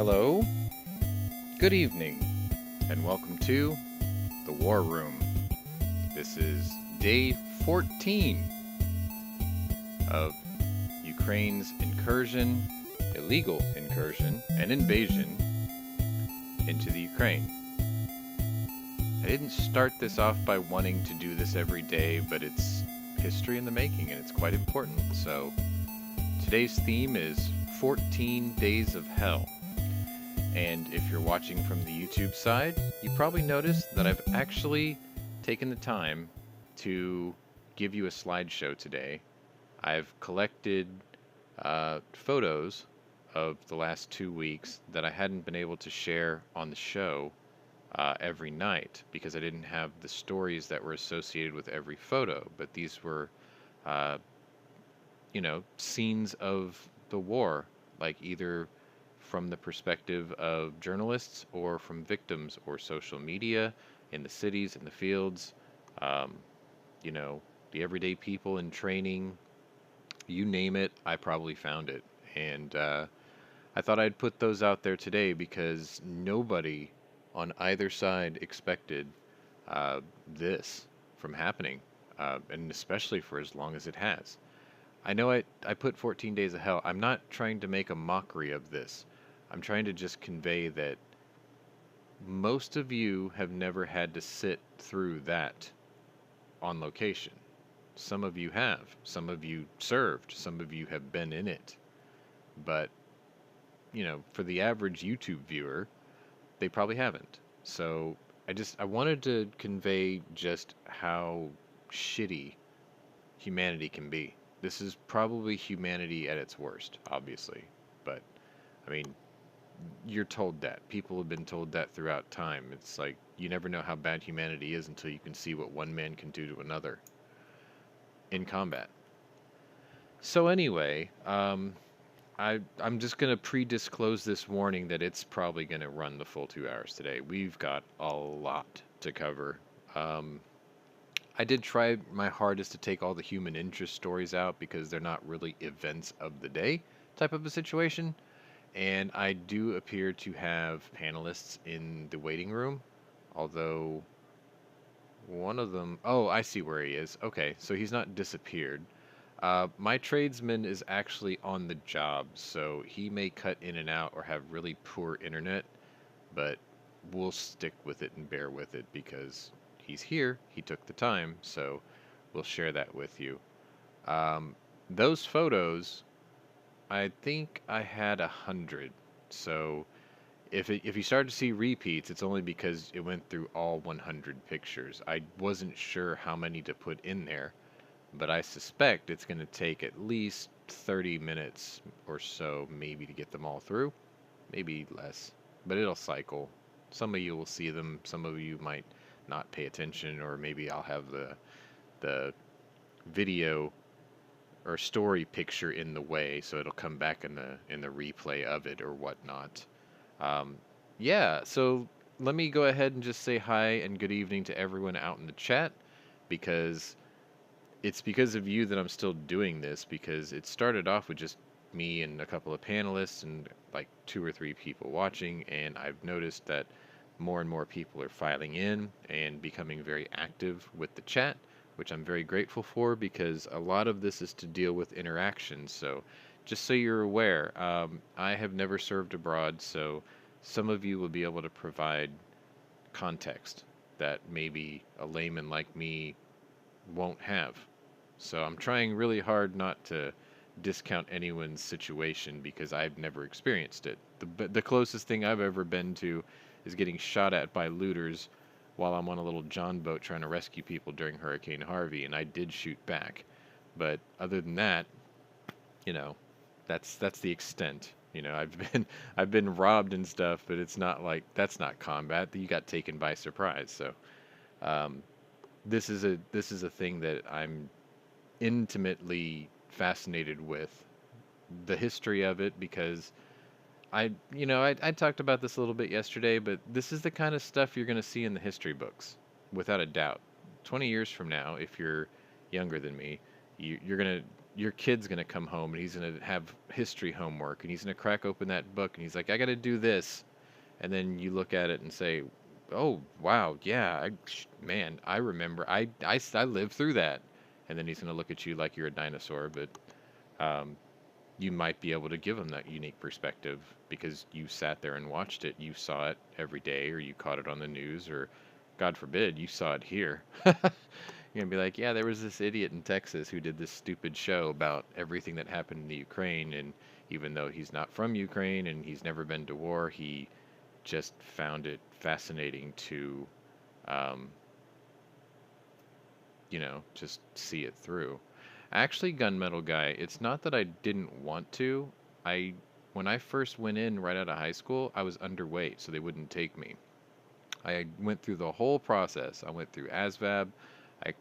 Hello, good evening, and welcome to the War Room. This is day 14 of Ukraine's incursion, illegal incursion, and invasion into the Ukraine. I didn't start this off by wanting to do this every day, but it's history in the making and it's quite important. So today's theme is 14 Days of Hell. And if you're watching from the YouTube side, you probably noticed that I've actually taken the time to give you a slideshow today. I've collected photos of the last 2 weeks that I hadn't been able to share on the show every night because I didn't have the stories that were associated with every photo. But these were, scenes of the war, like either from the perspective of journalists or from victims or social media in the cities, in the fields, um, the everyday people in training, you name it, I probably found it. And I thought I'd put those out there today because nobody on either side expected this from happening, and especially for as long as it has. I know I put 14 Days of Hell. I'm not trying to make a mockery of this. I'm trying to just convey that most of you have never had to sit through that on location. Some of you have. Some of you served. Some of you have been in it. But, for the average YouTube viewer, they probably haven't. So I wanted to convey just how shitty humanity can be. This is probably humanity at its worst, obviously. But, I mean, you're told that. People have been told that throughout time. It's like you never know how bad humanity is until you can see what one man can do to another in combat. So anyway, I'm just gonna pre-disclose this warning that it's probably gonna run the full 2 hours today. We've got a lot to cover. I did try my hardest to take all the human interest stories out because they're not really events of the day type of a situation. And I do appear to have panelists in the waiting room, although one of them, oh, I see where he is. Okay, so he's not disappeared. My tradesman is actually on the job, so he may cut in and out or have really poor internet, but we'll stick with it and bear with it because he's here, he took the time, so we'll share that with you. Those photos, I think I had 100. So if you start to see repeats, it's only because it went through all 100 pictures. I wasn't sure how many to put in there, but I suspect it's going to take at least 30 minutes or so maybe to get them all through. Maybe less, but it'll cycle. Some of you will see them, some of you might not pay attention, or maybe I'll have the video or story picture in the way, so it'll come back in the replay of it or whatnot. Um, yeah, so let me go ahead and just say hi and good evening to everyone out in the chat, because it's because of you that I'm still doing this, because it started off with just me and a couple of panelists and like 2 or 3 people watching, and I've noticed that more and more people are filing in and becoming very active with the chat, which I'm very grateful for because a lot of this is to deal with interactions. So just so you're aware, I have never served abroad, so some of you will be able to provide context that maybe a layman like me won't have. So I'm trying really hard not to discount anyone's situation because I've never experienced it. The closest thing I've ever been to is getting shot at by looters while I'm on a little John boat trying to rescue people during Hurricane Harvey, and I did shoot back. But other than that, that's the extent. I've been robbed and stuff, but it's not like that's not combat. You got taken by surprise. So this is a thing that I'm intimately fascinated with the history of it because I talked about this a little bit yesterday, but this is the kind of stuff you're going to see in the history books, without a doubt. 20 years from now, if you're younger than me, you're going to your kid's gonna come home and he's gonna have history homework and he's gonna crack open that book and he's like, I gotta do this, and then you look at it and say, oh wow, yeah, man, I remember, I lived through that, and then he's gonna look at you like you're a dinosaur, but um, you might be able to give him that unique perspective because you sat there and watched it. You saw it every day, or you caught it on the news, or God forbid, you saw it here. You're gonna be like, yeah, there was this idiot in Texas who did this stupid show about everything that happened in the Ukraine, and even though he's not from Ukraine and he's never been to war, he just found it fascinating to, um, just see it through. Actually, gunmetal guy, it's not that I didn't want to. I When I first went in right out of high school, I was underweight, so they wouldn't take me. I went through the whole process. I went through ASVAB.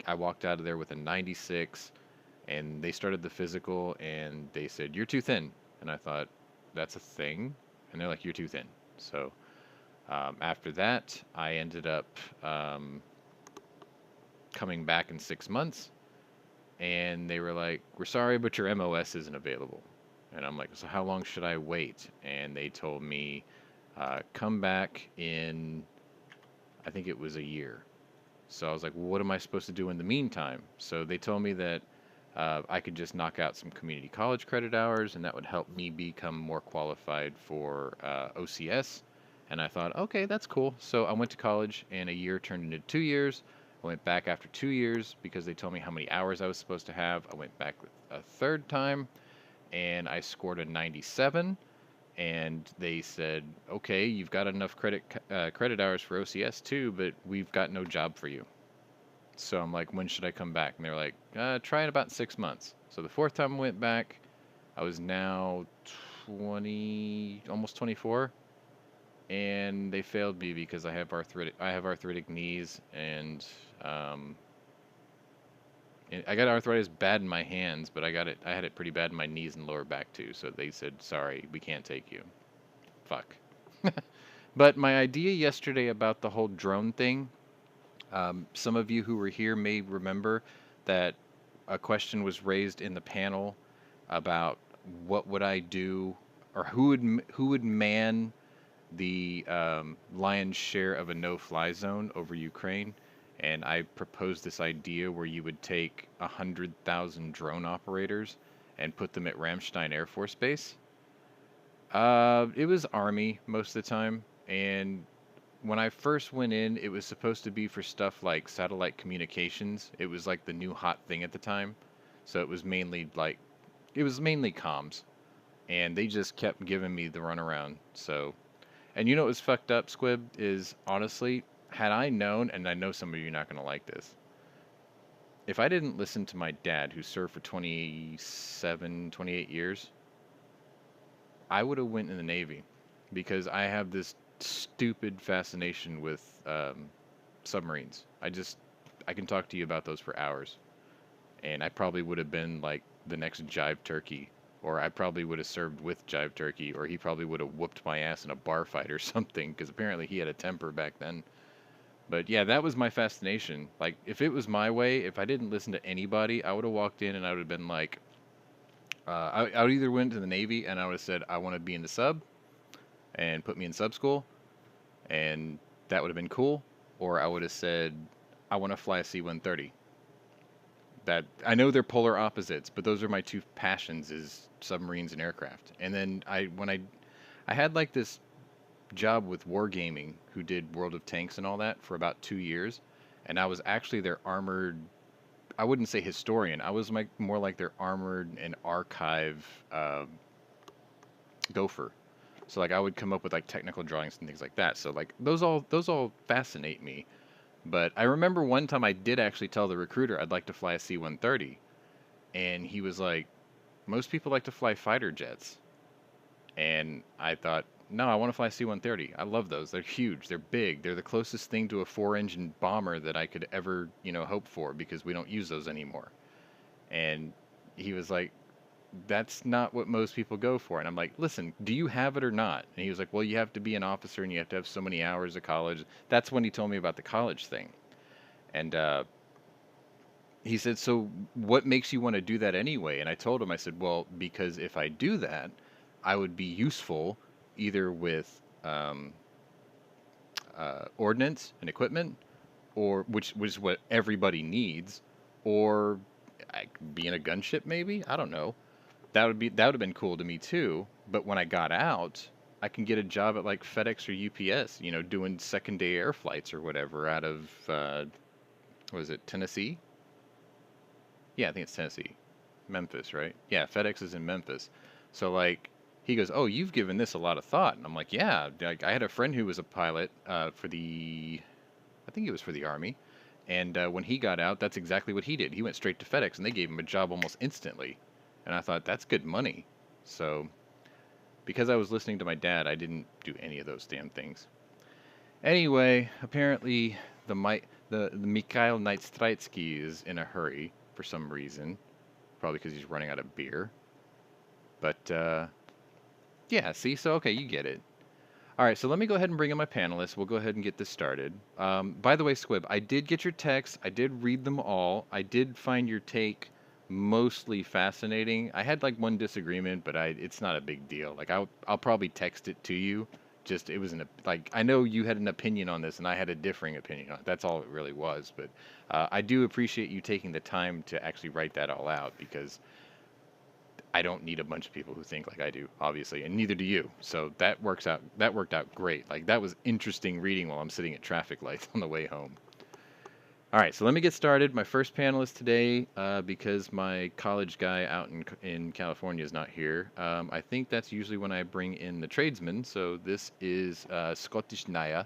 I walked out of there with a 96, and they started the physical, and they said, "You're too thin." And I thought, "That's a thing?" And they're like, "You're too thin." So after that, I ended up coming back in 6 months, and they were like, "We're sorry, but your MOS isn't available." And I'm like, "So how long should I wait?" And they told me, "Come back in, I think it was a year." So I was like, well, "What am I supposed to do in the meantime?" So they told me that I could just knock out some community college credit hours, and that would help me become more qualified for OCS. And I thought, okay, that's cool. So I went to college, and a year turned into 2 years. I went back after 2 years because they told me how many hours I was supposed to have. I went back a third time, and I scored a 97. And they said, "Okay, you've got enough credit hours for OCS too, but we've got no job for you." So I'm like, "When should I come back?" And they're like, "Try it about 6 months." So the fourth time I went back, I was now 20, almost 24, and they failed me because I have arthritic knees, um, and I got arthritis bad in my hands, but I had it pretty bad in my knees and lower back too. So they said, "Sorry, we can't take you." Fuck. But my idea yesterday about the whole drone thing, some of you who were here may remember that a question was raised in the panel about what would I do, or who would man the lion's share of a no-fly zone over Ukraine. And I proposed this idea where you would take 100,000 drone operators and put them at Rammstein Air Force Base. It was Army most of the time, and when I first went in, it was supposed to be for stuff like satellite communications. It was like the new hot thing at the time, so it was mainly comms, and they just kept giving me the runaround. So, and you know what was fucked up, Squib, is honestly, had I known, and I know some of you are not gonna like this, if I didn't listen to my dad, who served for 27, 28 years, I would have went in the Navy because I have this stupid fascination with submarines. I can talk to you about those for hours, and I probably would have been like the next Jive Turkey, or I probably would have served with Jive Turkey, or he probably would have whooped my ass in a bar fight or something, because apparently he had a temper back then. But yeah, that was my fascination. Like, if it was my way, if I didn't listen to anybody, I would have walked in and I would have been like, I would either went to the Navy and I would have said, I want to be in the sub, and put me in sub school, and that would have been cool. Or I would have said, I want to fly a C-130. That, I know they're polar opposites, but those are my two passions: is submarines and aircraft. And then I had like this job with Wargaming, who did World of Tanks and all that, for about 2 years, and I was actually their armored. I wouldn't say historian. I was more like their armored and archive gopher. So like I would come up with like technical drawings and things like that. So like those all fascinate me. But I remember one time I did actually tell the recruiter I'd like to fly a C-130, and he was like, "Most people like to fly fighter jets." And I thought, "No, I want to fly C-130. I love those. They're huge. They're big. They're the closest thing to a four-engine bomber that I could ever, hope for, because we don't use those anymore." And he was like, "That's not what most people go for." And I'm like, "Listen, do you have it or not?" And he was like, "Well, you have to be an officer and you have to have so many hours of college." That's when he told me about the college thing. And he said, "So what makes you want to do that anyway?" And I told him, I said, "Well, because if I do that, I would be useful either with ordnance and equipment, or which is what everybody needs, or I could be in a gunship maybe. I don't know. That would have been cool to me too. But when I got out, I can get a job at like FedEx or UPS, doing second day air flights or whatever out of what is it, Tennessee? Yeah, I think it's Tennessee. Memphis, right? Yeah, FedEx is in Memphis. So like he goes, "Oh, you've given this a lot of thought." And I'm like, "Yeah, like I had a friend who was a pilot for the I think it was for the Army. And when he got out, that's exactly what he did. He went straight to FedEx, and they gave him a job almost instantly. And I thought, that's good money. So, because I was listening to my dad, I didn't do any of those damn things. Anyway, apparently, the Mikhail Neitstritsky is in a hurry for some reason. Probably because he's running out of beer. But, yeah, see? So, okay, you get it. All right, so let me go ahead and bring in my panelists. We'll go ahead and get this started. By the way, Squib, I did get your texts. I did read them all. I did find your take mostly fascinating. I had like one disagreement, but it's not a big deal. Like I'll probably text it to you. Just it was like I know you had an opinion on this, and I had a differing opinion on it. That's all it really was. But I do appreciate you taking the time to actually write that all out because I don't need a bunch of people who think like I do, obviously, and neither do you. So that works out. That worked out great. Like that was interesting reading while I'm sitting at traffic lights on the way home. All right, so let me get started. My first panelist today, because my college guy out in California is not here. I think that's usually when I bring in the tradesmen. So this is Scottish Naya,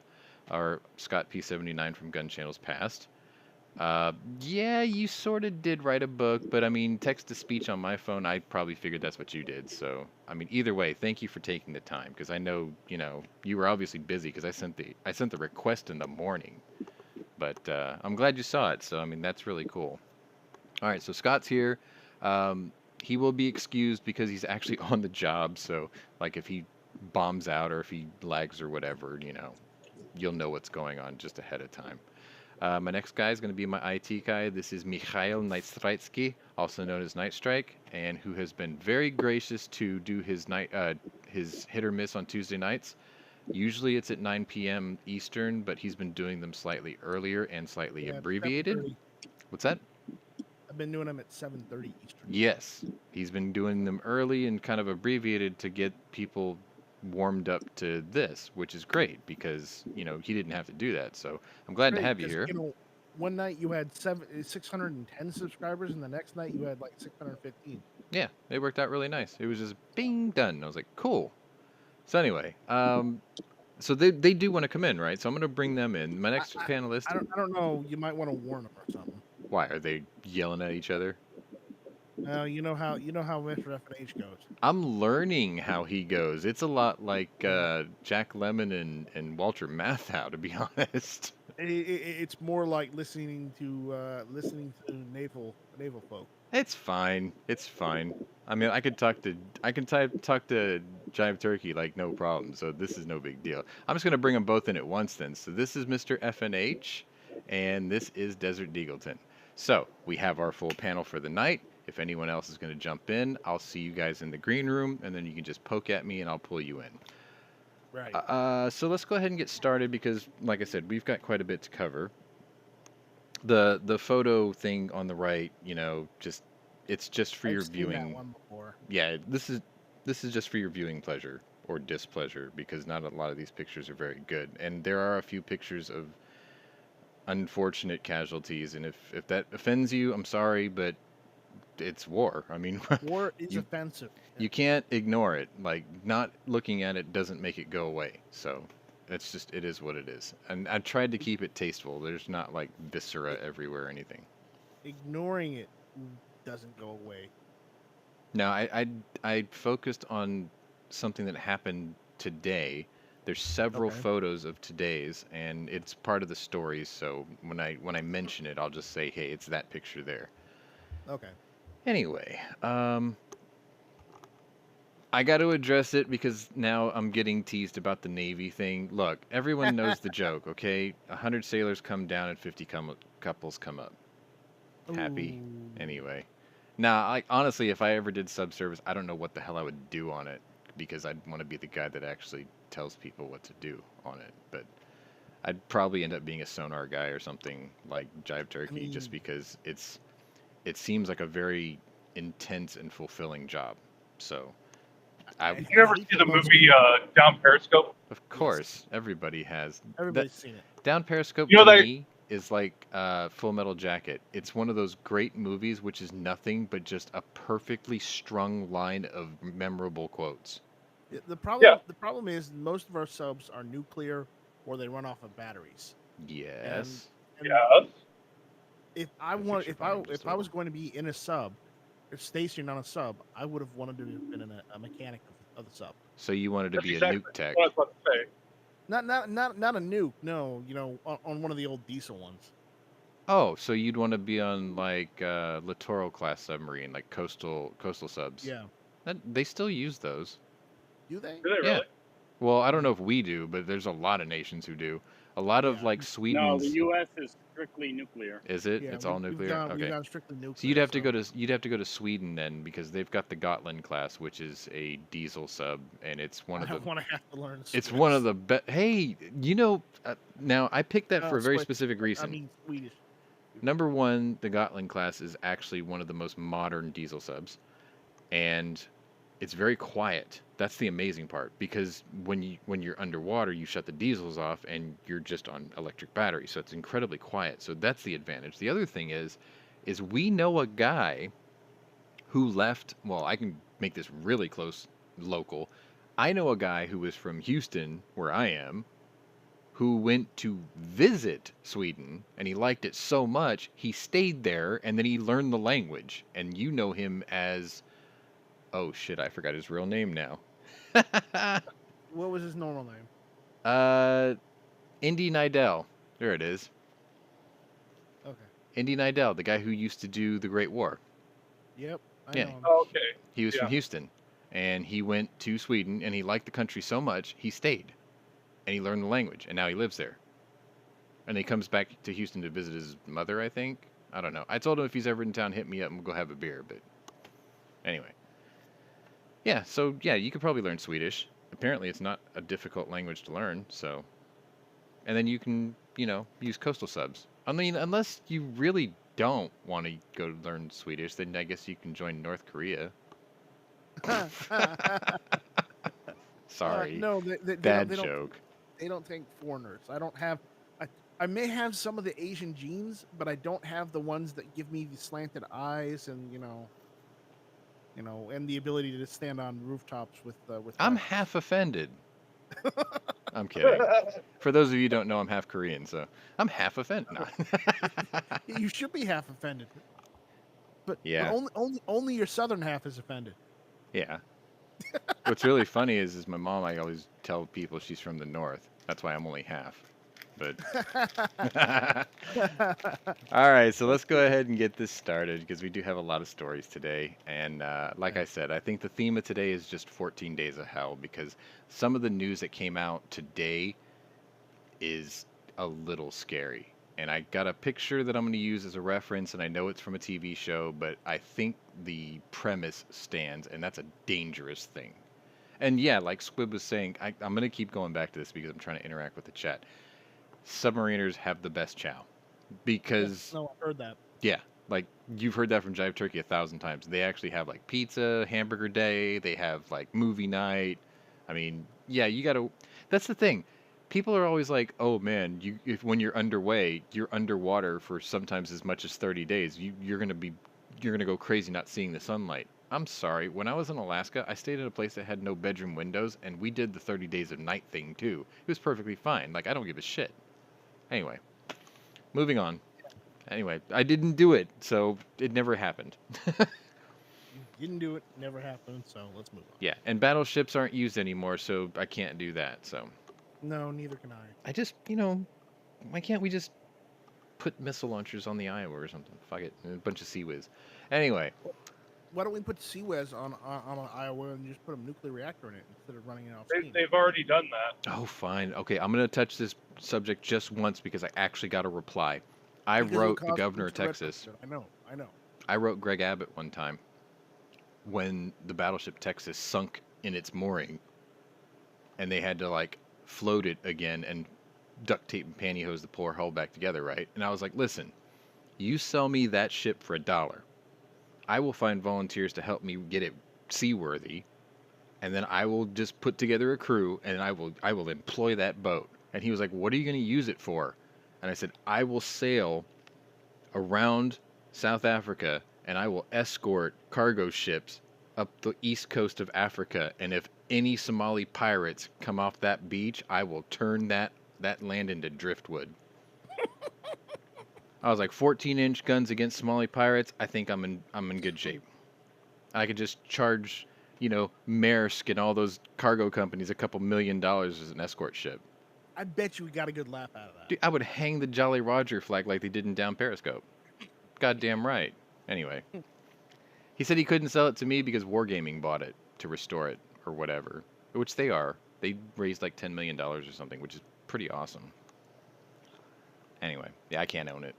or Scott P79 from Gun Channels Past. Yeah, you sort of did write a book, but I mean, text to speech on my phone, I probably figured that's what you did. So, I mean, either way, thank you for taking the time because I know, you were obviously busy because I sent the request in the morning. But I'm glad you saw it. So, I mean, that's really cool. All right, so Scott's here. He will be excused because he's actually on the job. So, like, if he bombs out or if he lags or whatever, you'll know what's going on just ahead of time. My next guy is going to be my IT guy. This is Mikhail Neitstritsky, also known as Night Strike, and who has been very gracious to do his hit or miss on Tuesday nights. Usually it's at 9 p.m. Eastern, but he's been doing them slightly earlier and slightly Yeah, abbreviated. 7:30. What's that? I've been doing them at 7:30 Eastern. Yes, he's been doing them early and kind of abbreviated to get people warmed up to this, which is great because, he didn't have to do that. So I'm glad to Great, have you because here. one night you had 610 subscribers, and the next night you had like 615. Yeah, it worked out really nice. It was just bing done. I was like, cool. So anyway, so they do want to come in, right? So I'm gonna bring them in. My I, next I, panelist. I don't know. You might want to warn them or something. Why are they yelling at each other? You know how Mr. F&H goes. I'm learning how he goes. It's a lot like Jack Lemmon and Walter Matthau, to be honest. It's more like listening to naval folk. It's fine. It's fine. I mean, I can talk to Jive Turkey like no problem. So this is no big deal. I'm just gonna bring them both in at once then. So this is Mr. FNH, and this is Desert Deagleton. So we have our full panel for the night. If anyone else is gonna jump in, I'll see you guys in the green room, and then you can just poke at me, and I'll pull you in. Right. So let's go ahead and get started because, like I said, we've got quite a bit to cover. The photo thing on the right, it's just for I've your seen that viewing. one before. Yeah, this is just for your viewing pleasure or displeasure because not a lot of these pictures are very good, and there are a few pictures of unfortunate casualties, and if that offends you, I'm sorry, but it's war. I mean, War is you offensive. you can't ignore it. Like not looking at it doesn't make it go away. So it is what it is. And I tried to keep it tasteful. There's not like viscera everywhere or anything. Ignoring it doesn't go away. No, I focused on something that happened today. There's several Okay. photos of today's, and it's part of the story. So when I mention it, I'll just say, hey, it's that picture there. Okay. Anyway, I got to address it because now I'm getting teased about the Navy thing. Look, everyone knows the joke, okay? 100 sailors come down and 50 couples come up. happy. Ooh. Anyway. Nah, honestly, if I ever did subservice, I don't know what the hell I would do on it because I'd want to be the guy that actually tells people what to do on it. But I'd probably end up being a sonar guy or something like Jive I Turkey just mean, because it seems like a very intense and fulfilling job. So, I Did you ever hate see to the bust. movie Down Periscope? of Yes, course everybody has that. everybody's seen it. Down Periscope You know to that me is like Full Metal Jacket. It's one of those great movies which is nothing but just a perfectly strung line of memorable quotes. The yeah. problem is most of our subs are nuclear or they run off of batteries. And Yes. and Yes. if I I'll want fix your volume just if a I was little. going to be in a sub, if stationed on a sub, I would have wanted to have been a mechanic of the sub. So you wanted to That's be a exactly nuke tech. what I was about to say. Not a nuke. No, on one of the old diesel ones. Oh, so you'd want to be on like Littoral class submarine, like coastal subs. Yeah. They still use those. Do they? Do they Yeah. really? Well, I don't know if we do, but there's a lot of nations who do. A lot of Yeah. like No, the Sweden's. U.S. is strictly nuclear. Is it? Yeah. It's all nuclear. We've Okay. gone strictly nuclear. So you'd have to go to Sweden then because they've got the Gotland class, which is a diesel sub, and it's one of I the want to have to learn. it's one of the best. Hey, now I picked that for a very Swiss. specific I reason. mean Swedish. Number one, the Gotland class is actually one of the most modern diesel subs, and it's very quiet. That's the amazing part because when you're underwater, you shut the diesels off and you're just on electric battery, so it's incredibly quiet. So that's the advantage. The other thing is we know a guy who left. Well, I can make this really close local. I know a guy who was from Houston, where I am, who went to visit Sweden and he liked it so much he stayed there and then he learned the language. And you know him as, oh shit, I forgot his real name now. What was his normal name? Indy Nidell. There it is. Okay. Indy Nidell, the guy who used to do the Great War. Yep. I Yeah. know him. Oh, okay. He was from Yeah. Houston and he went to Sweden and he liked the country so much he stayed and he learned the language and now he lives there. And he comes back to Houston to visit his mother, I think. I don't know. I told him if he's ever in town, hit me up and we'll go have a beer. But anyway. Yeah, so yeah, you could probably learn Swedish. Apparently it's not a difficult language to learn, so. And then you can, use coastal subs. I mean, unless you really don't want to go learn Swedish, then I guess you can join North Korea. Sorry. No, Bad joke. They don't take foreigners. I don't have. I may have some of the Asian genes, but I don't have the ones that give me the slanted eyes and and the ability to stand on rooftops with. I'm dogs. half offended. I'm kidding. For those of you who don't know, I'm half Korean, so I'm half offended. No. You should be half offended, but Yeah. only your southern half is offended. Yeah. What's really funny is my mom, I always tell people she's from the north. That's why I'm only half. But all right, so let's go ahead and get this started because we do have a lot of stories today. And like I said, I think the theme of today is just 14 Days of Hell because some of the news that came out today is a little scary. And I got a picture that I'm going to use as a reference, and I know it's from a TV show, but I think the premise stands, and that's a dangerous thing. And yeah, like Squib was saying, I'm going to keep going back to this because I'm trying to interact with the chat. Submariners have the best chow because No, I've heard that. yeah, like you've heard that from Jive Turkey 1,000 times. They actually have like pizza, hamburger day. They have like movie night. I mean, yeah, you gotta. That's the thing. People are always like, "Oh man, when you're underway, you're underwater for sometimes as much as 30 days. You're gonna go crazy not seeing the sunlight." I'm sorry. When I was in Alaska, I stayed in a place that had no bedroom windows, and we did the 30 days of night thing too. It was perfectly fine. Like I don't give a shit. Anyway, moving on. Anyway, I didn't do it, so it never happened. You didn't do it. Never happened. So let's move on. Yeah, and battleships aren't used anymore, so I can't do that. So No, neither can I. I just, why can't we just put missile launchers on the Iowa or something? Fuck it, a bunch of Sea Whiz. Anyway, Why don't we put Seawez on an Iowa and just put a nuclear reactor in it instead of running it off They, steam? they've already done that. oh fine, okay, I'm gonna touch this subject just once because I actually got a reply. I Because it would wrote the cause governor of future Texas. retrofit, I know. I know. I wrote Greg Abbott one time when the battleship Texas sunk in its mooring and they had to like float it again and duct tape and pantyhose the poor hull back together, right? And I was like, listen, you sell me that ship for $1. I will find volunteers to help me get it seaworthy, and then I will just put together a crew and I will employ that boat. And he was like, what are you going to use it for? And I said, I will sail around South Africa and I will escort cargo ships up the east coast of Africa. And if any Somali pirates come off that beach, I will turn that land into driftwood. I was like, 14-inch guns against Somali pirates. I think I'm in good shape. I could just charge, Maersk and all those cargo companies a couple $1 million as an escort ship. I bet you we got a good laugh out of that. Dude, I would hang the Jolly Roger flag like they did in Down Periscope. Goddamn right. Anyway, he said he couldn't sell it to me because Wargaming bought it to restore it or whatever, which they are. They raised like $10 million or something, which is pretty awesome. Anyway, yeah, I can't own it.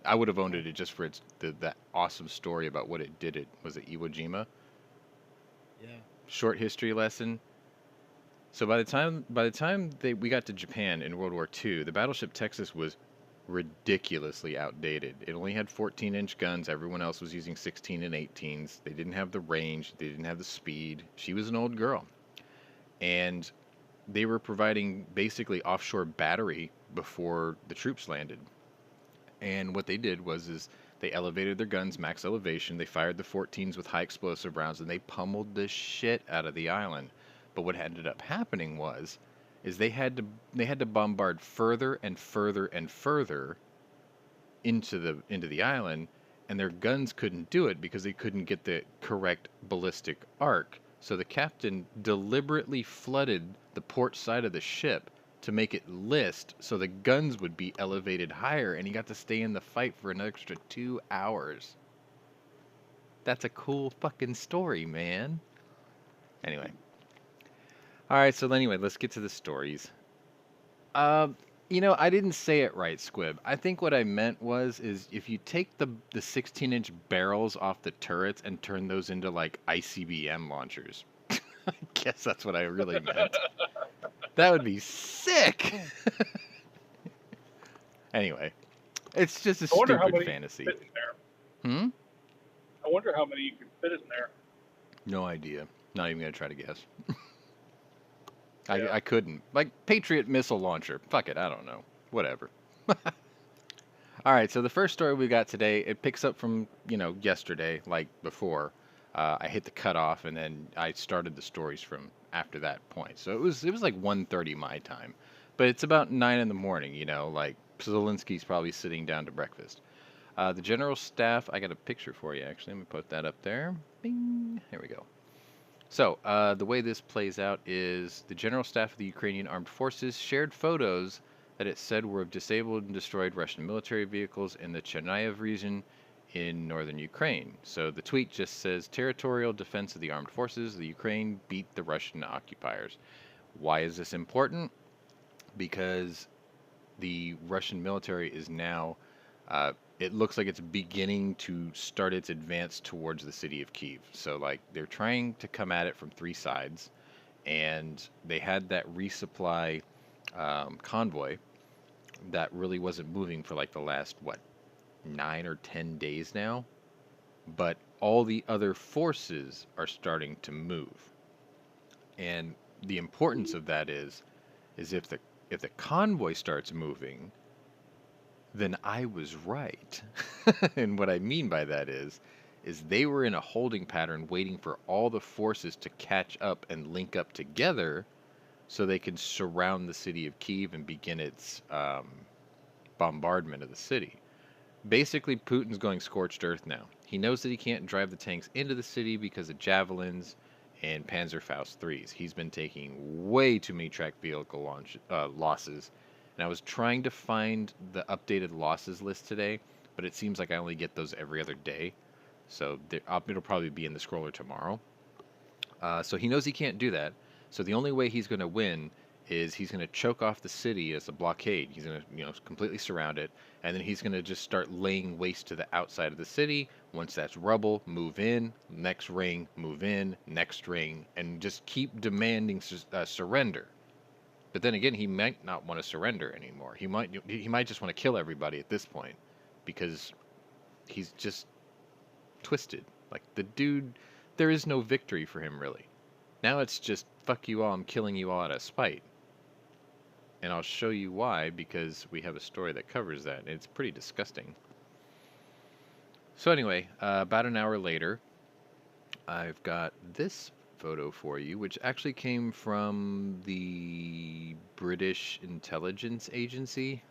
I would have owned it just for that awesome story about what it did. Was it Iwo Jima? Yeah. Short history lesson. So by the time we got to Japan in World War II, the battleship Texas was ridiculously outdated. It only had 14-inch guns. Everyone else was using 16 and 18s. They didn't have the range. They didn't have the speed. She was an old girl. And they were providing basically offshore battery before the troops landed. And what they did was they elevated their guns, max elevation. They fired the 14s with high explosive rounds, and they pummeled the shit out of the island. But what ended up happening is they had to bombard further and further and further into the island, and their guns couldn't do it because they couldn't get the correct ballistic arc. So the captain deliberately flooded the port side of the ship to make it list so the guns would be elevated higher, and he got to stay in the fight for an extra 2 hours. That's a cool fucking story, man. Anyway. Alright, so anyway, let's get to the stories. I didn't say it right, Squib. I think what I meant is if you take the 16-inch barrels off the turrets and turn those into, like, ICBM launchers. I guess that's what I really meant. That would be sick! Anyway, it's just a stupid fantasy. Fit in there. I wonder how many you can fit in there. No idea. Not even going to try to guess. Yeah. I couldn't. Like, Patriot missile launcher. Fuck it, I don't know. Whatever. Alright, so the first story we got today, it picks up from, yesterday, like before. I hit the cutoff, and then I started the stories from after that point. So it was like 1:30 my time. But it's about 9 in the morning, like Zelensky's probably sitting down to breakfast. The general staff, I got a picture for you, actually. Let me put that up there. Bing. Here we go. So, the way this plays out is the General Staff of the Ukrainian Armed Forces shared photos that it said were of disabled and destroyed Russian military vehicles in the Chernihiv region in northern Ukraine. So the tweet just says, territorial defense of the armed forces, the Ukraine beat the Russian occupiers. Why is this important? Because the Russian military is now, it looks like it's beginning to start its advance towards the city of Kyiv. So, like, they're trying to come at it from 3 sides, and they had that resupply convoy that really wasn't moving for, like, the last, 9 or 10 days now? But all the other forces are starting to move. And the importance of that is if the convoy starts moving, then I was right. And what I mean by that is they were in a holding pattern waiting for all the forces to catch up and link up together so they could surround the city of Kyiv and begin its bombardment of the city. Basically, Putin's going scorched earth now. He knows that he can't drive the tanks into the city because of javelins and Panzerfaust 3s. He's been taking way too many tracked vehicle losses. And I was trying to find the updated losses list today, but it seems like I only get those every other day. So it'll probably be in the scroller tomorrow. So he knows he can't do that. So the only way he's going to win is he's going to choke off the city as a blockade. He's going to, completely surround it, and then he's going to just start laying waste to the outside of the city. Once that's rubble, move in. Next ring, move in. Next ring, and just keep demanding surrender. But then again, he might not want to surrender anymore. He might just want to kill everybody at this point, because he's just twisted. Like the dude, there is no victory for him really. Now it's just fuck you all. I'm killing you all out of spite. And I'll show you why, because we have a story that covers that. And it's pretty disgusting. So anyway, about an hour later, I've got this photo for you, which actually came from the British Intelligence Agency.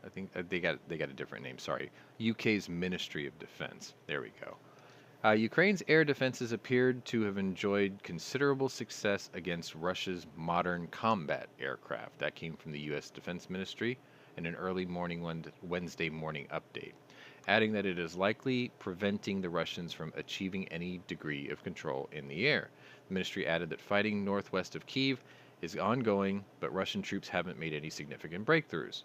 I think they got a different name. Sorry, UK's Ministry of Defense. There we go. Ukraine's air defenses appeared to have enjoyed considerable success against Russia's modern combat aircraft. That came from the U.S. Defense Ministry in an early Wednesday morning update, adding that it is likely preventing the Russians from achieving any degree of control in the air. The ministry added that fighting northwest of Kyiv is ongoing, but Russian troops haven't made any significant breakthroughs.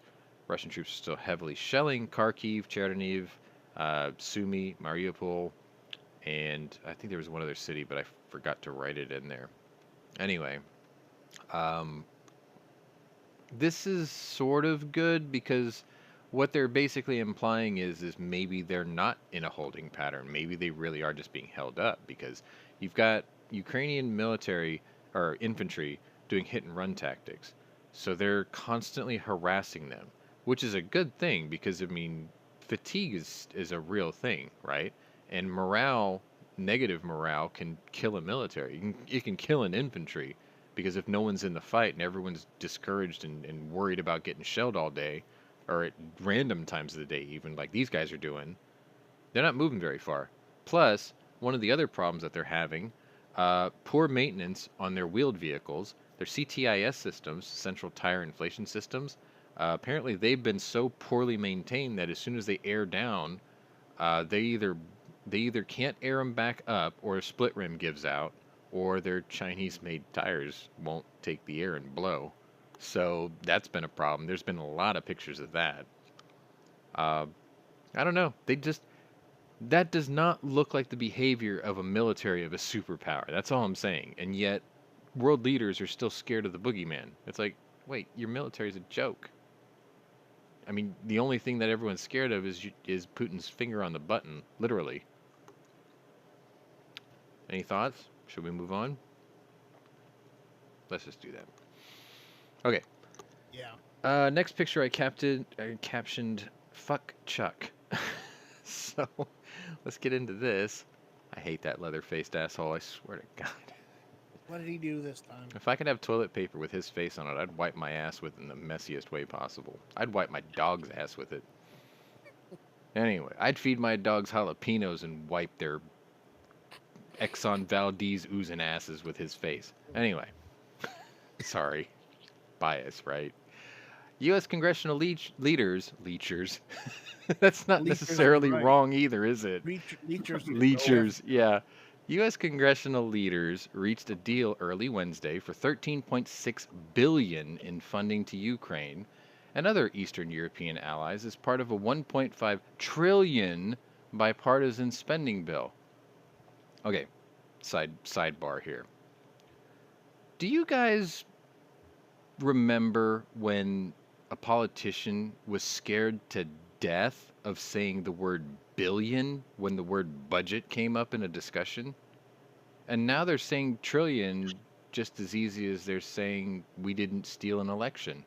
Russian troops are still heavily shelling Kharkiv, Chernihiv, Sumy, Mariupol, and I think there was one other city, but I forgot to write it in there. Anyway, this is sort of good because what they're basically implying is maybe they're not in a holding pattern. Maybe they really are just being held up, because you've got Ukrainian military or infantry doing hit and run tactics. So they're constantly harassing them, which is a good thing because, I mean, fatigue is a real thing, right? And negative morale can kill a military. It can kill an infantry, because if no one's in the fight and everyone's discouraged and worried about getting shelled all day, or at random times of the day even, like these guys are doing, they're not moving very far. Plus, one of the other problems that they're having, poor maintenance on their wheeled vehicles, their CTIS systems, Central Tire Inflation Systems. Apparently they've been so poorly maintained that as soon as they air down, they either can't air them back up, or a split rim gives out, or their Chinese-made tires won't take the air and blow. So that's been a problem. There's been a lot of pictures of that. I don't know. That does not look like the behavior of a military of a superpower. That's all I'm saying. And yet, world leaders are still scared of the boogeyman. It's like, wait, your military is a joke. I mean, the only thing that everyone's scared of is Putin's finger on the button, literally. Any thoughts? Should we move on? Let's just do that. Okay. Yeah. Next picture I captioned, "Fuck Chuck." So, let's get into this. I hate that leather-faced asshole, I swear to God. What did he do this time? If I could have toilet paper with his face on it, I'd wipe my ass with it in the messiest way possible. I'd wipe my dog's ass with it. Anyway, I'd feed my dogs jalapenos and wipe their Exxon Valdez oozing asses with his face. Anyway. Sorry. Bias, right? U.S. congressional leaders... That's not necessarily wrong either, is it? Leechers, yeah. U.S. congressional leaders reached a deal early Wednesday for $13.6 billion in funding to Ukraine and other Eastern European allies as part of a $1.5 trillion bipartisan spending bill. Okay, sidebar here. Do you guys remember when a politician was scared to death of saying the word billion when the word budget came up in a discussion? And now they're saying trillion just as easy as they're saying we didn't steal an election.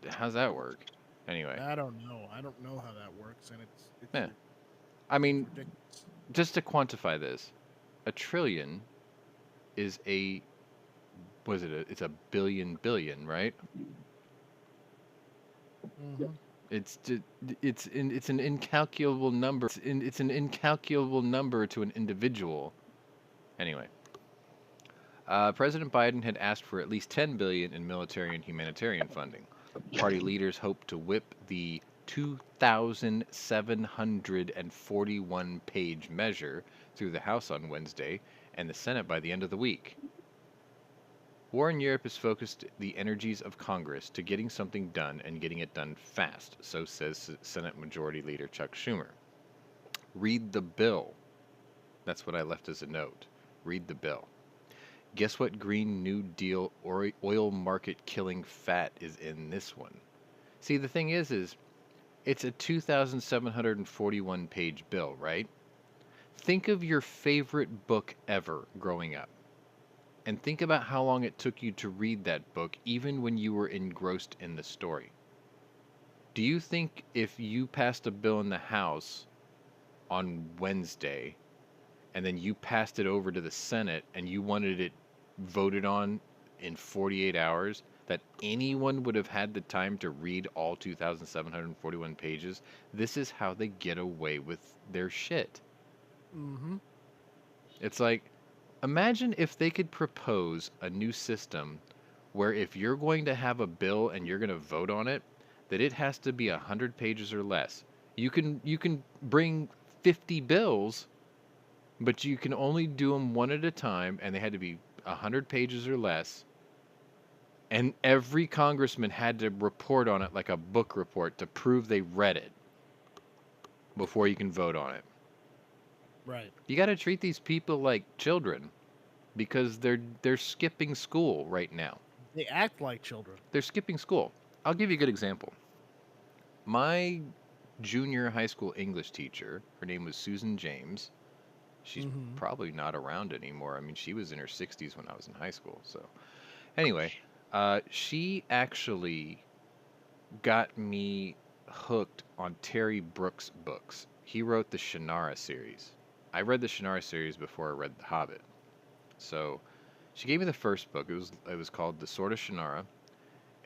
How's that work? Anyway. I don't know. I don't know how that works, and it's Yeah. I mean, ridiculous. just to quantify this, a trillion is it's a billion, right? Mm-hmm. It's an incalculable number. It's an incalculable number to an individual. Anyway, President Biden had asked for at least $10 billion in military and humanitarian funding. Party leaders hope to whip the 2,741-page measure through the House on Wednesday and the Senate by the end of the week. War in Europe has focused the energies of Congress to getting something done and getting it done fast, so says Senate Majority Leader Chuck Schumer. Read the bill. That's what I left as a note. Read the bill. Guess what Green New Deal oil market killing fat is in this one? See, the thing is it's a 2,741 page bill, right? Think of your favorite book ever growing up. And think about how long it took you to read that book, even when you were engrossed in the story. Do you think if you passed a bill in the House on Wednesday, and then you passed it over to the Senate, and you wanted it voted on in 48 hours, that anyone would have had the time to read all 2,741 pages? This is how they get away with their shit. Mm-hmm. It's like, imagine if they could propose a new system where if you're going to have a bill and you're going to vote on it, that it has to be 100 pages or less. You can bring 50 bills, but you can only do them one at a time, and they had to be 100 pages or less. And every congressman had to report on it like a book report to prove they read it before you can vote on it. Right. You got to treat these people like children because they're skipping school right now. They act like children. They're skipping school. I'll give you a good example. My junior high school English teacher, her name was Susan James. She's probably not around anymore. I mean, she was in her 60s when I was in high school. So, anyway, she actually got me hooked on Terry Brooks' books. He wrote the Shannara series. I read the Shannara series before I read The Hobbit. So, she gave me the first book. It was called The Sword of Shannara,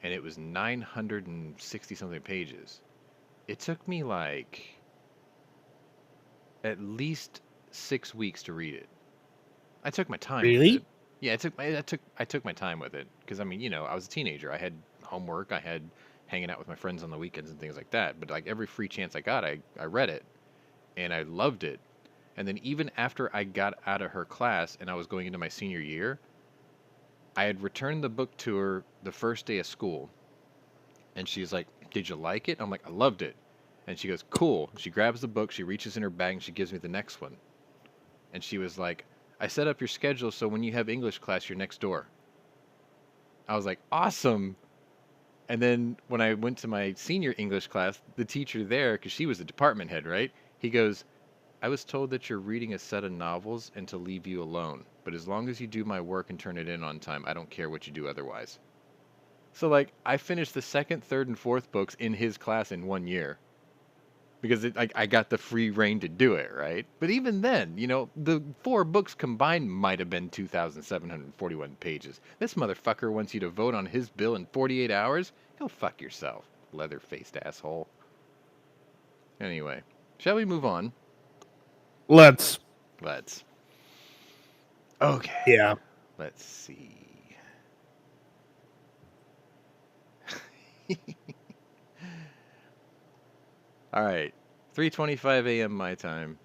and it was 960 something pages. It took me like at least 6 weeks to read it. I took my time with Really? it. Yeah, I took my time with it because I mean, I was a teenager. I had homework. I had hanging out with my friends on the weekends and things like that. But like every free chance I got, I read it, and I loved it. And then even after I got out of her class and I was going into my senior year, I had returned the book to her the first day of school, and she's like, "Did you like it?" I'm like, "I loved it." And she goes, "Cool." She grabs the book, she reaches in her bag, and she gives me the next one. And she was like, "I set up your schedule so when you have English class, you're next door." I was like, "Awesome." And then when I went to my senior English class, the teacher there, because she was the department head, right? He goes, "I was told that you're reading a set of novels and to leave you alone. But as long as you do my work and turn it in on time, I don't care what you do otherwise." So, like, I finished the second, third, and fourth books in his class in 1 year. Because I got the free reign to do it, right? But even then, the 4 books combined might have been 2,741 pages. This motherfucker wants you to vote on his bill in 48 hours? Go fuck yourself, leather-faced asshole. Anyway, shall we move on? Let's. Okay. Yeah. Let's see. All right. 3:25 a.m. my time.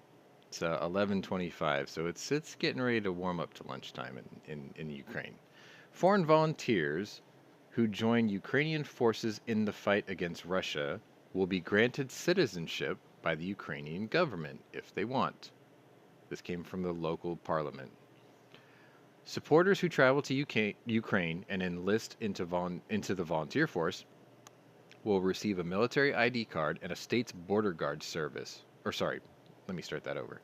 It's 11:25, so it's getting ready to warm up to lunchtime in Ukraine. Foreign volunteers who join Ukrainian forces in the fight against Russia will be granted citizenship by the Ukrainian government if they want. This came from the local parliament. Supporters who travel to Ukraine and enlist into the volunteer force will receive a military ID card and a state's border guard service. Or sorry, let me start that over.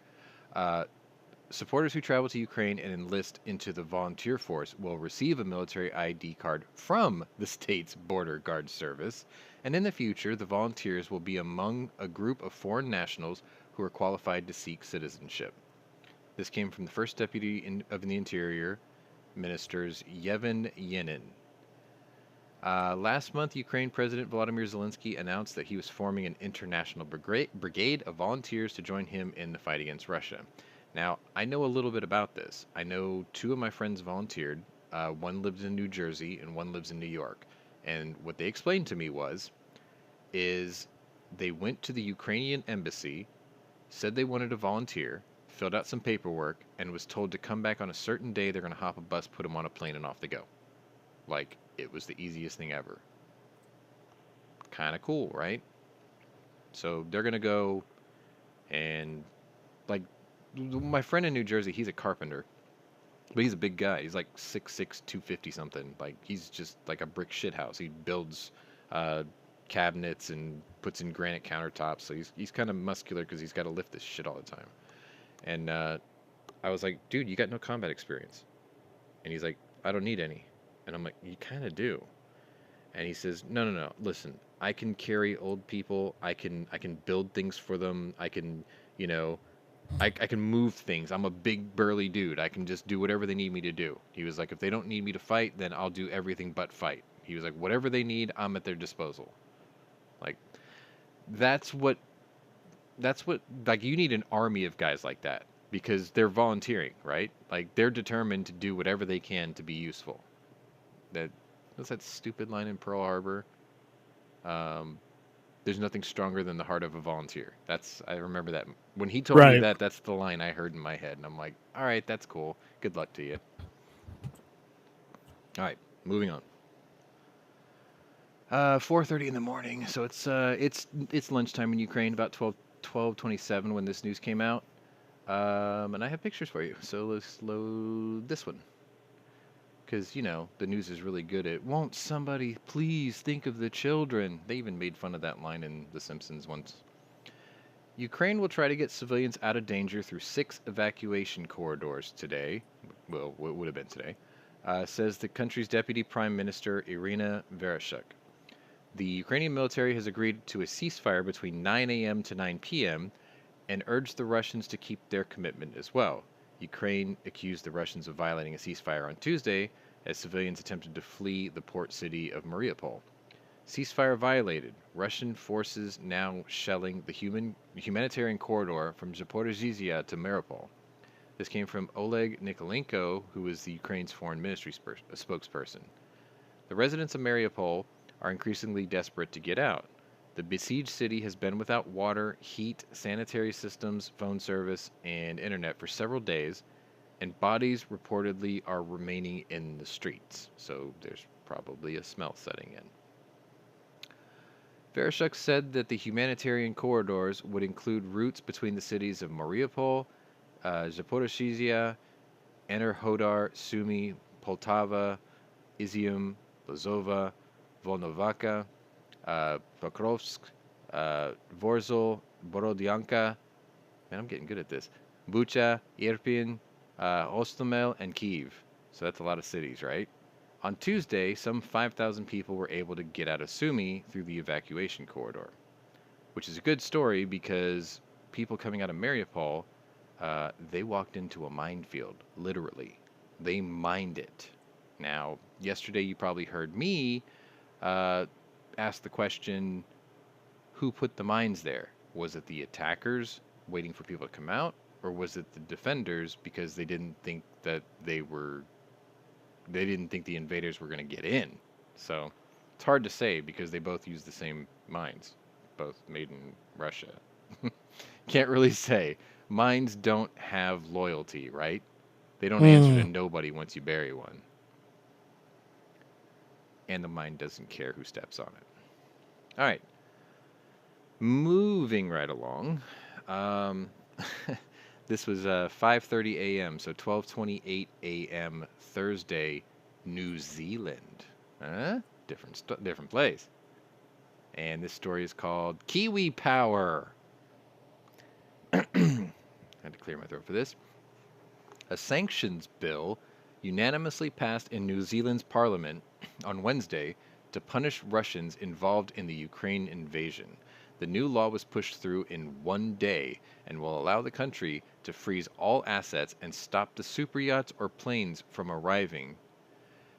Supporters who travel to Ukraine and enlist into the volunteer force will receive a military ID card from the state's border guard service, and in the future, the volunteers will be among a group of foreign nationals who are qualified to seek citizenship. This came from the First Deputy of the Interior, Ministers Yevhen Yenin. Last month, Ukraine President Volodymyr Zelensky announced that he was forming an international brigade of volunteers to join him in the fight against Russia. Now, I know a little bit about this. I know 2 of my friends volunteered. One lives in New Jersey and one lives in New York. And what they explained to me is they went to the Ukrainian embassy, said they wanted to volunteer, filled out some paperwork, and was told to come back on a certain day. They're going to hop a bus, put them on a plane, and off they go. like it was the easiest thing ever. Kind of cool, right? So they're gonna go and like my friend in New Jersey, he's a carpenter, but he's a big guy. He's like 6'6", 250 something. Like he's just like a brick shit house. He builds uh, cabinets and puts in granite countertops. So he's kind of muscular because he's got to lift this shit all the time. And I was like, dude, you got no combat experience. And he's like, I don't need any. And I'm like, you kind of do. And he says, no. Listen, I can carry old people. I can build things for them. I can, you know, I can move things. I'm a big burly dude. I can just do whatever they need me to do. He was like, if they don't need me to fight, then I'll do everything but fight. He was like, whatever they need, I'm at their disposal. Like that's what like you need an army of guys like that because they're volunteering, right? Like they're determined to do whatever they can to be useful. What's that stupid line in Pearl Harbor? Um, there's nothing stronger than the heart of a volunteer. I remember that. When he told me that, that's the line I heard in my head. And I'm like, all right, that's cool. Good luck to you. All right, moving on. 4:30 in the morning. So it's lunchtime in Ukraine, about 12:27 when this news came out. And I have pictures for you. So let's load this one. Because, you know, the news is really good at, won't somebody please think of the children? They even made fun of that line in The Simpsons once. Ukraine will try to get civilians out of danger through 6 evacuation corridors today. Well, it would have been today. Says the country's Deputy Prime Minister, Irina Vereshchuk. The Ukrainian military has agreed to a ceasefire between 9 a.m. to 9 p.m. and urged the Russians to keep their commitment as well. Ukraine accused the Russians of violating a ceasefire on Tuesday as civilians attempted to flee the port city of Mariupol. Ceasefire violated. Russian forces now shelling the humanitarian corridor from Zaporizhzhia to Mariupol. This came from Oleg Nikolenko, who is the Ukraine's foreign ministry spokesperson. The residents of Mariupol are increasingly desperate to get out. The besieged city has been without water, heat, sanitary systems, phone service, and internet for several days, and bodies reportedly are remaining in the streets. So there's probably a smell setting in. Vereshchuk said that the humanitarian corridors would include routes between the cities of Mariupol, Zaporizhzhia, Enerhodar, Sumy, Poltava, Izium, Lazova, Volnovakha, Pokrovsk, Vorzel, Borodyanka, man, I'm getting good at this, Bucha, Irpin, Hostomel, and Kyiv. So that's a lot of cities, right? On Tuesday, some 5,000 people were able to get out of Sumy through the evacuation corridor, which is a good story because people coming out of Mariupol, they walked into a minefield, literally. They mined it. Now, yesterday you probably heard me ask the question, who put the mines there? Was it the attackers waiting for people to come out, or was it the defenders because they didn't think that they didn't think the invaders were going to get in? So it's hard to say because they both use the same mines, both made in Russia. Can't really say. Mines don't have loyalty, right? They don't answer to nobody once you bury one. And the mine doesn't care who steps on it. All right. Moving right along. This was 5:30 a.m., so 12:28 a.m. Thursday, New Zealand. Different place. And this story is called Kiwi Power. I had to clear my throat for this. A sanctions bill unanimously passed in New Zealand's parliament on Wednesday to punish Russians involved in the Ukraine invasion. The new law was pushed through in one day and will allow the country to freeze all assets and stop the super yachts or planes from arriving.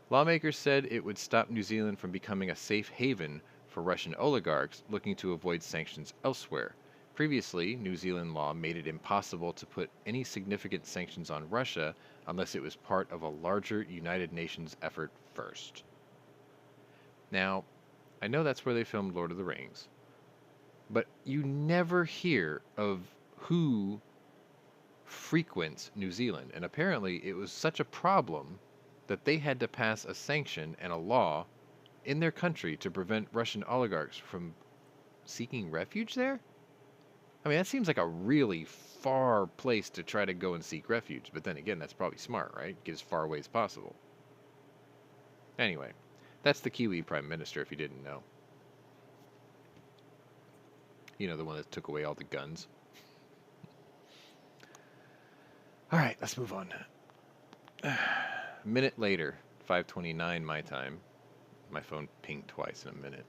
Lawmakers said it would stop New Zealand from becoming a safe haven for Russian oligarchs looking to avoid sanctions elsewhere. Previously, New Zealand law made it impossible to put any significant sanctions on Russia unless it was part of a larger United Nations effort first. Now, I know that's where they filmed Lord of the Rings, but you never hear of who frequents New Zealand. And apparently it was such a problem that they had to pass a sanction and a law in their country to prevent Russian oligarchs from seeking refuge there? I mean, that seems like a really far place to try to go and seek refuge, but then again, that's probably smart, right? Get as far away as possible. Anyway, that's the Kiwi Prime Minister, if you didn't know. You know, the one that took away all the guns. All right, let's move on. A minute later, 5:29 my time. My phone pinged twice in a minute.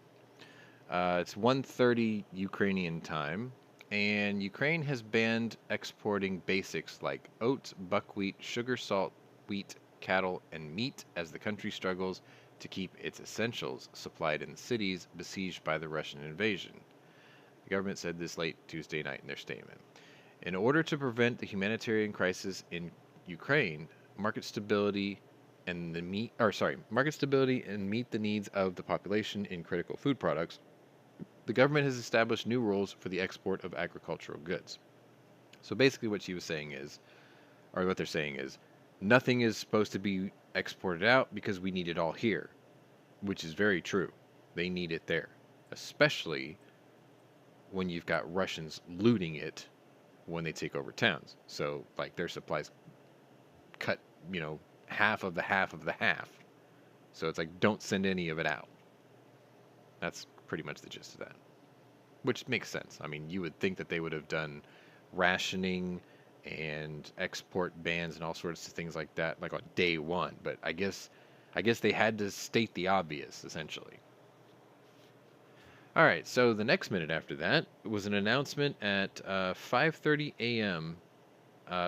It's 1:30 Ukrainian time, and Ukraine has banned exporting basics like oats, buckwheat, sugar, salt, wheat, cattle, and meat as the country struggles to keep its essentials supplied in the cities besieged by the Russian invasion. The government said this late Tuesday night in their statement. In order to prevent the humanitarian crisis in Ukraine, market stability and meet the needs of the population in critical food products, the government has established new rules for the export of agricultural goods. So basically what she was saying is, or what they're saying is, nothing is supposed to be exported out because we need it all here, which is very true. They need it there, especially when you've got Russians looting it when they take over towns. So, like, their supplies cut, half of the half of the half. So it's like, don't send any of it out. That's pretty much the gist of that. Which makes sense. I mean, you would think that they would have done rationing and export bans and all sorts of things like that, like on day one. But I guess they had to state the obvious, essentially. All right, so the next minute after that was an announcement at 5:30 a.m.,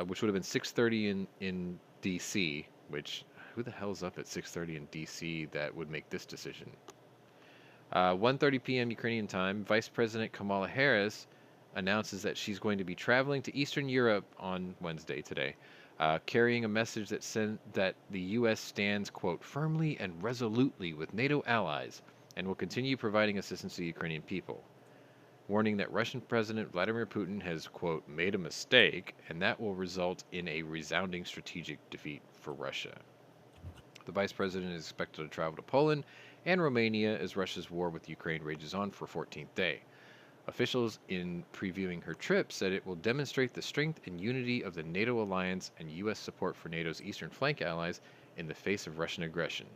which would have been 6:30 in D.C., which, who the hell's up at 6:30 in D.C. that would make this decision? 1:30 p.m. Ukrainian time, Vice President Kamala Harris announces that she's going to be traveling to Eastern Europe on Wednesday today, carrying a message that the U.S. stands, quote, firmly and resolutely with NATO allies and will continue providing assistance to the Ukrainian people, warning that Russian President Vladimir Putin has, quote, made a mistake, and that will result in a resounding strategic defeat for Russia. The vice president is expected to travel to Poland and Romania as Russia's war with Ukraine rages on for a 14th day. Officials in previewing her trip said it will demonstrate the strength and unity of the NATO alliance and U.S. support for NATO's eastern flank allies in the face of Russian aggression.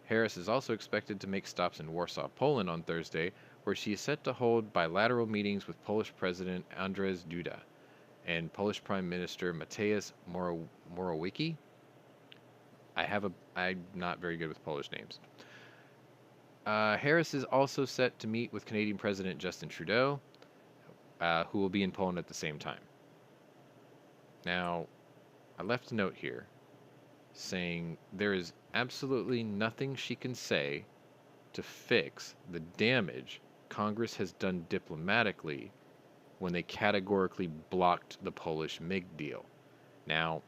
Harris is also expected to make stops in Warsaw, Poland on Thursday, where she is set to hold bilateral meetings with Polish President Andrzej Duda and Polish Prime Minister Mateusz Morawiecki. I'm not very good with Polish names. Harris is also set to meet with Canadian President Justin Trudeau, who will be in Poland at the same time. Now, I left a note here saying there is absolutely nothing she can say to fix the damage Congress has done diplomatically when they categorically blocked the Polish MiG deal. Now,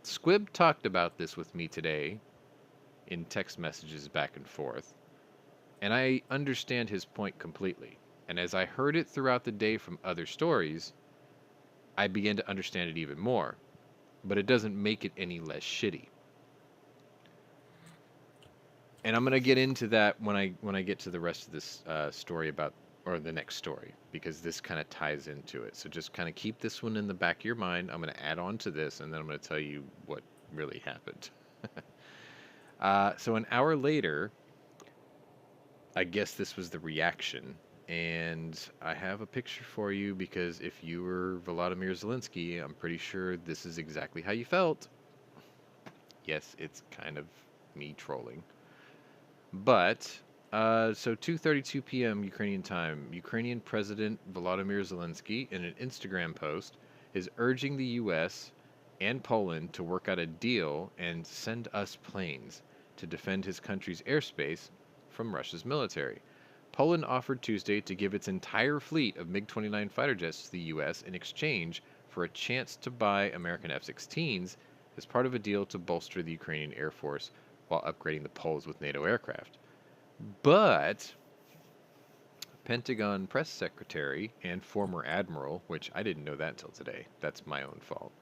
Squib talked about this with me today in text messages back and forth, and I understand his point completely. And as I heard it throughout the day from other stories, I began to understand it even more. But it doesn't make it any less shitty. And I'm going to get into that when I get to the rest of this story or the next story, because this kind of ties into it. So just kind of keep this one in the back of your mind. I'm going to add on to this, and then I'm going to tell you what really happened. So an hour later, I guess this was the reaction, and I have a picture for you because if you were Volodymyr Zelensky, I'm pretty sure this is exactly how you felt. Yes, it's kind of me trolling. But, so 2:32 p.m. Ukrainian time, Ukrainian President Volodymyr Zelensky, in an Instagram post, is urging the U.S. and Poland to work out a deal and send us planes to defend his country's airspace from Russia's military. Poland offered Tuesday to give its entire fleet of MiG-29 fighter jets to the U.S. in exchange for a chance to buy American F-16s as part of a deal to bolster the Ukrainian Air Force while upgrading the Poles with NATO aircraft. But Pentagon press secretary and former admiral, which I didn't know that until today, that's my own fault,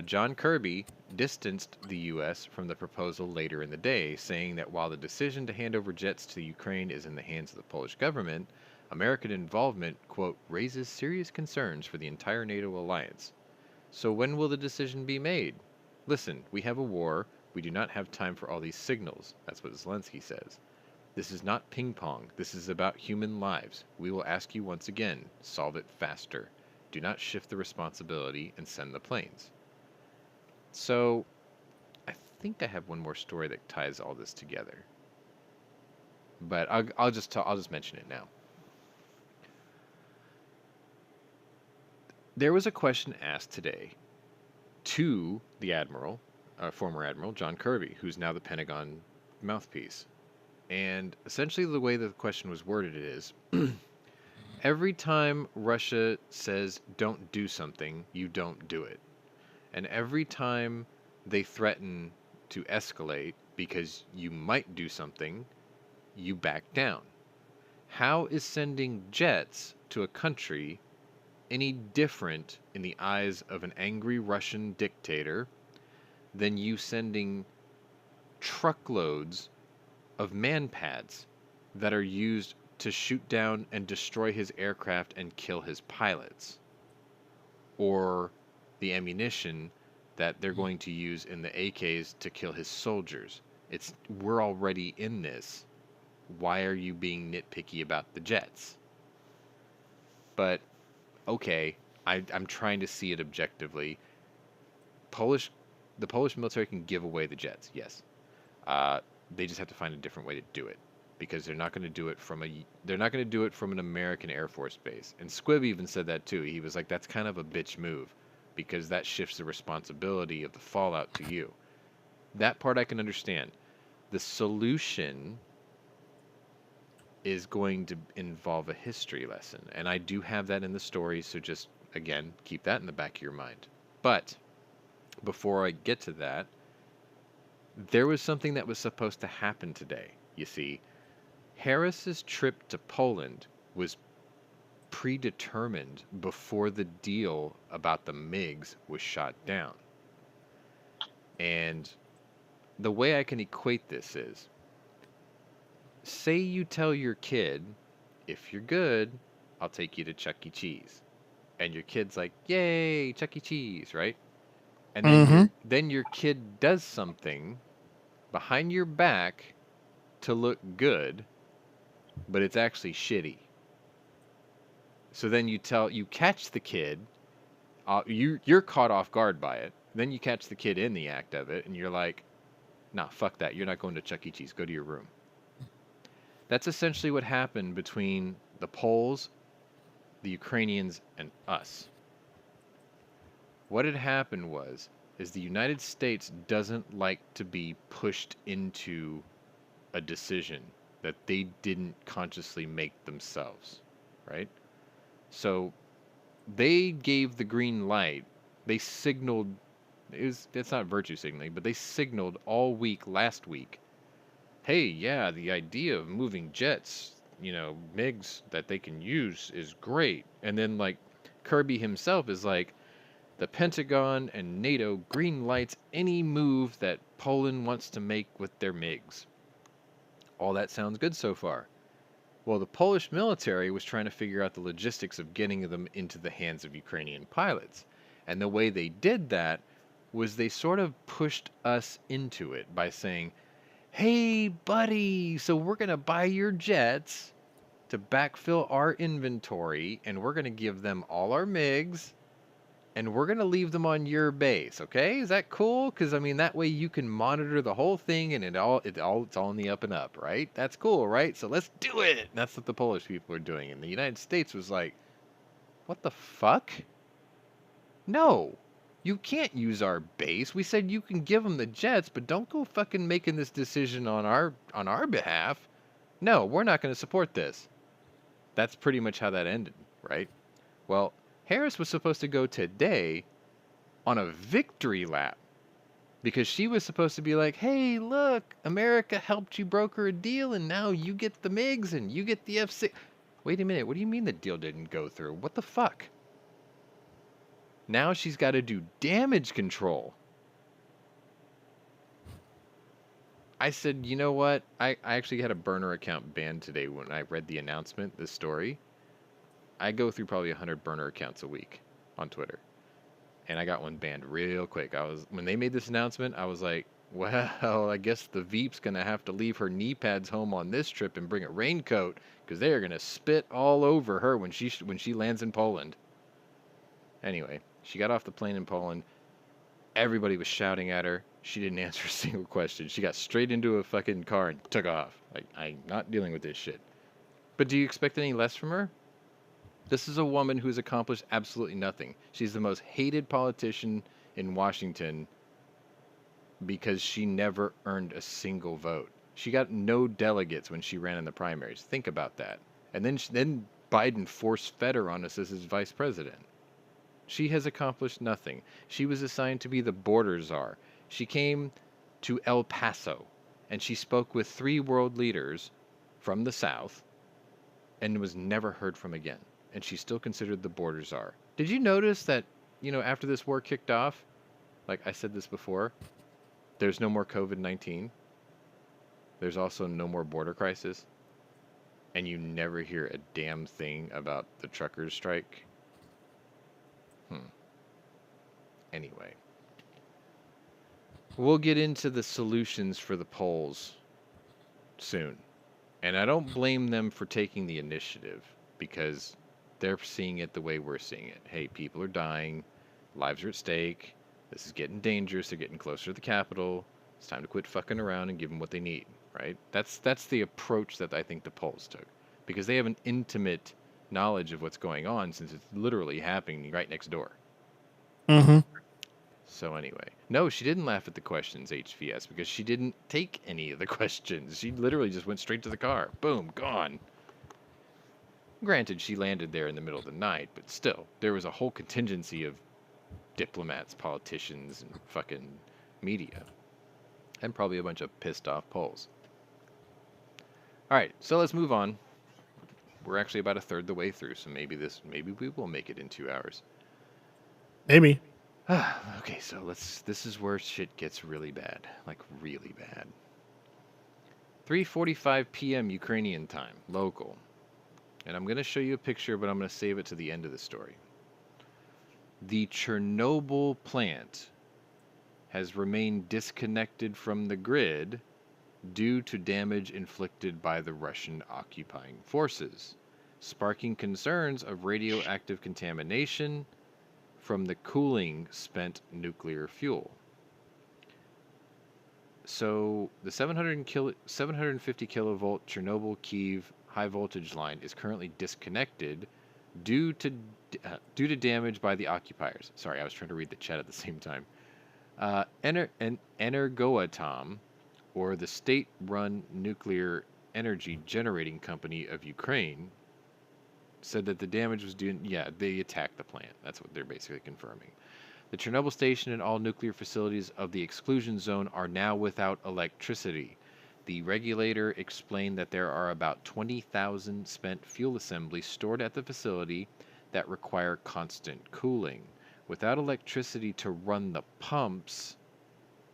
John Kirby distanced the U.S. from the proposal later in the day, saying that while the decision to hand over jets to Ukraine is in the hands of the Polish government, American involvement, quote, raises serious concerns for the entire NATO alliance. So when will the decision be made? Listen, we have a war. We do not have time for all these signals. That's what Zelensky says. This is not ping pong. This is about human lives. We will ask you once again, solve it faster. Do not shift the responsibility and send the planes. So, I think I have one more story that ties all this together, but I'll just mention it now. There was a question asked today to the admiral, former Admiral John Kirby, who's now the Pentagon mouthpiece, and essentially the way that the question was worded is: every time Russia says don't do something, you don't do it. And every time they threaten to escalate because you might do something, you back down. How is sending jets to a country any different in the eyes of an angry Russian dictator than you sending truckloads of man-pads that are used to shoot down and destroy his aircraft and kill his pilots? Or the ammunition that they're going to use in the AKs to kill his soldiers. We're already in this. Why are you being nitpicky about the jets? But okay, I'm trying to see it objectively. The Polish military can give away the jets, yes. They just have to find a different way to do it, because they're not going to do it from an American Air Force base. And Squibb even said that too. He was like, that's kind of a bitch move, because that shifts the responsibility of the fallout to you. That part I can understand. The solution is going to involve a history lesson, and I do have that in the story, so just, again, keep that in the back of your mind. But before I get to that, there was something that was supposed to happen today. You see, Harris's trip to Poland was predetermined before the deal about the MiGs was shot down. And the way I can equate this is, say you tell your kid, if you're good, I'll take you to Chuck E. Cheese. And your kid's like, yay, Chuck E. Cheese, right? And then your kid does something behind your back to look good, but it's actually shitty. So then you catch the kid, you're caught off guard by it. Then you catch the kid in the act of it, and you're like, nah, fuck that. You're not going to Chuck E. Cheese. Go to your room. That's essentially what happened between the Poles, the Ukrainians, and us. What had happened is the United States doesn't like to be pushed into a decision that they didn't consciously make themselves, right? So they gave the green light. They signaled, it's not virtue signaling, but they signaled all week last week, hey, yeah, the idea of moving jets, MiGs that they can use is great. And then, like, Kirby himself is like, the Pentagon and NATO green lights any move that Poland wants to make with their MiGs. All that sounds good so far. Well, the Polish military was trying to figure out the logistics of getting them into the hands of Ukrainian pilots. And the way they did that was they sort of pushed us into it by saying, hey, buddy, so we're going to buy your jets to backfill our inventory, and we're going to give them all our MiGs, and we're going to leave them on your base, okay? Is that cool? Because, I mean, that way you can monitor the whole thing, and it's all in the up and up, right? That's cool, right? So let's do it! And that's what the Polish people are doing. And the United States was like, what the fuck? No! You can't use our base. We said you can give them the jets, but don't go fucking making this decision on our behalf. No, we're not going to support this. That's pretty much how that ended, right? Well, Harris was supposed to go today on a victory lap because she was supposed to be like, hey, look, America helped you broker a deal, and now you get the MiGs and you get the F-6. Wait a minute, what do you mean the deal didn't go through? What the fuck? Now she's got to do damage control. I said, you know what? I actually had a burner account banned today when I read the announcement, this story. I go through probably 100 burner accounts a week on Twitter. And I got one banned real quick. When they made this announcement, I was like, well, I guess the Veep's going to have to leave her knee pads home on this trip and bring a raincoat because they are going to spit all over her when she lands in Poland. Anyway, she got off the plane in Poland. Everybody was shouting at her. She didn't answer a single question. She got straight into a fucking car and took off. Like, I'm not dealing with this shit. But do you expect any less from her? This is a woman who's accomplished absolutely nothing. She's the most hated politician in Washington because she never earned a single vote. She got no delegates when she ran in the primaries. Think about that. And then Biden force-fed her on us as his vice president. She has accomplished nothing. She was assigned to be the border czar. She came to El Paso, and she spoke with 3 world leaders from the South and was never heard from again. And she's still considered the border czar. Did you notice that, after this war kicked off, like I said this before, there's no more COVID-19. There's also no more border crisis. And you never hear a damn thing about the truckers' strike. Anyway. We'll get into the solutions for the Poles soon. And I don't blame them for taking the initiative because they're seeing it the way we're seeing it. Hey, people are dying. Lives are at stake. This is getting dangerous. They're getting closer to the capital. It's time to quit fucking around and give them what they need, right? That's the approach that I think the Poles took because they have an intimate knowledge of what's going on since it's literally happening right next door. Mm-hmm. So anyway, no, she didn't laugh at the questions, HVS, because she didn't take any of the questions. She literally just went straight to the car. Boom, gone. Granted, she landed there in the middle of the night, but still, there was a whole contingency of diplomats, politicians, and fucking media. And probably a bunch of pissed off Poles. Alright, so let's move on. We're actually about a third the way through, so maybe we will make it in 2 hours. Maybe. Okay, so this is where shit gets really bad. Like, really bad. 3:45 p.m. Ukrainian time, local. And I'm going to show you a picture, but I'm going to save it to the end of the story. The Chernobyl plant has remained disconnected from the grid due to damage inflicted by the Russian occupying forces, sparking concerns of radioactive contamination from the cooling spent nuclear fuel. So the 750 kilovolt Chernobyl-Kyiv high voltage line is currently disconnected due to damage by the occupiers. Sorry, I was trying to read the chat at the same time. Energoatom, or the state-run nuclear energy generating company of Ukraine, said that the damage was due. Yeah, they attacked the plant. That's what they're basically confirming. The Chernobyl station and all nuclear facilities of the exclusion zone are now without electricity. The regulator explained that there are about 20,000 spent fuel assemblies stored at the facility that require constant cooling. Without electricity to run the pumps,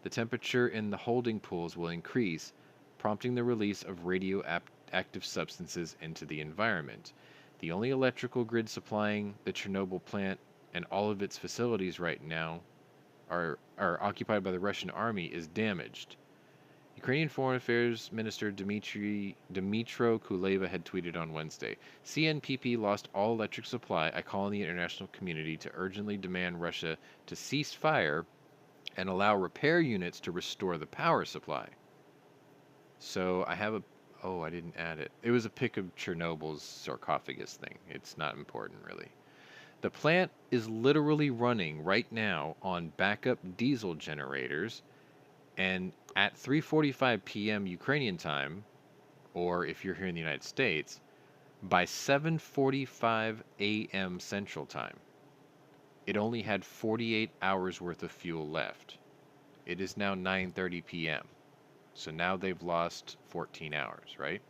the temperature in the holding pools will increase, prompting the release of radioactive substances into the environment. The only electrical grid supplying the Chernobyl plant and all of its facilities right now are occupied by the Russian army is damaged. Ukrainian Foreign Affairs Minister Dmytro Kuleba had tweeted on Wednesday, CNPP lost all electric supply. I call on the international community to urgently demand Russia to cease fire and allow repair units to restore the power supply. So I have I didn't add it. It was a pic of Chernobyl's sarcophagus thing. It's not important, really. The plant is literally running right now on backup diesel generators, and at 3:45 p.m. Ukrainian time, or if you're here in the United States, by 7:45 a.m. Central Time, it only had 48 hours worth of fuel left. It is now 9:30 p.m. So now they've lost 14 hours, right?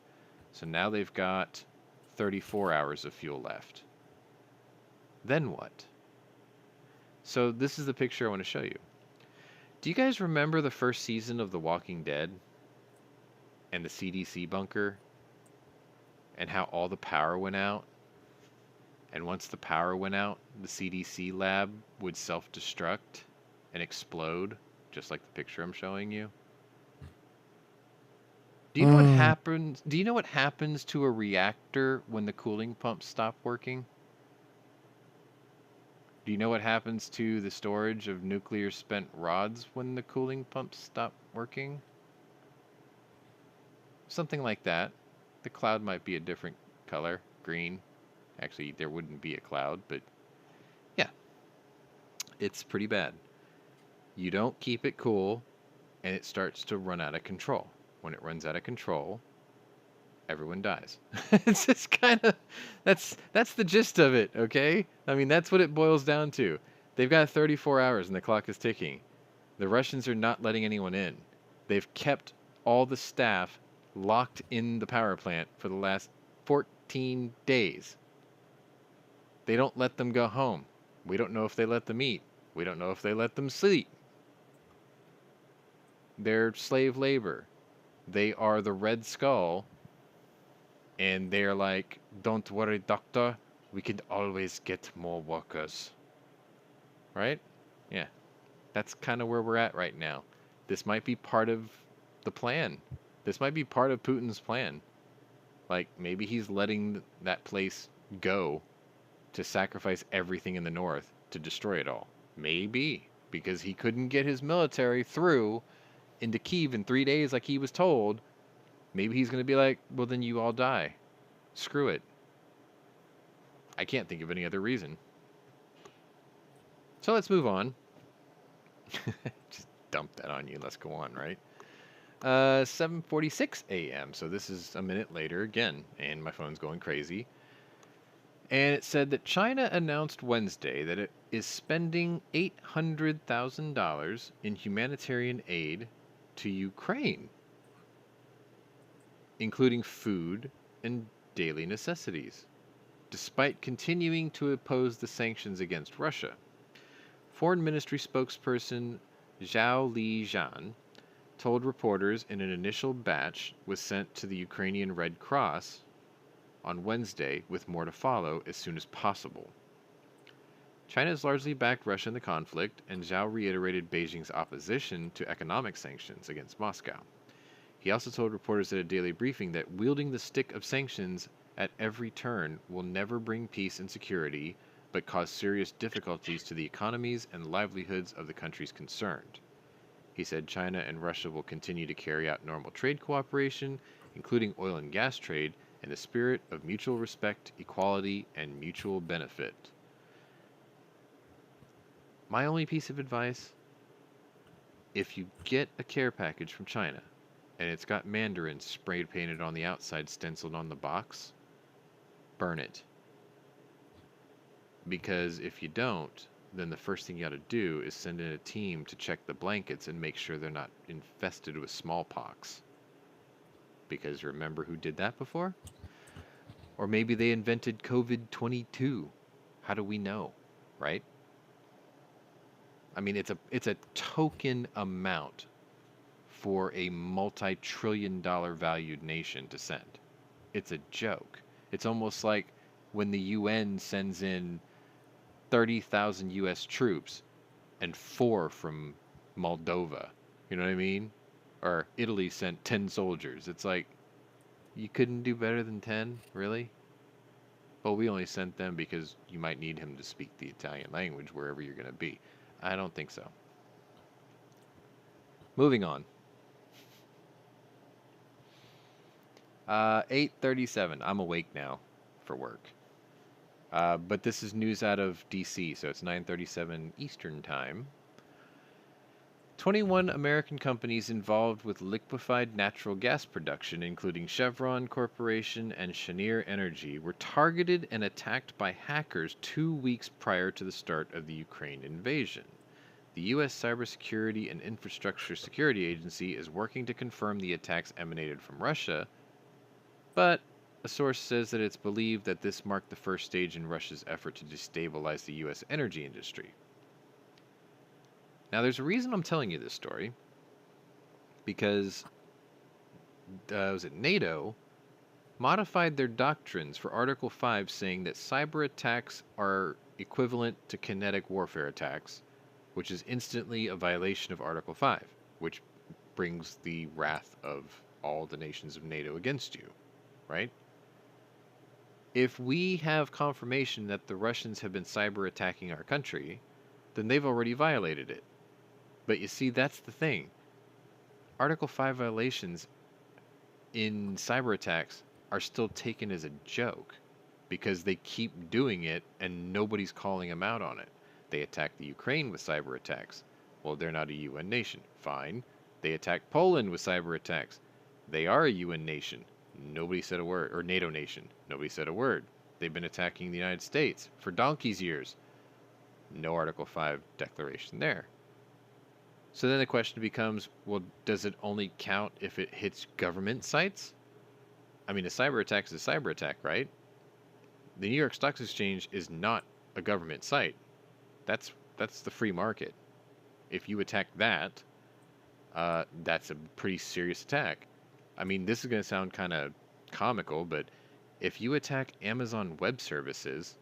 So now they've got 34 hours of fuel left. Then what? So this is the picture I want to show you. Do you guys remember the first season of The Walking Dead and the CDC bunker and how all the power went out? And once the power went out, the CDC lab would self-destruct and explode, just like the picture I'm showing you. Do you know what happens? Do you know what happens to a reactor when the cooling pumps stop working? Do you know what happens to the storage of nuclear spent rods when the cooling pumps stop working? Something like that. The cloud might be a different color, green. Actually, there wouldn't be a cloud, but yeah, it's pretty bad. You don't keep it cool, and it starts to run out of control. When it runs out of control, everyone dies. It's just kind of that's the gist of it, okay? I mean, that's what it boils down to. They've got 34 hours and the clock is ticking. The Russians are not letting anyone in. They've kept all the staff locked in the power plant for the last 14 days. They don't let them go home. We don't know if they let them eat. We don't know if they let them sleep. They're slave labor. They are the Red Skull. And they're like, don't worry, doctor. We can always get more workers. Right? Yeah. That's kind of where we're at right now. This might be part of the plan. This might be part of Putin's plan. Like, maybe he's letting that place go to sacrifice everything in the north to destroy it all. Maybe. Because he couldn't get his military through into Kyiv in 3 days like he was told. Maybe he's going to be like, well, then you all die. Screw it. I can't think of any other reason. So let's move on. Just dump that on you. Let's go on, right? 7:46 a.m. So this is a minute later again, and my phone's going crazy. And it said that China announced Wednesday that it is spending $800,000 in humanitarian aid to Ukraine, including food and daily necessities, despite continuing to oppose the sanctions against Russia. Foreign Ministry spokesperson Zhao Lijian told reporters in an initial batch was sent to the Ukrainian Red Cross on Wednesday, with more to follow as soon as possible. China has largely backed Russia in the conflict, and Zhao reiterated Beijing's opposition to economic sanctions against Moscow. He also told reporters at a daily briefing that wielding the stick of sanctions at every turn will never bring peace and security, but cause serious difficulties to the economies and livelihoods of the countries concerned. He said China and Russia will continue to carry out normal trade cooperation, including oil and gas trade, in the spirit of mutual respect, equality, and mutual benefit. My only piece of advice, if you get a care package from China, and it's got Mandarin spray painted on the outside, stenciled on the box, burn it. Because if you don't, then the first thing you ought to do is send in a team to check the blankets and make sure they're not infested with smallpox. Because remember who did that before? Or maybe they invented COVID-22. How do we know, right? I mean, it's a token amount for a multi-trillion-dollar valued nation to send. It's a joke. It's almost like when the UN sends in 30,000 US troops and 4 from Moldova. You know what I mean? Or Italy sent 10 soldiers. It's like, you couldn't do better than 10? Really? Well, we only sent them because you might need him to speak the Italian language wherever you're going to be. I don't think so. Moving on. 8:37. I'm awake now for work. But this is news out of DC, so it's 9:37 Eastern Time. 21 American companies involved with liquefied natural gas production, including Chevron Corporation and Cheniere Energy, were targeted and attacked by hackers 2 weeks prior to the start of the Ukraine invasion. The U.S. Cybersecurity and Infrastructure Security Agency is working to confirm the attacks emanated from Russia, but a source says that it's believed that this marked the first stage in Russia's effort to destabilize the U.S. energy industry. Now, there's a reason I'm telling you this story, because was it NATO modified their doctrines for Article 5, saying that cyber attacks are equivalent to kinetic warfare attacks, which is instantly a violation of Article 5, which brings the wrath of all the nations of NATO against you, right? If we have confirmation that the Russians have been cyber attacking our country, then they've already violated it. But you see, that's the thing. Article 5 violations in cyber attacks are still taken as a joke because they keep doing it and nobody's calling them out on it. They attacked the Ukraine with cyber attacks. Well, they're not a UN nation. Fine. They attacked Poland with cyber attacks. They are a UN nation. Nobody said a word. Or NATO nation. Nobody said a word. They've been attacking the United States for donkey's years. No Article 5 declaration there. So then the question becomes, well, does it only count if it hits government sites? I mean, a cyber attack is a cyber attack, right? The New York Stock Exchange is not a government site. That's the free market. If you attack that, that's a pretty serious attack. I mean, this is going to sound kind of comical, but if you attack Amazon Web Services,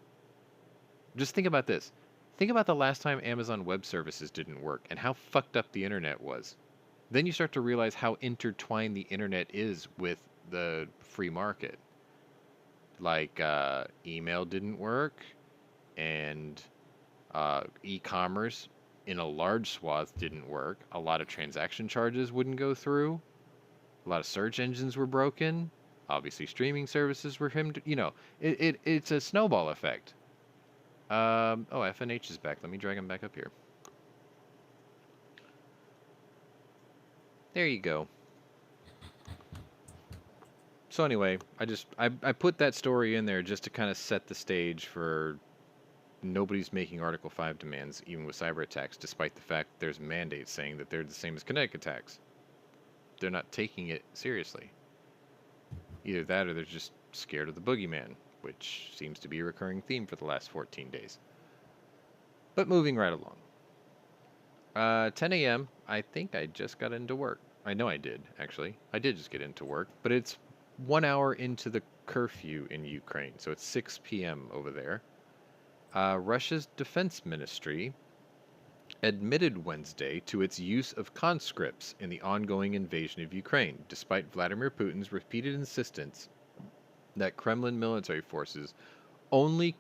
just think about this. Think about the last time Amazon Web Services didn't work and how fucked up the internet was. Then you start to realize how intertwined the internet is with the free market. Like, email didn't work, and e-commerce in a large swath didn't work. A lot of transaction charges wouldn't go through. A lot of search engines were broken. Obviously, streaming services were it's a snowball effect. FNH is back. Let me drag him back up here. There you go. So anyway, I put that story in there just to kind of set the stage for nobody's making Article 5 demands, even with cyber attacks, despite the fact there's mandates saying that they're the same as kinetic attacks. They're not taking it seriously. Either that or they're just scared of the boogeyman, which seems to be a recurring theme for the last 14 days. But moving right along. 10 a.m., I think I just got into work. I know I did, actually. I did just get into work, but it's 1 hour into the curfew in Ukraine, so it's 6 p.m. over there. Russia's defense ministry admitted Wednesday to its use of conscripts in the ongoing invasion of Ukraine, despite Vladimir Putin's repeated insistence that Kremlin military forces only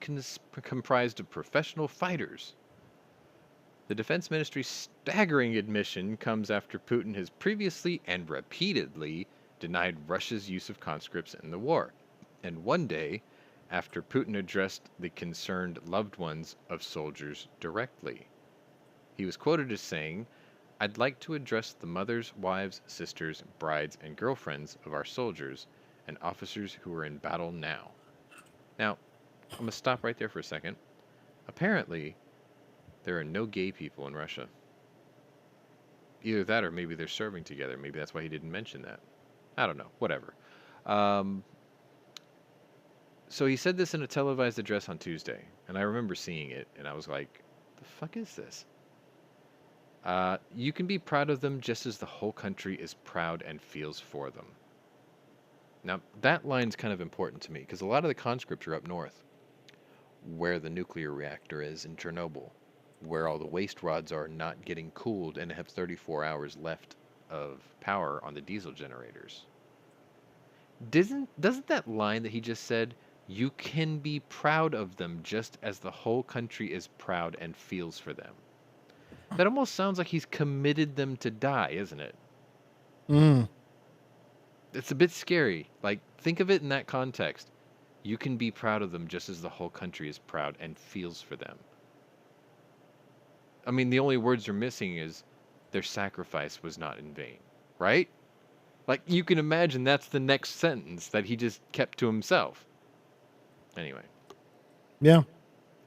comprised of professional fighters. The defense ministry's staggering admission comes after Putin has previously and repeatedly denied Russia's use of conscripts in the war, and one day after Putin addressed the concerned loved ones of soldiers directly. He was quoted as saying, "I'd like to address the mothers, wives, sisters, brides, and girlfriends of our soldiers and officers who are in battle now." Now, I'm going to stop right there for a second. Apparently, there are no gay people in Russia. Either that or maybe they're serving together. Maybe that's why he didn't mention that. I don't know. Whatever. So he said this in a televised address on Tuesday, and I remember seeing it, and I was like, the fuck is this? You can be proud of them just as the whole country is proud and feels for them. Now, that line's kind of important to me, because a lot of the conscripts are up north, where the nuclear reactor is in Chernobyl, where all the waste rods are not getting cooled and have 34 hours left of power on the diesel generators. Doesn't that line that he just said, you can be proud of them just as the whole country is proud and feels for them? That almost sounds like he's committed them to die, isn't it? It's a bit scary. Like, think of it in that context. You can be proud of them just as the whole country is proud and feels for them. I mean, the only words you're missing is their sacrifice was not in vain, right? Like, you can imagine that's the next sentence that he just kept to himself. Anyway. Yeah.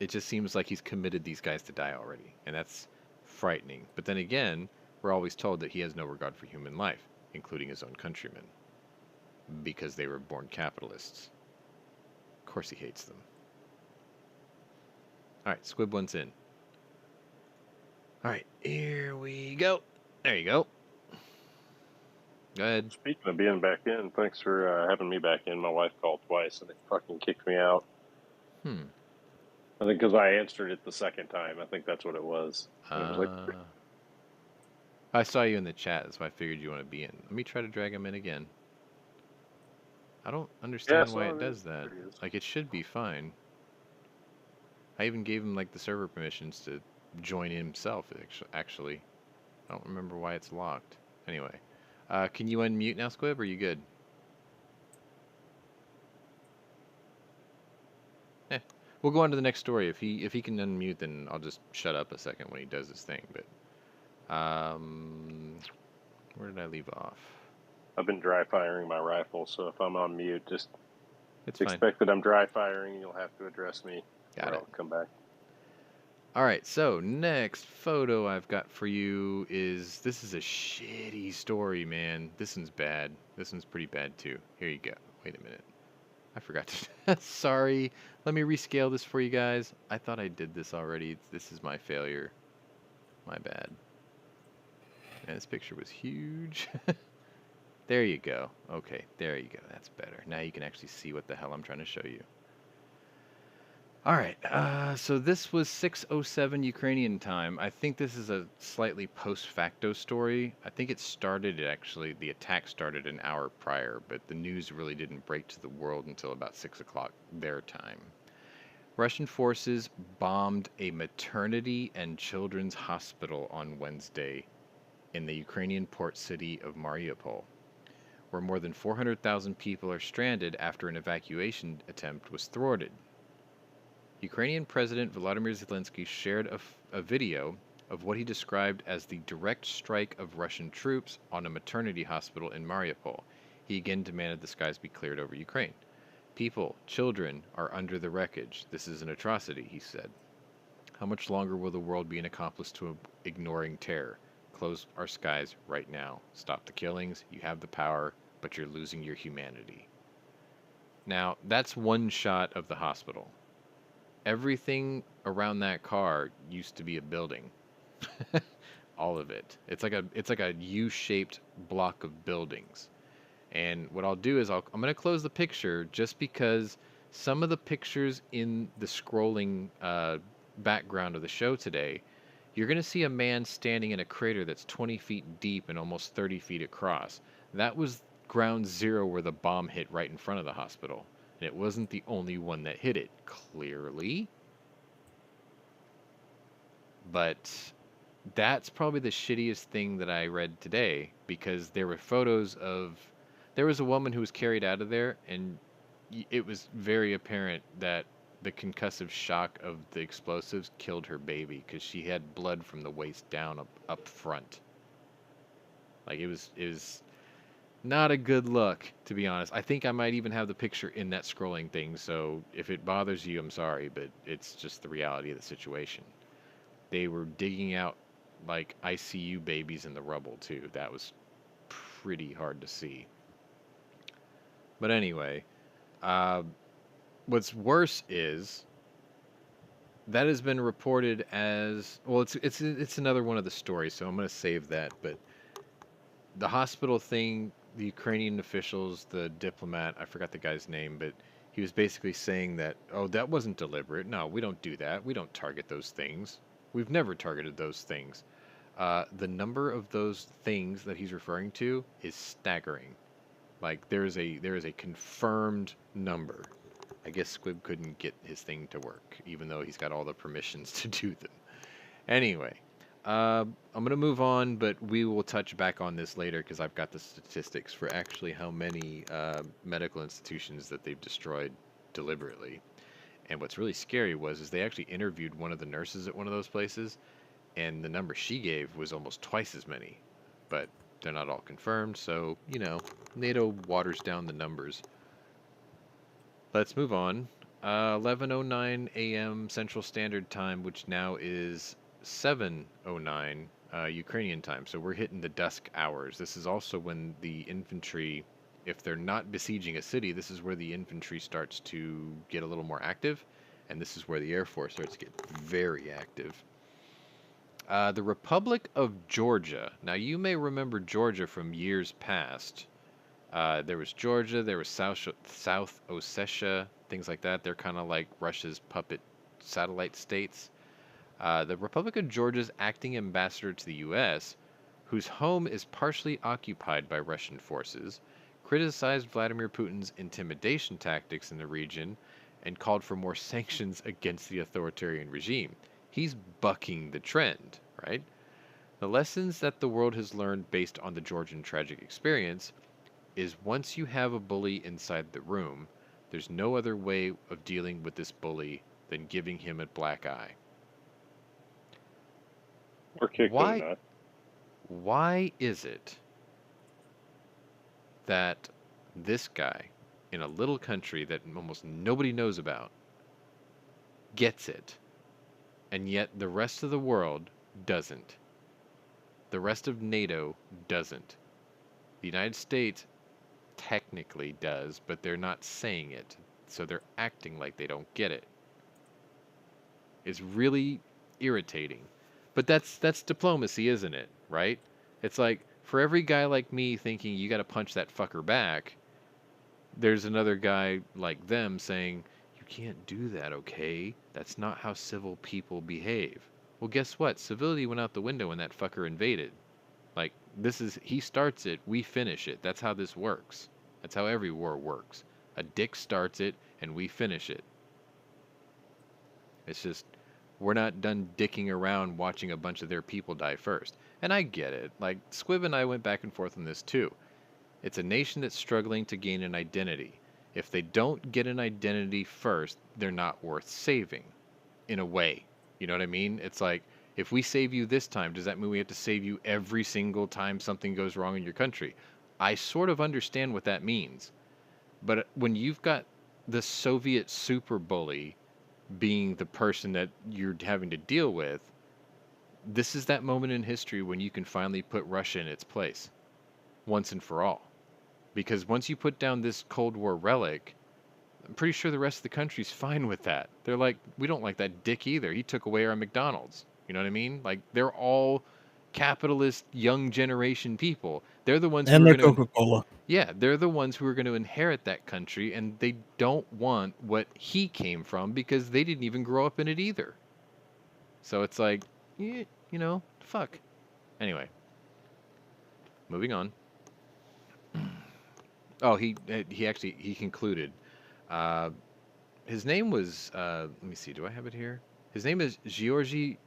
It just seems like he's committed these guys to die already, and that's frightening. But then again, we're always told that he has no regard for human life, including his own countrymen, because they were born capitalists. Of course he hates them. All right, Squib one's in. All right, here we go. There you go. Go ahead. Speaking of being back in, thanks for having me back in. My wife called twice and they fucking kicked me out. I think because I answered it the second time. I think that's what it was. And it was like, I saw you in the chat, that's why I figured you want to be in. Let me try to drag him in again. I don't understand why it does that. Like, it should be fine. I even gave him, like, the server permissions to join in himself, actually. I don't remember why it's locked. Anyway. Can you unmute now, Squib, or are you good? We'll go on to the next story. If he can unmute, then I'll just shut up a second when he does his thing. But where did I leave off? I've been dry firing my rifle, so if I'm on mute, just it's expect that I'm dry firing. You'll have to address me. Got it. I'll come back. All right. So next photo I've got for you is this is a shitty story, man. This one's bad. This one's pretty bad too. Here you go. Wait a minute. I forgot to. Sorry. Let me rescale this for you guys. I thought I did this already. This is my failure. My bad. Man, this picture was huge. There you go. Okay, there you go. That's better. Now you can actually see what the hell I'm trying to show you. All right. So this was 6:07 Ukrainian time. I think this is a slightly post-facto story. I think it started, actually, the attack started an hour prior, but the news really didn't break to the world until about 6 o'clock their time. Russian forces bombed a maternity and children's hospital on Wednesday in the Ukrainian port city of Mariupol, where more than 400,000 people are stranded after an evacuation attempt was thwarted. Ukrainian President Volodymyr Zelensky shared a video of what he described as the direct strike of Russian troops on a maternity hospital in Mariupol. He again demanded the skies be cleared over Ukraine. People, children, are under the wreckage. This is an atrocity, he said. How much longer will the world be an accomplice to ignoring terror? Close our skies right now. Stop the killings. You have the power, but you're losing your humanity. Now, that's one shot of the hospital. Everything around that car used to be a building. All of it. It's like a U-shaped block of buildings. And what I'll do is I'm going to close the picture just because some of the pictures in the scrolling background of the show today, you're going to see a man standing in a crater that's 20 feet deep and almost 30 feet across. That was ground zero where the bomb hit right in front of the hospital. And it wasn't the only one that hit it, clearly. But that's probably the shittiest thing that I read today, because there were photos of... There was a woman who was carried out of there, and it was very apparent that the concussive shock of the explosives killed her baby, because she had blood from the waist down up front. Like, it was not a good look, to be honest. I think I might even have the picture in that scrolling thing, so if it bothers you, I'm sorry, but it's just the reality of the situation. They were digging out, like, ICU babies in the rubble, too. That was pretty hard to see. But anyway, what's worse is that has been reported as... Well, it's another one of the stories, so I'm going to save that, but the hospital thing, the Ukrainian officials, the diplomat, I forgot the guy's name, but he was basically saying that, oh, that wasn't deliberate. No, we don't do that. We don't target those things. We've never targeted those things. The number of those things that he's referring to is staggering. Like, there is a confirmed number. I guess Squib couldn't get his thing to work, even though he's got all the permissions to do them. Anyway, I'm going to move on, but we will touch back on this later because I've got the statistics for actually how many medical institutions that they've destroyed deliberately. And what's really scary is they actually interviewed one of the nurses at one of those places, and the number she gave was almost twice as many. But they're not all confirmed, so, you know, NATO waters down the numbers. Let's move on. 11:09 a.m. Central Standard Time, which now is 7:09 Ukrainian time. So we're hitting the dusk hours. This is also when the infantry, if they're not besieging a city, this is where the infantry starts to get a little more active, and this is where the Air Force starts to get very active. The Republic of Georgia. Now, you may remember Georgia from years past. There was Georgia, there was South Ossetia, things like that. They're kind of like Russia's puppet satellite states. The Republic of Georgia's acting ambassador to the U.S., whose home is partially occupied by Russian forces, criticized Vladimir Putin's intimidation tactics in the region and called for more sanctions against the authoritarian regime. He's bucking the trend, right? The lessons that the world has learned based on the Georgian tragic experience is once you have a bully inside the room, there's no other way of dealing with this bully than giving him a black eye. Or kick their nut. Why is it that this guy in a little country that almost nobody knows about gets it, and yet the rest of the world doesn't? The rest of NATO doesn't. The United States technically does, but they're not saying it, so they're acting like they don't get it. It's really irritating. But that's diplomacy, isn't it? Right? It's like, for every guy like me thinking you got to punch that fucker back, there's another guy like them saying, you can't do that, okay? That's not how civil people behave. Well, guess what? Civility went out the window when that fucker invaded. Like, he starts it, we finish it. That's how this works. That's how every war works. A dick starts it, and we finish it. It's just, we're not done dicking around watching a bunch of their people die first. And I get it. Like, Squibb and I went back and forth on this too. It's a nation that's struggling to gain an identity. If they don't get an identity first, they're not worth saving. In a way. You know what I mean? It's like, if we save you this time, does that mean we have to save you every single time something goes wrong in your country? I sort of understand what that means. But when you've got the Soviet super bully being the person that you're having to deal with, this is that moment in history when you can finally put Russia in its place. Once and for all. Because once you put down this Cold War relic, I'm pretty sure the rest of the country's fine with that. They're like, we don't like that dick either. He took away our McDonald's. You know what I mean? Like, they're all capitalist, young generation people. They're the ones And who are their going to... Coca-Cola. Yeah, they're the ones who are going to inherit that country, and they don't want what he came from because they didn't even grow up in it either. So it's like, you know, fuck. Anyway. Moving on. Oh, he concluded. His name was, let me see, do I have it here? His name is Georgy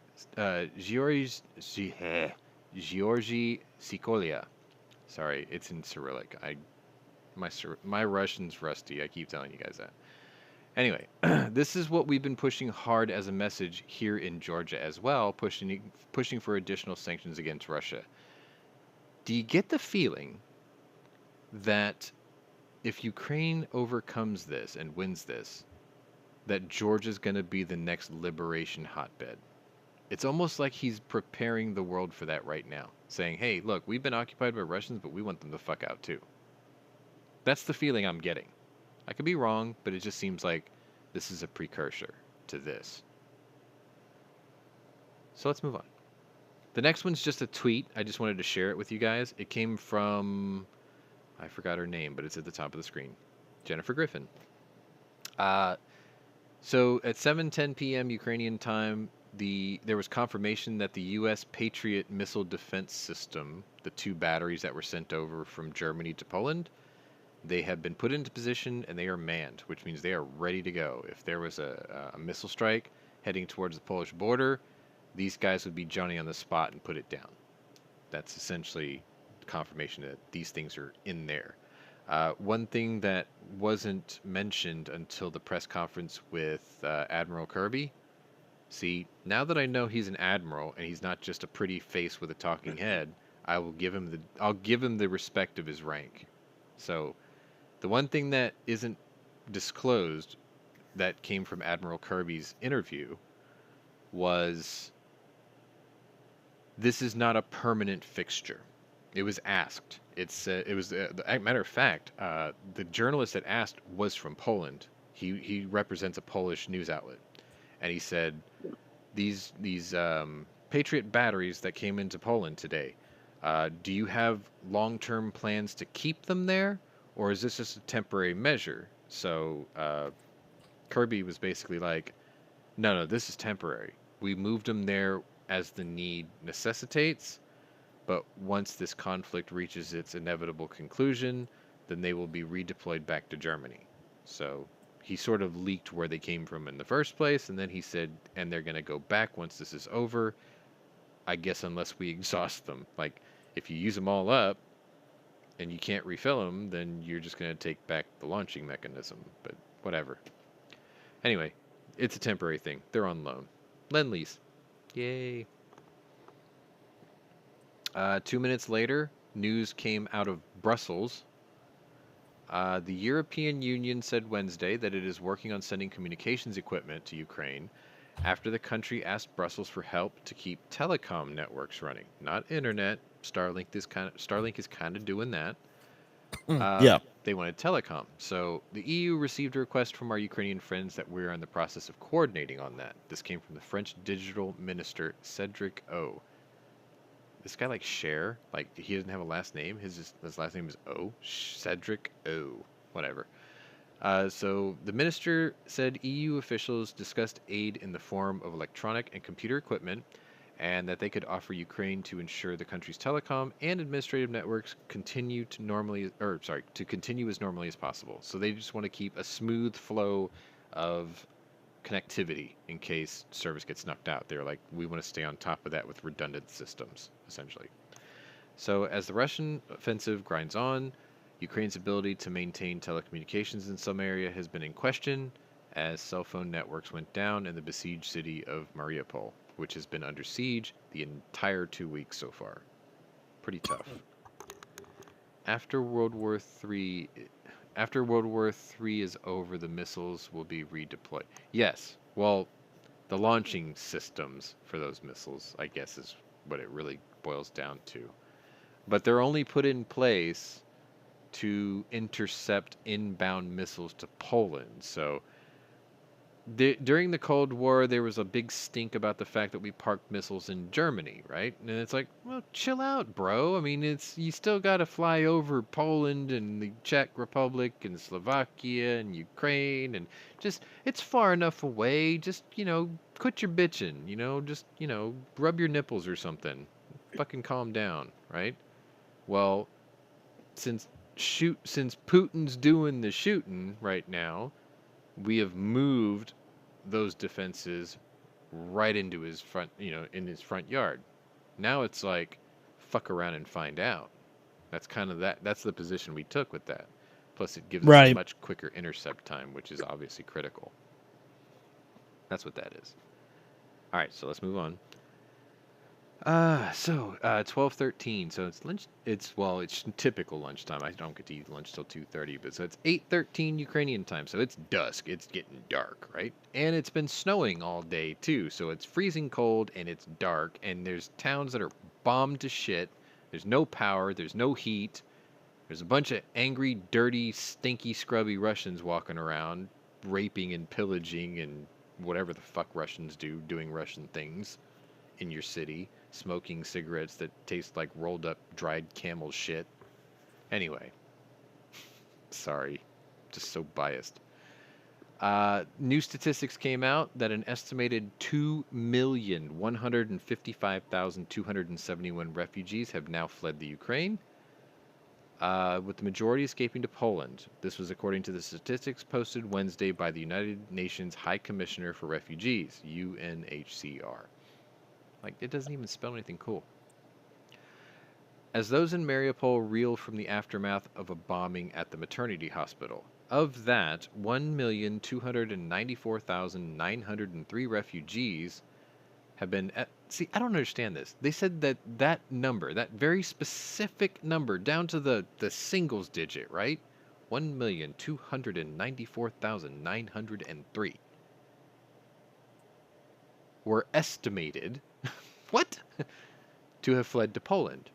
Sikolia. Sorry, it's in Cyrillic. My Russian's rusty. I keep telling you guys that. Anyway, this is what we've been pushing hard as a message here in Georgia as well, pushing for additional sanctions against Russia. Do you get the feeling that if Ukraine overcomes this and wins this, that Georgia's going to be the next liberation hotbed? It's almost like he's preparing the world for that right now, saying, hey, look, we've been occupied by Russians, but we want them to fuck out too. That's the feeling I'm getting. I could be wrong, but it just seems like this is a precursor to this. So let's move on. The next one's just a tweet. I just wanted to share it with you guys. It came from, I forgot her name, but it's at the top of the screen. Jennifer Griffin. So at 7:10 p.m. Ukrainian time, there was confirmation that the U.S. Patriot missile defense system, the 2 batteries that were sent over from Germany to Poland, they have been put into position and they are manned, which means they are ready to go. If there was a missile strike heading towards the Polish border, these guys would be Johnny on the spot and put it down. That's essentially confirmation that these things are in there. One thing that wasn't mentioned until the press conference with Admiral Kirby. See, now that I know he's an admiral and he's not just a pretty face with a talking head, I'll give him the respect of his rank. So, the one thing that isn't disclosed that came from Admiral Kirby's interview was this is not a permanent fixture. It was asked. Matter of fact, the journalist that asked was from Poland. He represents a Polish news outlet, and he said these Patriot batteries that came into Poland today. Do you have long-term plans to keep them there, or is this just a temporary measure? So Kirby was basically like, no, this is temporary. We moved them there as the need necessitates, but once this conflict reaches its inevitable conclusion, then they will be redeployed back to Germany. So he sort of leaked where they came from in the first place, and then he said, and they're going to go back once this is over. I guess unless we exhaust them. Like, if you use them all up and you can't refill them, then you're just going to take back the launching mechanism. But whatever. Anyway, it's a temporary thing. They're on loan. Lend-lease. Yay. 2 minutes later, news came out of Brussels. The European Union said Wednesday that it is working on sending communications equipment to Ukraine after the country asked Brussels for help to keep telecom networks running. Not internet. Starlink is kind of doing that. Yeah. They wanted telecom. So the EU received a request from our Ukrainian friends that we're in the process of coordinating on that. This came from the French digital minister, Cedric O. This guy like Cher, like he doesn't have a last name. His last name is O. Cedric O. Whatever. So the minister said EU officials discussed aid in the form of electronic and computer equipment, and that they could offer Ukraine to ensure the country's telecom and administrative networks continue as normally as possible. So they just want to keep a smooth flow of connectivity in case service gets knocked out. They're like, we want to stay on top of that with redundant systems, essentially. So as the Russian offensive grinds on, Ukraine's ability to maintain telecommunications in some area has been in question as cell phone networks went down in the besieged city of Mariupol, which has been under siege the entire 2 weeks so far. Pretty tough. After World War III is over, the missiles will be redeployed. Yes, well, the launching systems for those missiles, I guess, is what it really boils down to. But they're only put in place to intercept inbound missiles to Poland. So during the Cold War, there was a big stink about the fact that we parked missiles in Germany, right? And it's like, well, chill out, bro. I mean, you still got to fly over Poland and the Czech Republic and Slovakia and Ukraine, and just it's far enough away. Just quit your bitching. Just rub your nipples or something. Fucking calm down, right? Well, since Putin's doing the shooting right now, we have moved those defenses right into his front, in his front yard. Now it's like, fuck around and find out. That's kind of that's the position we took with that. Plus it gives us a much quicker intercept time, which is obviously critical. That's what that is. All right, so let's move on. 12:13. So it's lunch. It's typical lunchtime. I don't get to eat lunch till 2:30, but so it's 8:13 Ukrainian time. So it's dusk. It's getting dark, right? And it's been snowing all day too. So it's freezing cold and it's dark. And there's towns that are bombed to shit. There's no power. There's no heat. There's a bunch of angry, dirty, stinky, scrubby Russians walking around, raping and pillaging and whatever the fuck Russians do, doing Russian things in your city, smoking cigarettes that taste like rolled up dried camel shit. Anyway, sorry, just so biased. New statistics came out that an estimated 2,155,271 refugees have now fled the Ukraine, with the majority escaping to Poland. This was according to the statistics posted Wednesday by the United Nations High Commissioner for Refugees, UNHCR. Like, it doesn't even spell anything cool. As those in Mariupol reel from the aftermath of a bombing at the maternity hospital. Of that, 1,294,903 refugees have been... See, I don't understand this. They said that number, that very specific number, down to the singles digit, right? 1,294,903 were estimated... What? to have fled to Poland.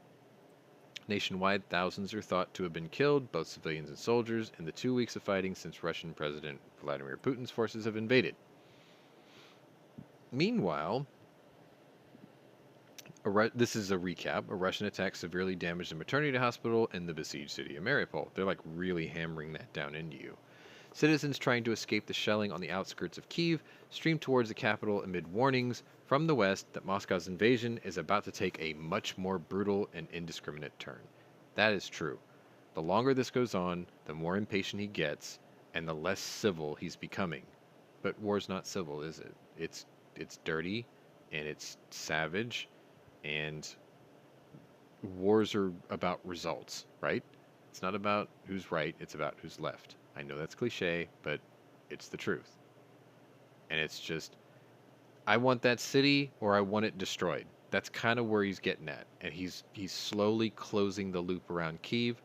Nationwide, thousands are thought to have been killed, both civilians and soldiers, in the 2 weeks of fighting since Russian President Vladimir Putin's forces have invaded. Meanwhile, This is a recap. A Russian attack severely damaged a maternity hospital in the besieged city of Mariupol. They're like really hammering that down into you. Citizens trying to escape the shelling on the outskirts of Kyiv streamed towards the capital amid warnings from the west that Moscow's invasion is about to take a much more brutal and indiscriminate turn. That is true. The longer this goes on, the more impatient he gets, and the less civil he's becoming. But war's not civil, is it? It's dirty, and it's savage, and wars are about results, right? It's not about who's right, it's about who's left. I know that's cliche, but it's the truth. And it's just, I want that city or I want it destroyed. That's kind of where he's getting at. And he's slowly closing the loop around Kyiv.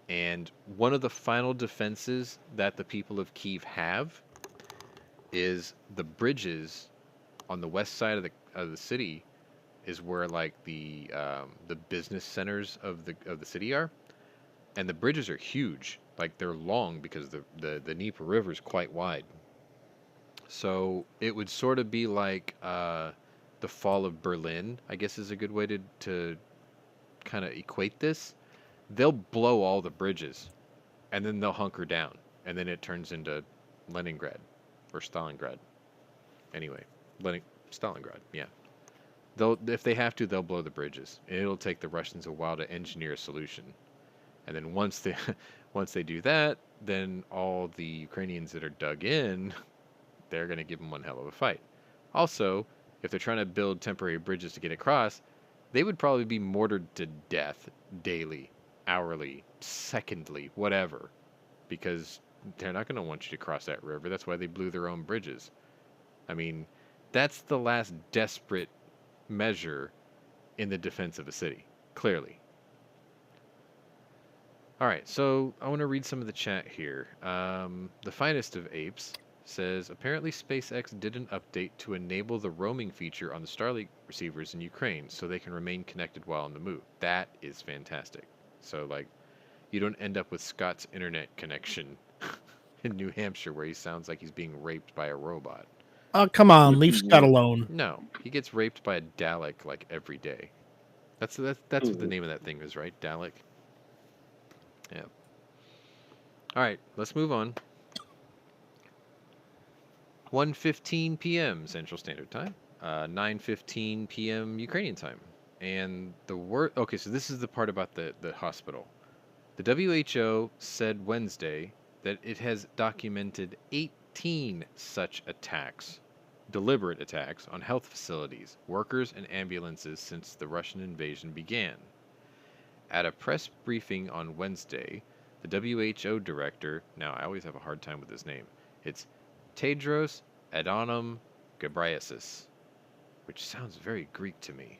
And one of the final defenses that the people of Kyiv have is the bridges on the west side of the city is where like the business centers of the city are, and the bridges are huge. Like they're long because the Dnieper River is quite wide. So it would sort of be like the fall of Berlin, I guess is a good way to kind of equate this. They'll blow all the bridges, and then they'll hunker down, and then it turns into Leningrad or Stalingrad. Anyway, Stalingrad, yeah. If they have to, they'll blow the bridges. And it'll take the Russians a while to engineer a solution. And then once they do that, then all the Ukrainians that are dug in, they're going to give them one hell of a fight. Also, if they're trying to build temporary bridges to get across, they would probably be mortared to death daily, hourly, secondly, whatever, because they're not going to want you to cross that river. That's why they blew their own bridges. I mean, that's the last desperate measure in the defense of a city, clearly. All right, so I want to read some of the chat here. The Finest of Apes says, apparently SpaceX did an update to enable the roaming feature on the Starlink receivers in Ukraine so they can remain connected while on the move. That is fantastic. So, like, you don't end up with Scott's internet connection in New Hampshire where he sounds like he's being raped by a robot. Oh, come on, leave Scott alone. No, he gets raped by a Dalek like every day. That's what the name of that thing is, right? Dalek. Yeah. All right, let's move on. 1:15 p.m. Central Standard Time, 9:15 p.m. Ukrainian time, and the word. Okay, so this is the part about the hospital. The WHO said Wednesday that it has documented 18 such attacks, deliberate attacks, on health facilities, workers, and ambulances since the Russian invasion began. At a press briefing on Wednesday, the WHO director, now I always have a hard time with his name, it's Tedros Adhanom Ghebreyesus, which sounds very Greek to me,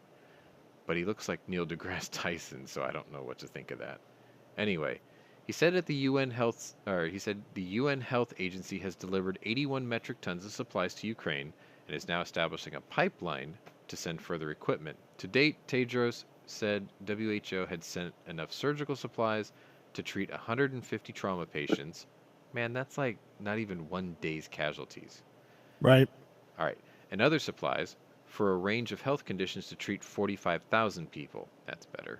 but he looks like Neil deGrasse Tyson, so I don't know what to think of that. Anyway, he said the UN Health Agency has delivered 81 metric tons of supplies to Ukraine and is now establishing a pipeline to send further equipment. To date, Tedros said WHO had sent enough surgical supplies to treat 150 trauma patients. Man, that's like not even one day's casualties. Right. All right. And other supplies for a range of health conditions to treat 45,000 people. That's better.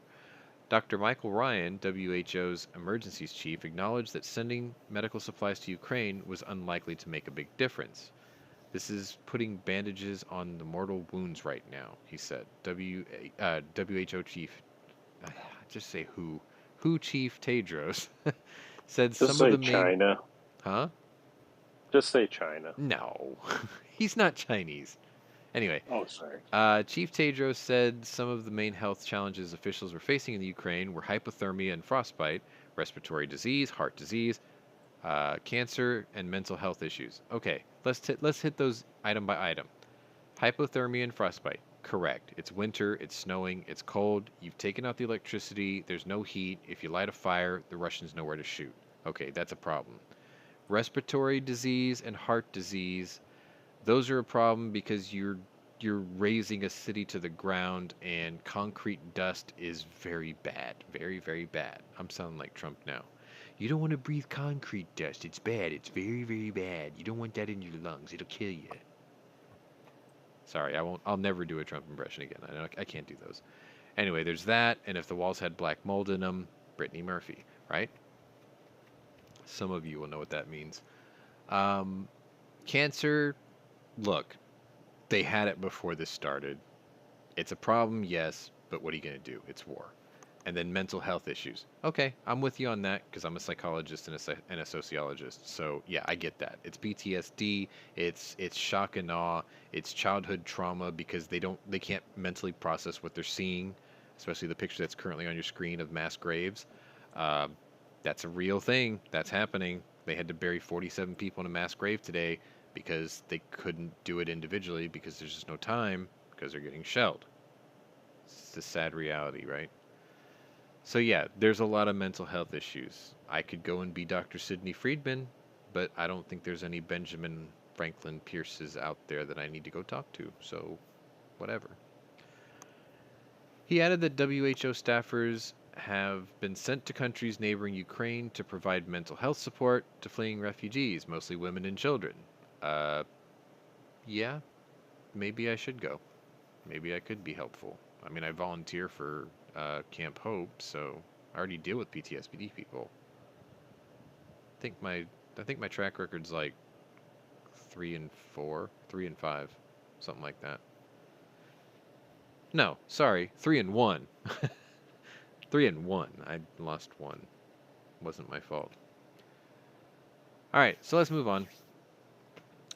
Dr. Michael Ryan, WHO's emergencies chief, acknowledged that sending medical supplies to Ukraine was unlikely to make a big difference. This is putting bandages on the mortal wounds right now, he said. WHO chief, just say WHO chief Tedros said Just some of the main... China. Huh? Just say China. No, he's not Chinese. Anyway, Oh, sorry. Chief Tedros said some of the main health challenges officials were facing in the Ukraine were hypothermia and frostbite, respiratory disease, heart disease, cancer, and mental health issues. Okay, let's hit those item by item. Hypothermia and frostbite. Correct. It's winter, it's snowing, it's cold, you've taken out the electricity, there's no heat. If you light a fire, the Russians know where to shoot. Okay, that's a problem. Respiratory disease and heart disease, those are a problem because you're razing a city to the ground, and concrete dust is very bad. Very, very bad. I'm sounding like Trump now. You don't want to breathe concrete dust. It's bad. It's very, very bad. You don't want that in your lungs. It'll kill you. Sorry, I won't. I'll never do a Trump impression again. I can't do those. Anyway, there's that, and if the walls had black mold in them, Brittany Murphy, right? Some of you will know what that means. Cancer, look, they had it before this started. It's a problem, yes, but what are you going to do? It's war. And then mental health issues. Okay, I'm with you on that because I'm a psychologist and a sociologist. So yeah, I get that. It's PTSD. It's shock and awe. It's childhood trauma because they can't mentally process what they're seeing, especially the picture that's currently on your screen of mass graves. That's a real thing. That's happening. They had to bury 47 people in a mass grave today because they couldn't do it individually because there's just no time because they're getting shelled. It's the sad reality, right? So yeah, there's a lot of mental health issues. I could go and be Dr. Sidney Friedman, but I don't think there's any Benjamin Franklin Pierces out there that I need to go talk to. So, whatever. He added that WHO staffers have been sent to countries neighboring Ukraine to provide mental health support to fleeing refugees, mostly women and children. Yeah, maybe I should go. Maybe I could be helpful. I mean, I volunteer for Camp Hope, so I already deal with PTSD people. I think my track record's like 3 and 4, 3 and 5, something like that. No, sorry, 3 and 1. 3 and 1. I lost 1. Wasn't my fault. All right, so let's move on.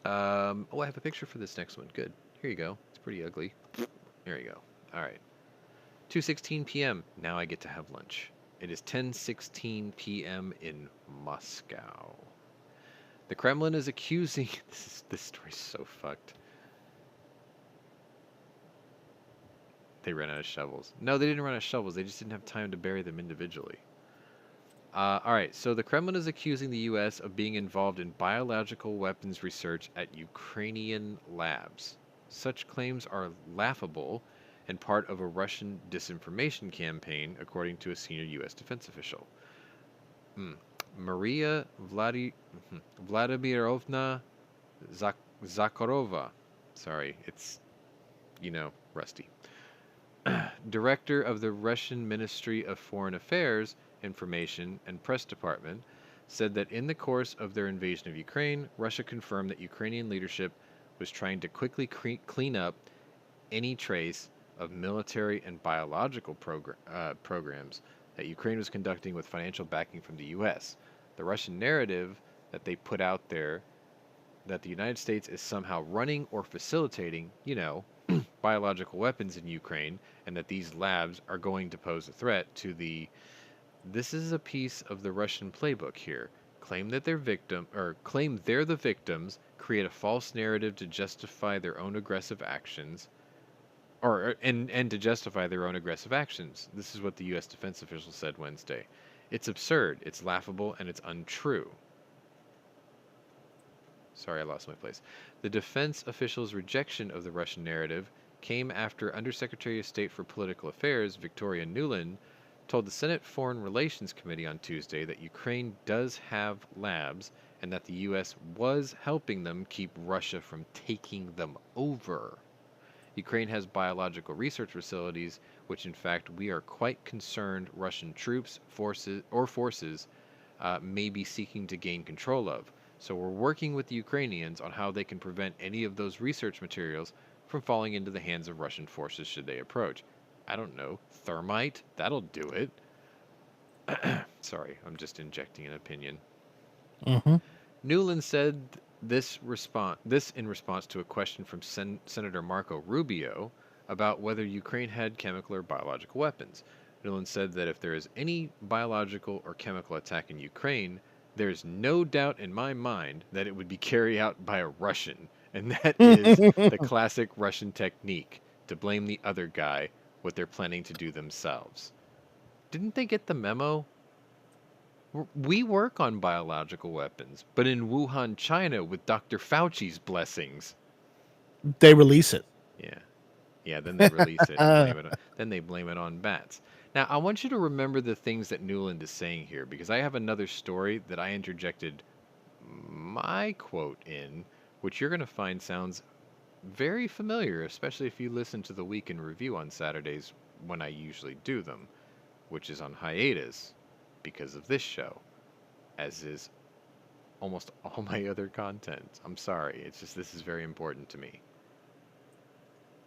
Oh, I have a picture for this next one. Good. Here you go. It's pretty ugly. There you go. All right. 2:16 p.m. Now I get to have lunch. It is 10:16 p.m. in Moscow. The Kremlin is accusing... This story's so fucked. They ran out of shovels. No, they didn't run out of shovels. They just didn't have time to bury them individually. Alright, so the Kremlin is accusing the U.S. of being involved in biological weapons research at Ukrainian labs. Such claims are laughable and part of a Russian disinformation campaign, according to a senior U.S. defense official. Maria Vladimirovna Zakharova. Sorry, it's, rusty. Director of the Russian Ministry of Foreign Affairs, Information and Press Department, said that in the course of their invasion of Ukraine, Russia confirmed that Ukrainian leadership was trying to quickly clean up any trace of military and biological programs that Ukraine was conducting with financial backing from the U.S. The Russian narrative that they put out there that the United States is somehow running or facilitating, biological weapons in Ukraine, and that these labs are going to pose a threat to the... This is a piece of the Russian playbook here. Claim that they're claim they're the victims, create a false narrative to justify their own aggressive actions, and to justify their own aggressive actions. This is what the U.S. defense official said Wednesday. It's absurd, it's laughable, and it's untrue. Sorry, I lost my place. The defense official's rejection of the Russian narrative came after Undersecretary of State for Political Affairs Victoria Nuland told the Senate Foreign Relations Committee on Tuesday that Ukraine does have labs and that the U.S. was helping them keep Russia from taking them over. Ukraine has biological research facilities, which in fact we are quite concerned Russian troops, forces may be seeking to gain control of. So we're working with the Ukrainians on how they can prevent any of those research materials from falling into the hands of Russian forces should they approach. I don't know, thermite? That'll do it. Sorry, I'm just injecting an opinion. Nuland said this in response to a question from Senator Marco Rubio about whether Ukraine had chemical or biological weapons. Nuland said that if there is any biological or chemical attack in Ukraine, there's no doubt in my mind that it would be carried out by a Russian, and that is the classic Russian technique, to blame the other guy what they're planning to do themselves. Didn't they get the memo? We work on biological weapons, but in Wuhan, China, with Dr. Fauci's blessings. They release it. Yeah, then they release it and then they blame it on bats. Now, I want you to remember the things that Nuland is saying here, because I have another story that I interjected my quote in, which you're going to find sounds very familiar, especially if you listen to the Week in Review on Saturdays when I usually do them, which is on hiatus because of this show, as is almost all my other content. I'm sorry, it's just this is very important to me.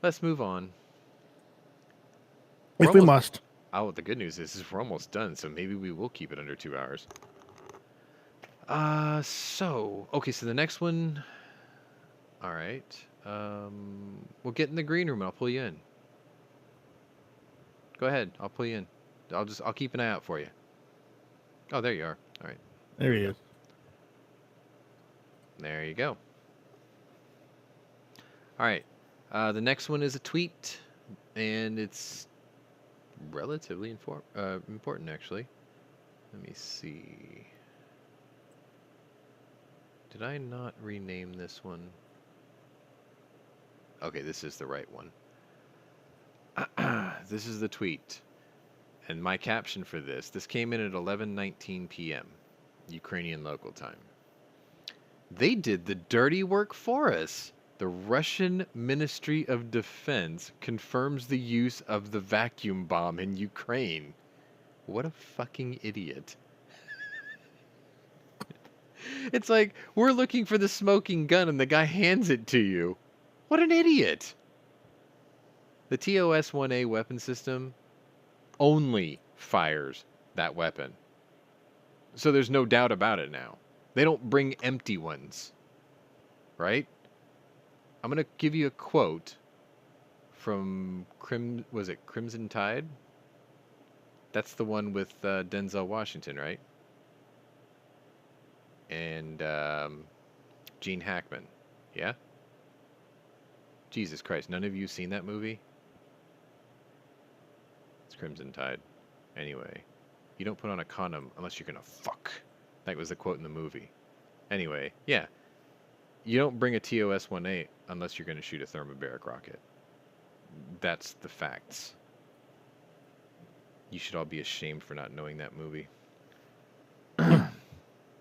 Let's move on. If we must. Oh, the good news is we're almost done, so maybe we will keep it under 2 hours. Okay, so the next one. All right. We'll get in the green room and I'll pull you in. Go ahead, I'll pull you in. I'll keep an eye out for you. Oh, there you are. All right. There he is. There you go. All right. The next one is a tweet, and it's relatively important, actually. Let me see. Did I not rename this one? Okay, this is the right one. This is the tweet. And my caption for this came in at 11:19 p.m. Ukrainian local time. They did the dirty work for us. The Russian Ministry of Defense confirms the use of the vacuum bomb in Ukraine. What a fucking idiot. It's like, we're looking for the smoking gun and the guy hands it to you. What an idiot. The TOS-1A weapon system only fires that weapon. So there's no doubt about it now. They don't bring empty ones. Right? I'm going to give you a quote from Crimson Tide? That's the one with Denzel Washington, right? And Gene Hackman. Yeah? Jesus Christ, none of you seen that movie? It's Crimson Tide. Anyway, you don't put on a condom unless you're gonna fuck. That was the quote in the movie. Anyway, yeah. You don't bring a TOS-1A unless you're gonna shoot a thermobaric rocket. That's the facts. You should all be ashamed for not knowing that movie.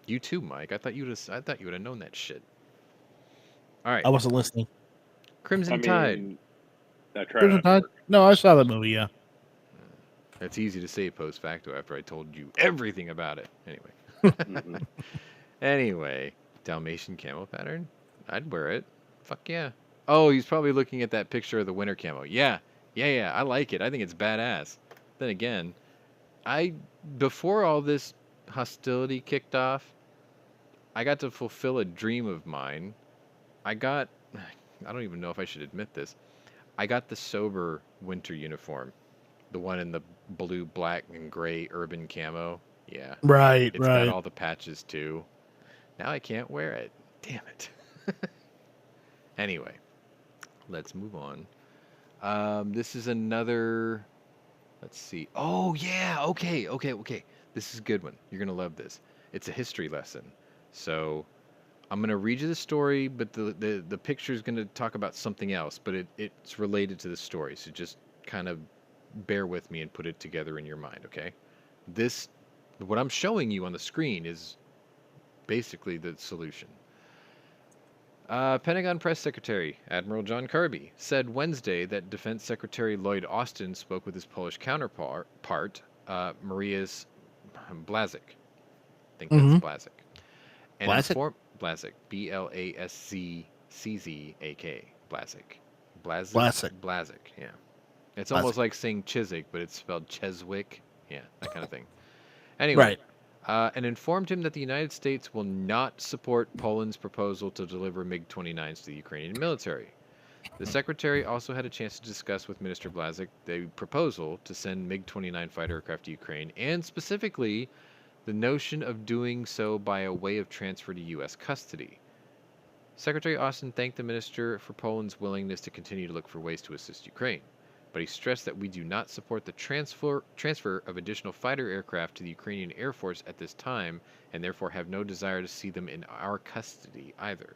You too, Mike. I thought you would have known that shit. All right. I wasn't listening. Crimson Tide. I tried Crimson Tide? No, I saw that movie, yeah. It's easy to say post facto after I told you everything about it. Anyway. Mm-hmm. Anyway, Dalmatian camo pattern? I'd wear it. Fuck yeah. Oh, he's probably looking at that picture of the winter camo. Yeah. I like it. I think it's badass. Then again, before all this hostility kicked off, I got to fulfill a dream of mine. I don't even know if I should admit this. I got the sober winter uniform. The one in the blue, black, and gray urban camo. Yeah. Right, It's right. got all the patches too. Now I can't wear it. Damn it. Anyway, let's move on. This is another... Let's see. Oh, yeah. Okay. This is a good one. You're going to love this. It's a history lesson. So I'm going to read you the story, but the picture is going to talk about something else, but it's related to the story. So just kind of bear with me and put it together in your mind, okay? What I'm showing you on the screen is basically the solution. Pentagon Press Secretary Admiral John Kirby said Wednesday that Defense Secretary Lloyd Austin spoke with his Polish counterpart, Mariusz Błaszczak. I think that's Błaszczak. And Błaszczak? Błaszczak. Blaszczak. Błaszczak, yeah. It's almost like saying Chiswick, but it's spelled Cheswick. Yeah, that kind of thing. Anyway. Right. And informed him that the United States will not support Poland's proposal to deliver MiG-29s to the Ukrainian military. The secretary also had a chance to discuss with Minister Błaszczak the proposal to send MiG-29 fighter aircraft to Ukraine, and specifically the notion of doing so by a way of transfer to U.S. custody. Secretary Austin thanked the minister for Poland's willingness to continue to look for ways to assist Ukraine, but he stressed that we do not support the transfer of additional fighter aircraft to the Ukrainian Air Force at this time, and therefore have no desire to see them in our custody either.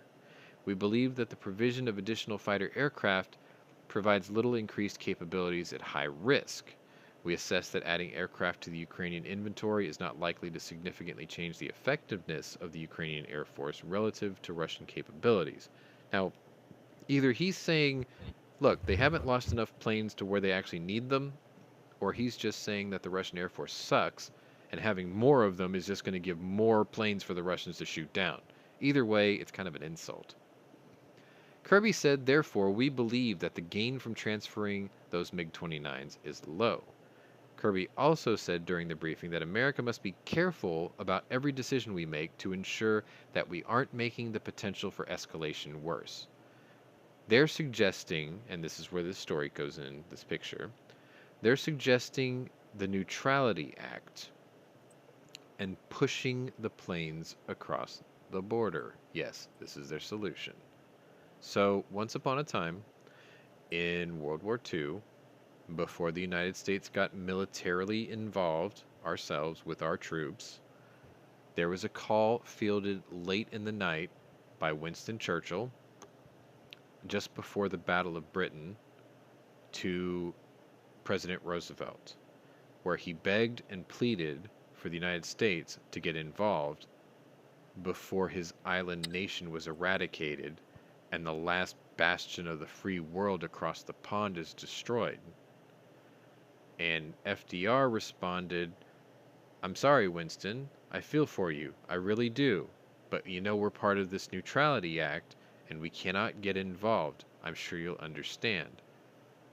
We believe that the provision of additional fighter aircraft provides little increased capabilities at high risk. We assess that adding aircraft to the Ukrainian inventory is not likely to significantly change the effectiveness of the Ukrainian Air Force relative to Russian capabilities. Now, Either he's saying, look, they haven't lost enough planes to where they actually need them, or he's just saying that the Russian Air Force sucks, and having more of them is just going to give more planes for the Russians to shoot down. Either way, it's kind of an insult. Kirby said, therefore, we believe that the gain from transferring those MiG-29s is low. Kirby also said during the briefing that America must be careful about every decision we make to ensure that we aren't making the potential for escalation worse. They're suggesting, and this is where this story goes in this picture, they're suggesting the Neutrality Act and pushing the planes across the border. Yes, this is their solution. So, once upon a time, in World War II, before the United States got militarily involved ourselves with our troops, there was a call fielded late in the night by Winston Churchill, just before the Battle of Britain, to President Roosevelt, where he begged and pleaded for the United States to get involved before his island nation was eradicated and the last bastion of the free world across the pond is destroyed. And FDR responded, I'm sorry, Winston. I feel for you. I really do. But you know we're part of this Neutrality Act, and we cannot get involved. I'm sure you'll understand.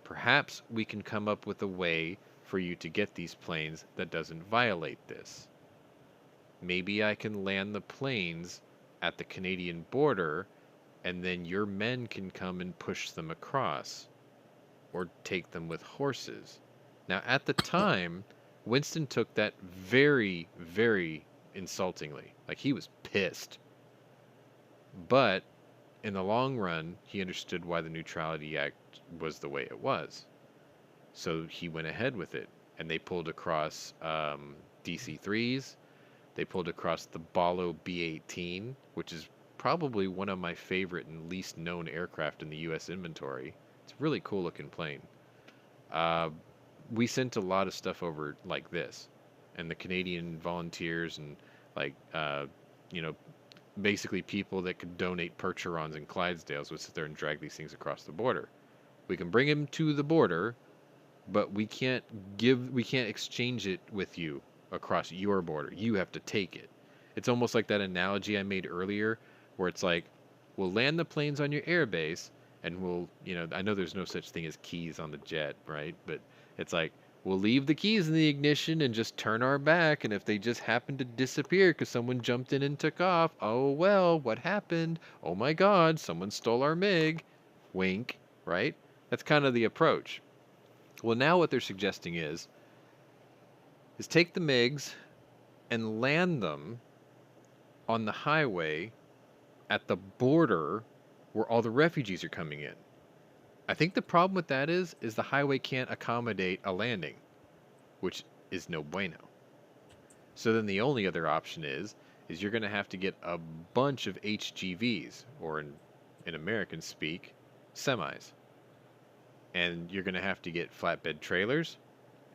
Perhaps we can come up with a way for you to get these planes that doesn't violate this. Maybe I can land the planes at the Canadian border, and then your men can come and push them across, or take them with horses. Now, at the time, Winston took that very, very insultingly. Like, he was pissed. But in the long run, he understood why the Neutrality Act was the way it was. So he went ahead with it. And they pulled across DC-3s. They pulled across the Balo B-18, which is probably one of my favorite and least known aircraft in the U.S. inventory. It's a really cool looking plane. We sent a lot of stuff over like this, and the Canadian volunteers and basically people that could donate Percherons and Clydesdales would sit there and drag these things across the border. We can bring them to the border, but we can't exchange it with you across your border. You have to take it. It's almost like that analogy I made earlier, where it's like, we'll land the planes on your airbase, and we'll, I know there's no such thing as keys on the jet, right? But it's like, we'll leave the keys in the ignition and just turn our back, and if they just happen to disappear because someone jumped in and took off, oh well, what happened? Oh my God, someone stole our MiG. Wink, right? That's kind of the approach. Well, now what they're suggesting is take the MiGs and land them on the highway at the border where all the refugees are coming in. I think the problem with that is the highway can't accommodate a landing, which is no bueno. So then the only other option is you're going to have to get a bunch of HGVs, or in American speak, semis. And you're going to have to get flatbed trailers,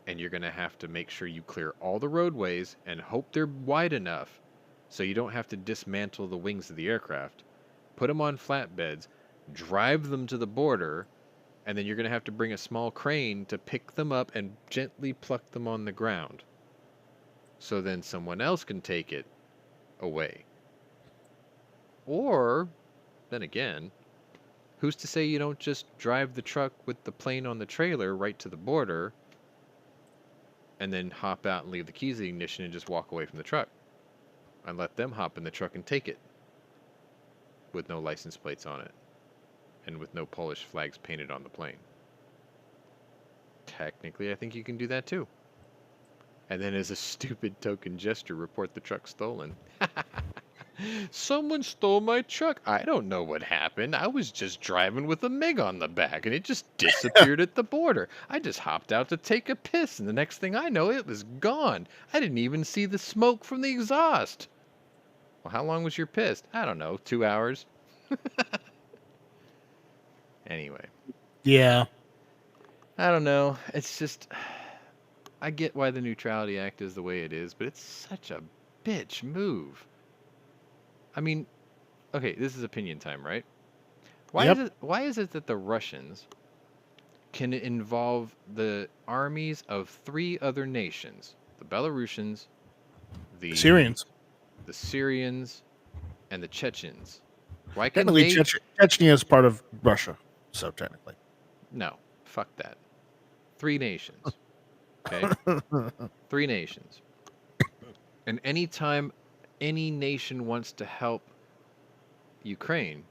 and you're going to have to make sure you clear all the roadways and hope they're wide enough so you don't have to dismantle the wings of the aircraft, put them on flatbeds, drive them to the border, and then you're going to have to bring a small crane to pick them up and gently pluck them on the ground. So then someone else can take it away. Or, then again, who's to say you don't just drive the truck with the plane on the trailer right to the border and then hop out and leave the keys in the ignition and just walk away from the truck and let them hop in the truck and take it with no license plates on it and with no Polish flags painted on the plane. Technically, I think you can do that too. And then as a stupid token gesture, report the truck stolen. Someone stole my truck. I don't know what happened. I was just driving with a MiG on the back, and it just disappeared at the border. I just hopped out to take a piss, and the next thing I know, it was gone. I didn't even see the smoke from the exhaust. Well, how long was your piss? I don't know, 2 hours? Anyway. Yeah. I don't know. It's just, I get why the Neutrality Act is the way it is, but it's such a bitch move. I mean, okay, this is opinion time, right? Why is it that the Russians can involve the armies of 3 other nations? The Belarusians, the Syrians. the Syrians, and the Chechens. Why can Technically, they? Chechnya is part of Russia, so technically. No, fuck that. 3 nations. Okay? 3 nations. And anytime any nation wants to help Ukraine,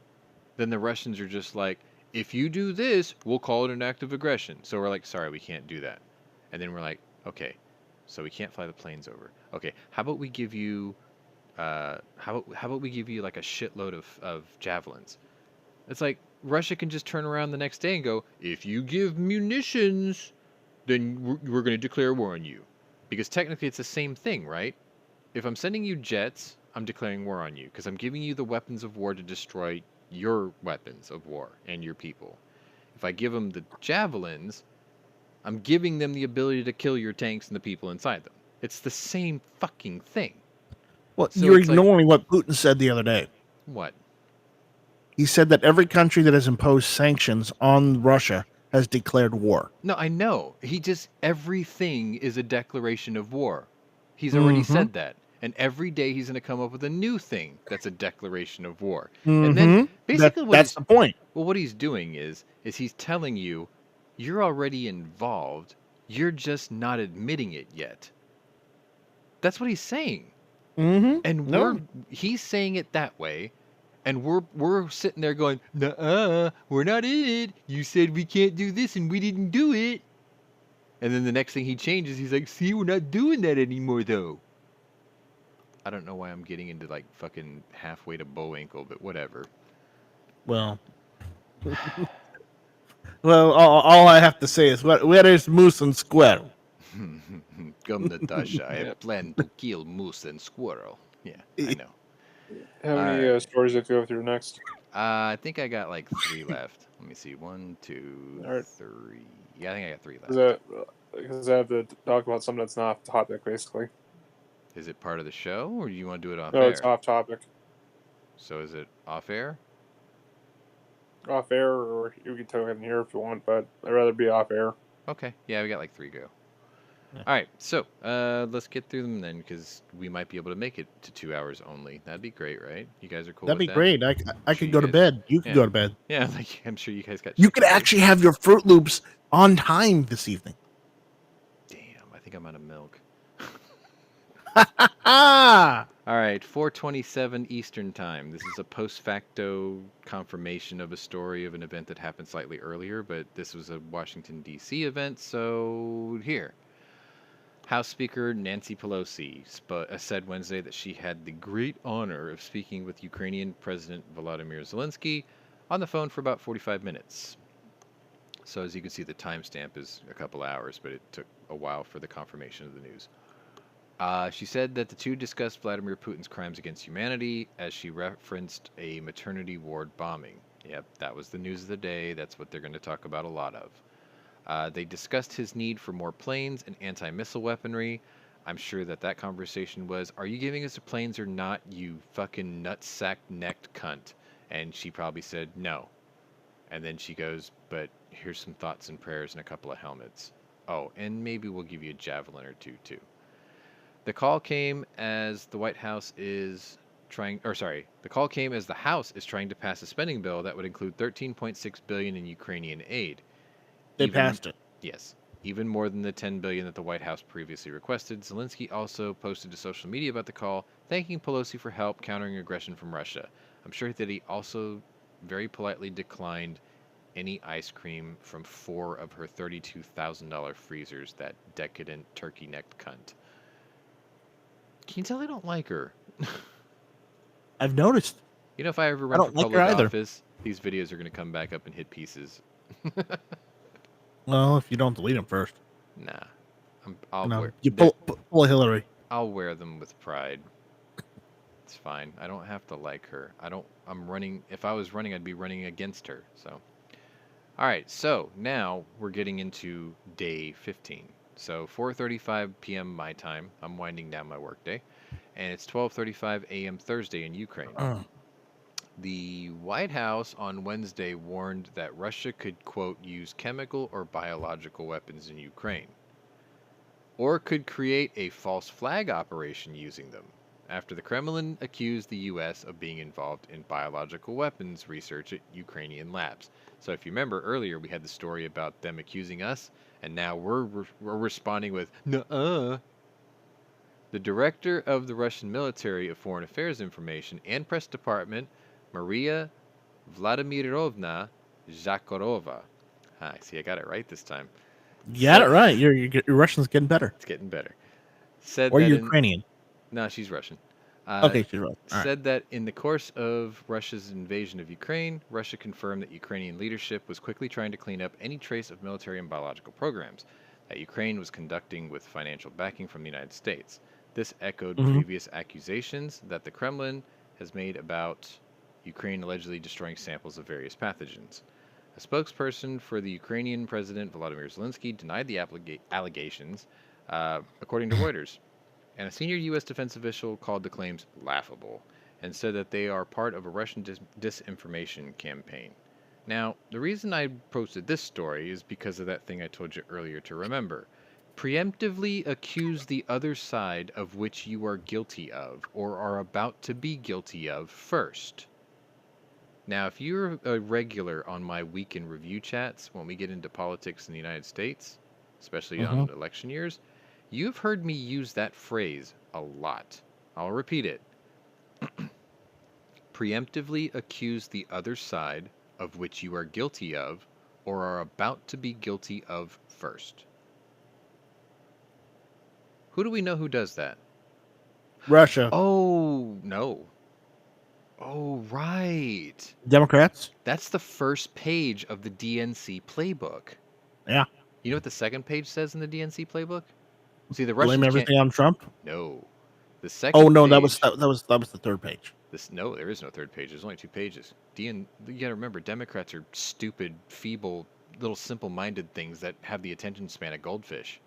then the Russians are just like, if you do this, we'll call it an act of aggression. So we're like, sorry, we can't do that. And then we're like, okay, so we can't fly the planes over. Okay, how about we give you, how about we give you like a shitload of javelins? It's like Russia can just turn around the next day and go, if you give munitions, then we're going to declare war on you. Because technically it's the same thing, right? If I'm sending you jets, I'm declaring war on you because I'm giving you the weapons of war to destroy your weapons of war and your people. If I give them the javelins, I'm giving them the ability to kill your tanks and the people inside them. It's the same fucking thing. Well, So you're it's like- ignoring what Putin said the other day. What? He said that every country that has imposed sanctions on Russia has declared war. No, I know. Everything is a declaration of war. He's already said that. And every day he's going to come up with a new thing that's a declaration of war. And then basically that's the point. Well, what he's doing is he's telling you, you're already involved. You're just not admitting it yet. That's what he's saying. And he's saying it that way. And we're sitting there going, nuh-uh, we're not in it. You said we can't do this and we didn't do it. And then the next thing he changes, he's like, see, we're not doing that anymore, though. I don't know why I'm getting into, like, fucking halfway to Bullwinkle, but whatever. Well, all I have to say is, where is Moose and Squirrel? Come, Natasha, I have planned to kill moose and squirrel. Yeah, I know. How many stories do you have to go through next? I think I got, like, 3 left. Let me see. 1, 2, Alright. 3. Yeah, I think I got 3 left. Because I have to talk about something that's not off topic, basically. Is it part of the show, or do you want to do it off No, air? it's off topic. So is it off air? Off air, or you can tell it in here if you want, but I'd rather be off air. Okay. Yeah, we got like 3 go. Yeah. All right. So let's get through them then, because we might be able to make it to 2 hours only. That'd be great, right? You guys are cool That'd with be that? great. I Sure could you go to guys- bed. You could yeah. go to bed. Yeah, like I'm sure you guys got. You shit could to do. actually have your Fruit Loops on time this evening. Damn, I think I'm out of milk. Ah! All right, 4:27 Eastern Time. This is a post facto confirmation of a story of an event that happened slightly earlier, but this was a Washington, D.C. event, so here. House Speaker Nancy Pelosi said Wednesday that she had the great honor of speaking with Ukrainian President Volodymyr Zelensky on the phone for about 45 minutes. So as you can see, the timestamp is a couple hours, but it took a while for the confirmation of the news. She said that the two discussed Vladimir Putin's crimes against humanity as she referenced a maternity ward bombing. Yep, that was the news of the day. That's what they're going to talk about a lot of. They discussed his need for more planes and anti-missile weaponry. I'm sure that conversation was, are you giving us the planes or not, you fucking nutsack-necked cunt? And she probably said no. And then she goes, but here's some thoughts and prayers and a couple of helmets. Oh, and maybe we'll give you a javelin or two, too. The call came as the House is trying to pass a spending bill that would include $13.6 billion in Ukrainian aid. They passed it. Yes, even more than the $10 billion that the White House previously requested. Zelensky also posted to social media about the call, thanking Pelosi for help countering aggression from Russia. I'm sure that he also very politely declined any ice cream from 4 of her $32,000 freezers, that decadent turkey-necked cunt. Can you tell I don't like her? I've noticed. You know, if I ever I run for don't like her public either. office, these videos are going to come back up and hit pieces. Well, if you don't delete them first. Nah. You pull a Hillary. I'll wear them with pride. It's fine. I don't have to like her. I'm running. If I was running, I'd be running against her. So, all right. So now we're getting into day 15. So 4:35 p.m. my time. I'm winding down my workday, and it's 12:35 a.m. Thursday in Ukraine. The White House on Wednesday warned that Russia could, quote, use chemical or biological weapons in Ukraine, or could create a false flag operation using them, after the Kremlin accused the U.S. of being involved in biological weapons research at Ukrainian labs. So if you remember earlier, we had the story about them accusing us, and now we're responding with, nuh-uh. The director of the Russian Military of Foreign Affairs Information and Press Department, Maria Vladimirovna Zakharova. See, I got it right this time. You got it right. Your Russian's getting better. It's getting better. Said Or that Ukrainian. No, she's Russian. Okay, she's right. All right. Said that in the course of Russia's invasion of Ukraine, Russia confirmed that Ukrainian leadership was quickly trying to clean up any trace of military and biological programs that Ukraine was conducting with financial backing from the United States. This echoed previous accusations that the Kremlin has made about Ukraine allegedly destroying samples of various pathogens. A spokesperson for the Ukrainian President Volodymyr Zelensky denied the allegations, according to Reuters. And a senior U.S. defense official called the claims laughable and said that they are part of a Russian disinformation campaign. Now, the reason I posted this story is because of that thing I told you earlier to remember. Preemptively accuse the other side of which you are guilty of or are about to be guilty of first. Now, if you're a regular on my week in review chats when we get into politics in the United States, especially on election years, you've heard me use that phrase a lot. I'll repeat it. Preemptively accuse the other side of which you are guilty of or are about to be guilty of first. Who do we know who does that? Russia. Oh, no. Oh, right. Democrats. That's the first page of the DNC playbook. Yeah. You know what the second page says in the DNC playbook? See, the Russians Blame everything on Trump. No. The second Oh no, page, that was the third page. No, there is no third page. There's only 2 pages. You got to remember, Democrats are stupid, feeble, little simple-minded things that have the attention span of goldfish.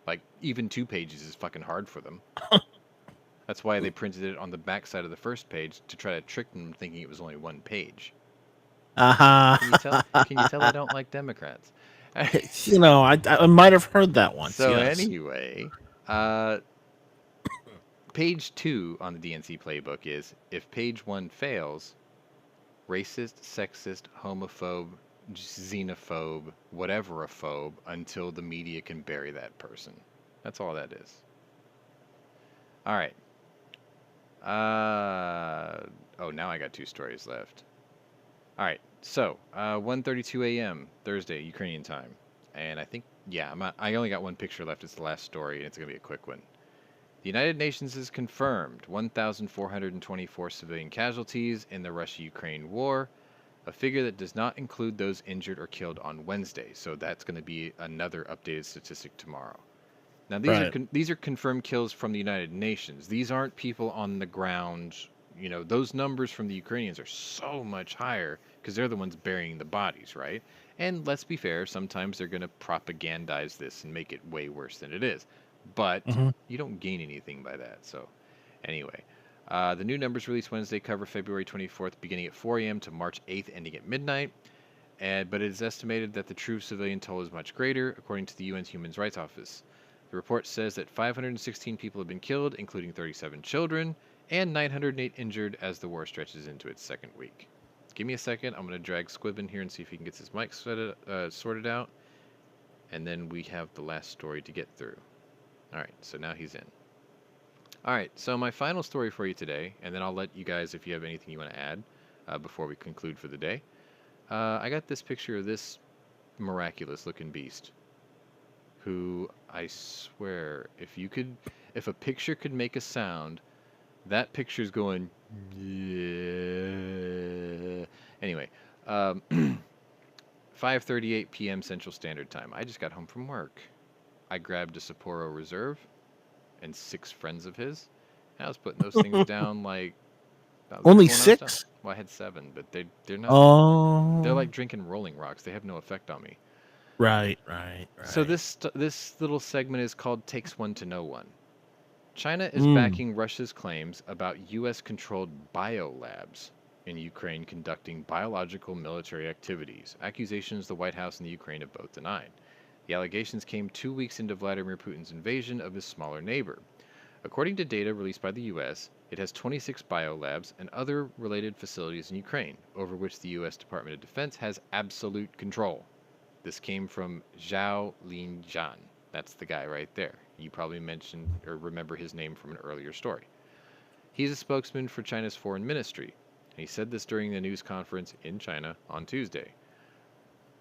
Like, even 2 pages is fucking hard for them. That's why they printed it on the back side of the first page to try to trick them thinking it was only 1 page. Uh-huh. Can you tell I don't like Democrats? You know, I might have heard that once. So yes. anyway, page 2 on the DNC playbook is, if page 1 fails, racist, sexist, homophobe, xenophobe, whatever a phobe, until the media can bury that person. That's all that is. All right. Oh, now I got 2 stories left. All right. So, 1:32 a.m. Thursday, Ukrainian time. And I think, yeah, I only got 1 picture left. It's the last story, and it's going to be a quick one. The United Nations has confirmed 1,424 civilian casualties in the Russia-Ukraine war, a figure that does not include those injured or killed on Wednesday. So that's going to be another updated statistic tomorrow. Now, these are confirmed kills from the United Nations. These aren't people on the ground. You know, those numbers from the Ukrainians are so much higher because they're the ones burying the bodies, right? And let's be fair, sometimes they're going to propagandize this and make it way worse than it is. But you don't gain anything by that. So anyway, the new numbers released Wednesday cover February 24th beginning at 4 a.m. to March 8th ending at midnight. But it is estimated that the true civilian toll is much greater, according to the UN's Human Rights Office. The report says that 516 people have been killed, including 37 children, and 908 injured as the war stretches into its 2nd week. Give me a second. I'm going to drag Squib in here and see if he can get his mic sorted out. And then we have the last story to get through. All right, so now he's in. All right, so my final story for you today, and then I'll let you guys, if you have anything you want to add before we conclude for the day. I got this picture of this miraculous-looking beast, who I swear, if a picture could make a sound, that picture's going. Yeah. Anyway, 5:38 p.m. Central Standard Time. I just got home from work. I grabbed a Sapporo Reserve and 6 friends of his. I was putting those things down like. Only 6? Well, I had 7, but they're not. Oh. They're like drinking Rolling Rocks. They have no effect on me. Right. So this little segment is called "Takes One to Know One." China is backing Russia's claims about U.S.-controlled biolabs. in Ukraine conducting biological military activities, accusations the White House and the Ukraine have both denied. The allegations came 2 weeks into Vladimir Putin's invasion of his smaller neighbor. According to data released by the U.S., it has 26 biolabs and other related facilities in Ukraine, over which the U.S. Department of Defense has absolute control. This came from Zhao Linjian. That's the guy right there. You probably mentioned or remember his name from an earlier story. He's a spokesman for China's foreign ministry, and he said this during a news conference in China on Tuesday.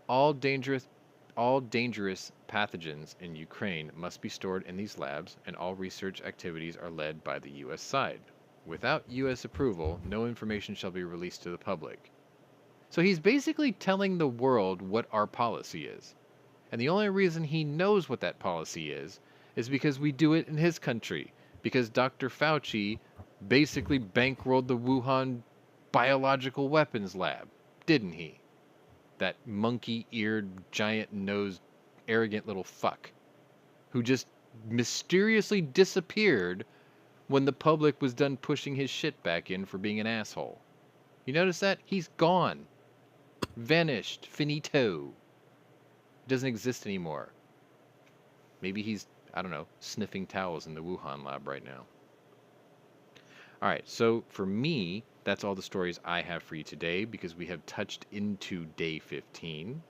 All dangerous pathogens in Ukraine must be stored in these labs, and all research activities are led by the U.S. side. Without U.S. approval, no information shall be released to the public. So he's basically telling the world what our policy is. And the only reason he knows what that policy is because we do it in his country. Because Dr. Fauci basically bankrolled the Wuhan biological weapons lab, didn't he? That monkey-eared, giant-nosed, arrogant little fuck who just mysteriously disappeared when the public was done pushing his shit back in for being an asshole. You notice that? He's gone. Vanished. Finito. Doesn't exist anymore. Maybe he's, I don't know, sniffing towels in the Wuhan lab right now. Alright, so for me, that's all the stories I have for you today because we have touched into day 15.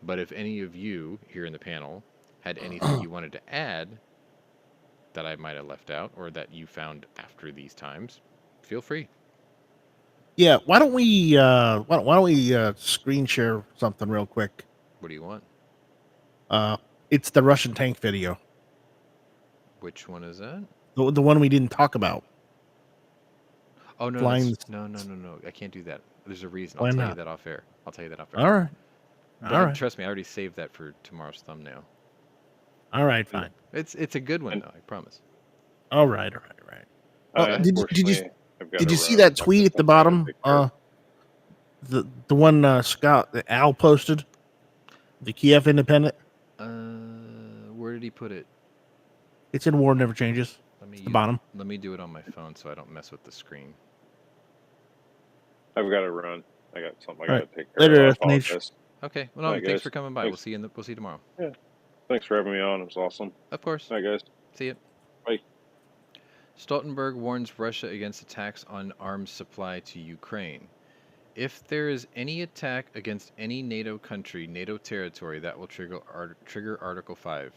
But if any of you here in the panel had anything you wanted to add that I might have left out or that you found after these times, feel free. Yeah, why don't we screen share something real quick? What do you want? It's the Russian tank video, Which one is that? the one we didn't talk about. Oh, no, Flying- no. I can't do that. There's a reason. Why I'll tell not? you that off air. All right, But all right, trust me, I already saved that for tomorrow's thumbnail. all right, fine. It's a good one, though, I promise. All right, all right, all right. Oh, did you Did did you see that tweet at the bottom? The one Scott the Al posted, the Kiev Independent. Where did he put it? It's in War Never Changes. Let The bottom. Let me do it on my phone so I don't mess with the screen. I've got to run. I got something I All got to take care Later, of. I Nate. apologize. Okay. Well, no, Bye, thanks guys. for coming by. Thanks. We'll see you tomorrow. Thanks for having me on. It was awesome. Of course. Bye, guys. See you. Bye. Stoltenberg warns Russia against attacks on arms supply to Ukraine. If there is any attack against any NATO country, NATO territory, that will trigger Article 5.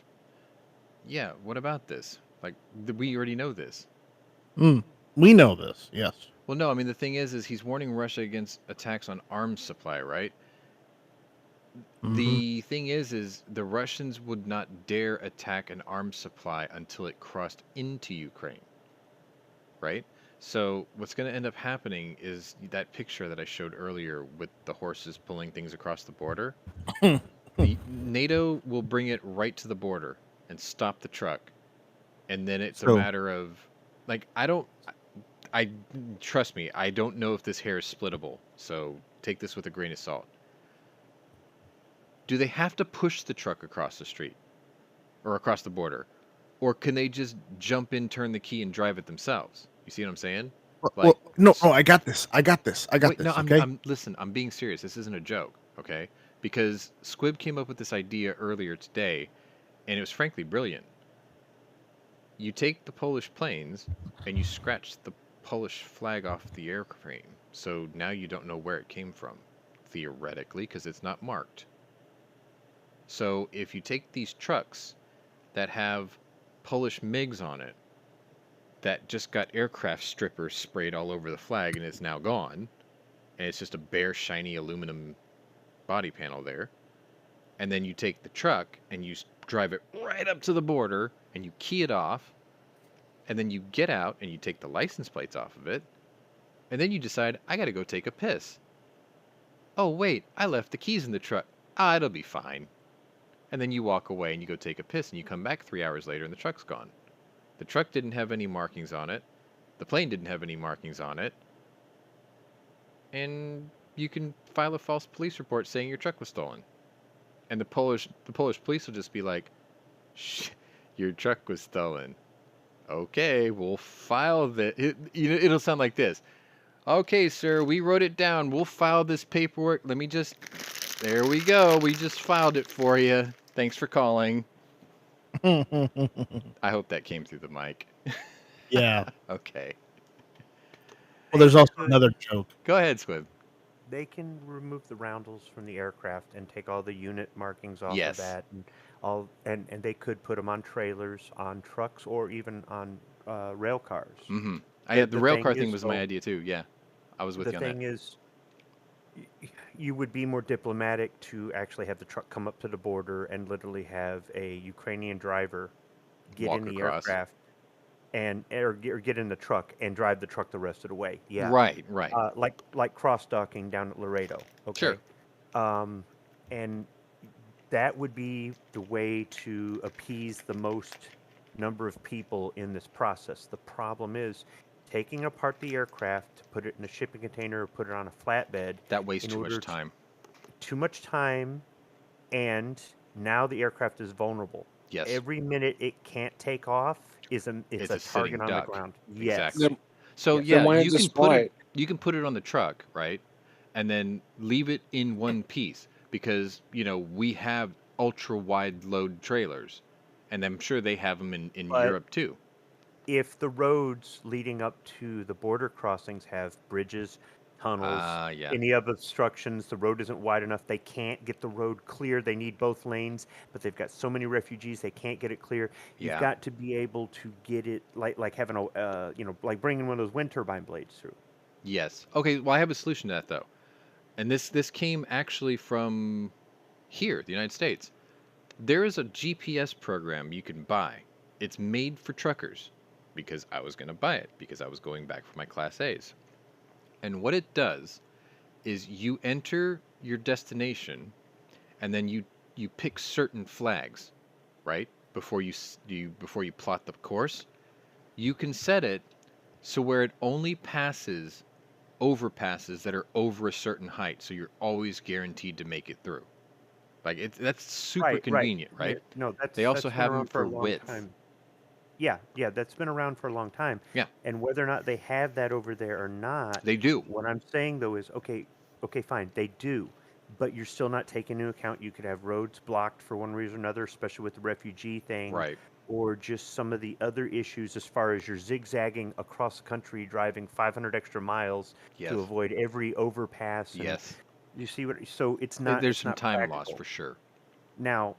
Yeah, what about this? Like, we already know this. We know this. Yes. Well, no, I mean, the thing is he's warning Russia against attacks on arms supply, right? The thing is the Russians would not dare attack an arms supply until it crossed into Ukraine, right? So what's going to end up happening is that picture that I showed earlier with the horses pulling things across the border. The NATO will bring it right to the border and stop the truck. And then it's a matter of, like, I trust me, I don't know if this hair is splittable. So take this with a grain of salt. Do they have to push the truck across the street or across the border? Or can they just jump in, turn the key, and drive it themselves? You see what I'm saying? Well, no, I got this. Wait, no, okay? Listen, I'm being serious. This isn't a joke, okay? Because Squib came up with this idea earlier today, and it was frankly brilliant. You take the Polish planes, and you scratch the Polish flag off the airframe. So now you don't know where it came from, theoretically, because it's not marked. So if you take these trucks that have Polish MiGs on it, that just got aircraft strippers sprayed all over the flag and it's now gone, and it's just a bare, shiny aluminum body panel there, and then you take the truck and you drive it right up to the border and you key it off, and then you get out and you take the license plates off of it, and then you decide, I gotta go take a piss. Oh wait, I left the keys in the truck. It'll be fine. And then you walk away and you go take a piss and you come back 3 hours later and the truck's gone. The truck didn't have any markings on it. The plane didn't have any markings on it. And you can file a false police report saying your truck was stolen. And the Polish police will just be like, "Shh, your truck was stolen. Okay, we'll file that." It'll sound like this. Okay, sir, we wrote it down. We'll file this paperwork. Let me just... There we go. We just filed it for you. Thanks for calling. I hope that came through the mic. Yeah. Okay. Well, there's They also could- another joke. Go ahead, Squib. They can remove the roundels from the aircraft and take all the unit markings off Yes. of that, and they could put them on trailers, on trucks, or even on rail cars. Mm-hmm. The The rail thing car thing is, was my though, idea too. Yeah, I was with The you on that. thing is, you would be more diplomatic to actually have the truck come up to the border and literally have a Ukrainian driver get Walk in the across. aircraft or get in the truck and drive the truck the rest of the way. Yeah, Right. like cross docking down at Laredo. Okay, Sure. And that would be the way to appease the most number of people in this process. The problem is taking apart the aircraft to put it in a shipping container or put it on a flatbed. That wastes in too order much time. Too much time, and now the aircraft is vulnerable. Yes. Every minute it can't take off it's a a sitting target on duck. the ground. Exactly. Yes. So Yes. yeah, Then why you just can put fly it. You can put it on the truck, right? And then leave it in one piece because we have ultra wide load trailers, and I'm sure they have them in But Europe too. if the roads leading up to the border crossings have bridges, tunnels, Yeah. any other obstructions, the road isn't wide enough, they can't get the road clear. They need both lanes, but they've got so many refugees, they can't get it clear. You've Yeah. got to be able to get it like having a like bringing one of those wind turbine blades through. Yes. Okay. Well, I have a solution to that though, and this came actually from here, the United States. There is a GPS program you can buy. It's made for truckers because I was going to buy it because I was going back for my Class A's. And what it does is you enter your destination and then you pick certain flags, right? Before you plot the course, you can set it so where it only passes overpasses that are over a certain height, so you're always guaranteed to make it through. Like that's super Right. convenient, Yeah, right? no, They also that's been have them around for a long width. time. Yeah, that's been around for a long time. Yeah. And whether or not they have that over there or not, They do. what I'm saying though is okay, fine, they do, but you're still not taking into account you could have roads blocked for one reason or another, especially with the refugee thing, Right. or just some of the other issues as far as you're zigzagging across the country, driving 500 extra miles Yes. to avoid every overpass. And Yes. you see what? So it's not. There's it's some not time practical. loss for sure. Now,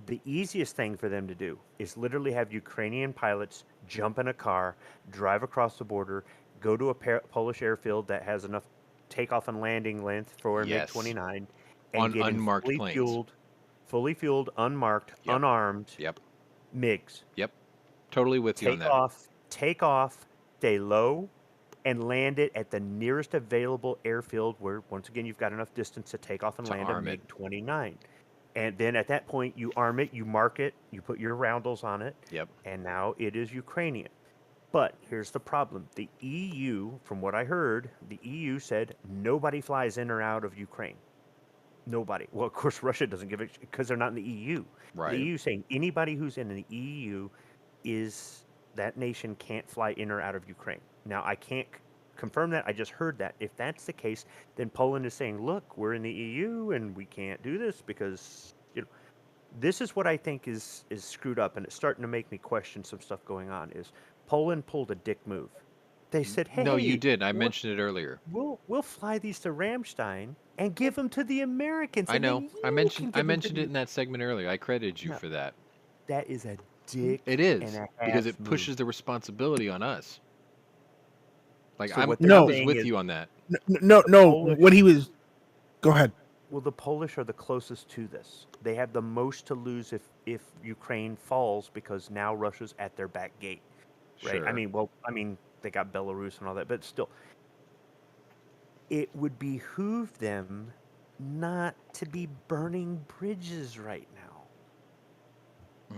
the easiest thing for them to do is literally have Ukrainian pilots jump in a car, drive across the border, go to a Polish airfield that has enough takeoff and landing length for a Yes. MiG-29, and On get in unmarked planes. fully fueled, unmarked, Yep. unarmed Yep. MiGs. Yep. Totally with you on that. Take off, stay low, and land it at the nearest available airfield where, once again, you've got enough distance to take off and To land a arm it. MiG-29. And then at that point, you arm it, you mark it, you put your roundels on it, Yep. and now it is Ukrainian. But here's the problem. The EU, from what I heard, the EU said nobody flies in or out of Ukraine. Nobody. Well, of course, Russia doesn't give it because they're not in the EU. Right. The EU saying anybody who's in the EU that nation can't fly in or out of Ukraine. Now, I can't confirm that. I just heard that. If that's the case, then Poland is saying, look, we're in the EU and we can't do this because, this is what I think is screwed up, and it's starting to make me question some stuff going on, is Poland pulled a dick move. They said, hey, No, you did. I mentioned it earlier. We'll fly these to Rammstein and give them to the Americans. I and then know. you I can mentioned give them to it the- in that segment earlier. I credited you No. for that. That is a dick. It is and a because half it pushes move. the responsibility on us. Like So I what they're was saying with is- you on that. No. Polish- What he was. Go ahead. Well, the Polish are the closest to this. They have the most to lose if Ukraine falls, because now Russia's at their back gate, right? Sure. I mean, they got Belarus and all that, but still, it would behoove them not to be burning bridges right now.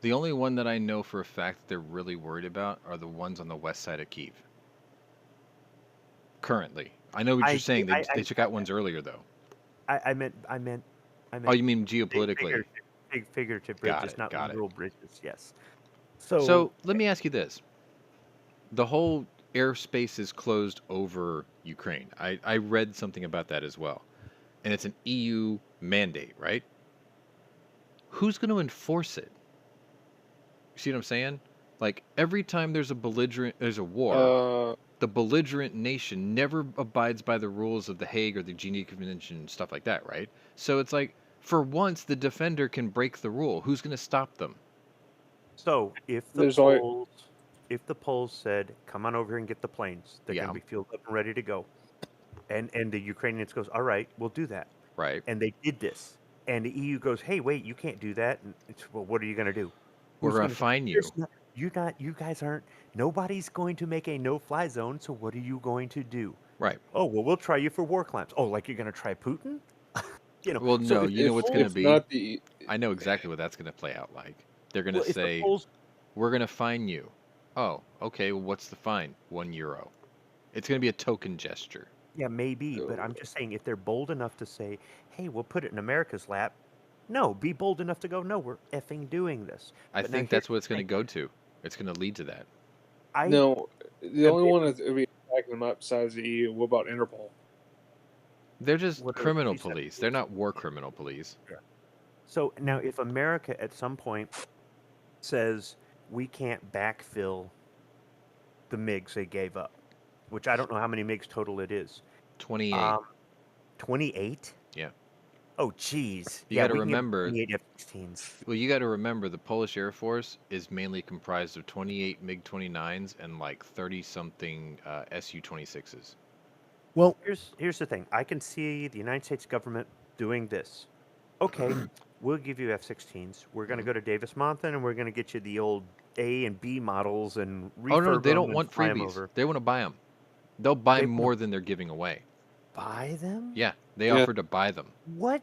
The only one that I know for a fact they're really worried about are the ones on the west side of Kyiv. Currently, I know what you're saying. They took out ones earlier, though. I meant. Oh, you mean geopolitically? Figurative Got bridges, it, not got it. literal bridges. Yes. So let me ask you this: the whole airspace is closed over Ukraine. I read something about that as well. And it's an EU mandate, right? Who's going to enforce it? You see what I'm saying? Like, every time there's a war, the belligerent nation never abides by the rules of the Hague or the Geneva Convention and stuff like that, right? So it's like, for once, the defender can break the rule. Who's going to stop them? So if the There's always- Poles, if the Poles said, "Come on over here and get the planes," they're Yeah. going to be fueled up and ready to go, and the Ukrainians goes, "All right, we'll do that," Right. and they did this, and the EU goes, "Hey, wait, you can't do that." And it's, well, what are you going to do? We're Who's going gonna- to fine you. There's not- You guys aren't. Nobody's going to make a no-fly zone. So what are you going to do? Right. Oh well, we'll try you for war crimes. Oh, like you're going to try Putin? Well, so no, if- you know what's going to It's be? not the. I know exactly what that's going to play out like. They're going to well, if the say, Poles- we're going to fine you. Oh, okay, well, what's the fine? €1. It's going to be a token gesture. Yeah, maybe, but I'm just saying if they're bold enough to say, "Hey, we'll put it in America's lap," no, be bold enough to go, "No, we're effing doing this." I But now think here's that's what it's the going to thing. go to. It's going to lead to that. No, the I- only one that's be backing them up besides the EU. What about Interpol? They're just What are criminal these police. They're not war criminal police. So now, if America at some point says we can't backfill the MiGs they gave up, which I don't know how many MiGs total it is, 28. 28? Yeah. Oh, geez. You yeah, gotta we can get remember- 28 F-16s. Well, you got to remember the Polish Air Force is mainly comprised of 28 MiG-29s and like 30-something Su-26s. Well, Here's the thing. I can see the United States government doing this. Okay, we'll give you F-16s. We're going to go to Davis-Monthan, and we're going to get you the old A and B models and refurb Oh, no, they them don't and want fly 'em freebies. over. They want to buy them. They'll buy They- more than they're giving away. Buy them? Yeah, they Yeah. offer to buy them. What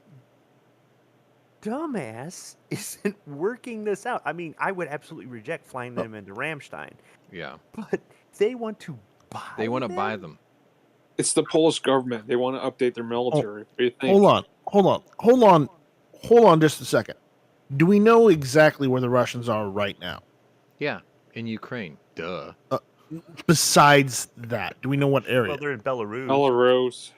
dumbass isn't working this out? I mean, I would absolutely reject flying them into Rammstein, Yeah, but they want to buy they want to them? buy them. It's the Polish government. They want to update their military. What do you think? hold on just a second. Do we know exactly where the Russians are right now? Yeah, in Ukraine. Duh. Besides that, do we know what area? Well, they're in Belarus. Belarus.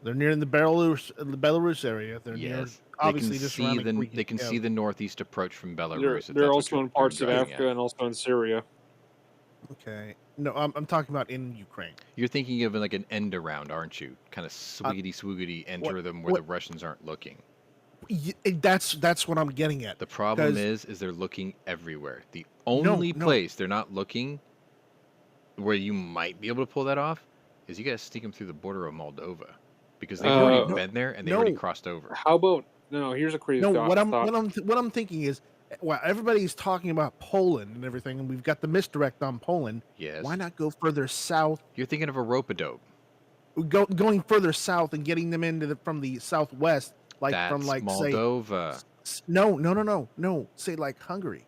They're near in the Belarus area. They're near, Yes, obviously, they can just see surrounding the Greek they can and see Kiev. the northeast approach from Belarus. They're, if they're that's what also you're in parts of driving Africa at. and also in Syria. Okay, no, I'm talking about in Ukraine. You're thinking of like an end around, aren't you? Kind of swiggity swoogity enter them where the Russians aren't looking. That's what I'm getting at. The problem 'Cause- is they're looking everywhere. The No, only no. place they're not looking where you might be able to pull that off is you got to sneak them through the border of Moldova because they've already No, been there and they've already no. crossed over. How about no? Here's a crazy No, thought. what I'm thinking is, well, everybody's talking about Poland and everything, and we've got the misdirect on Poland. Yes. Why not go further south? You're thinking of a rope-a-dope. Going further south and getting them into from the southwest, like That's from like Moldova. say no, say like Hungary.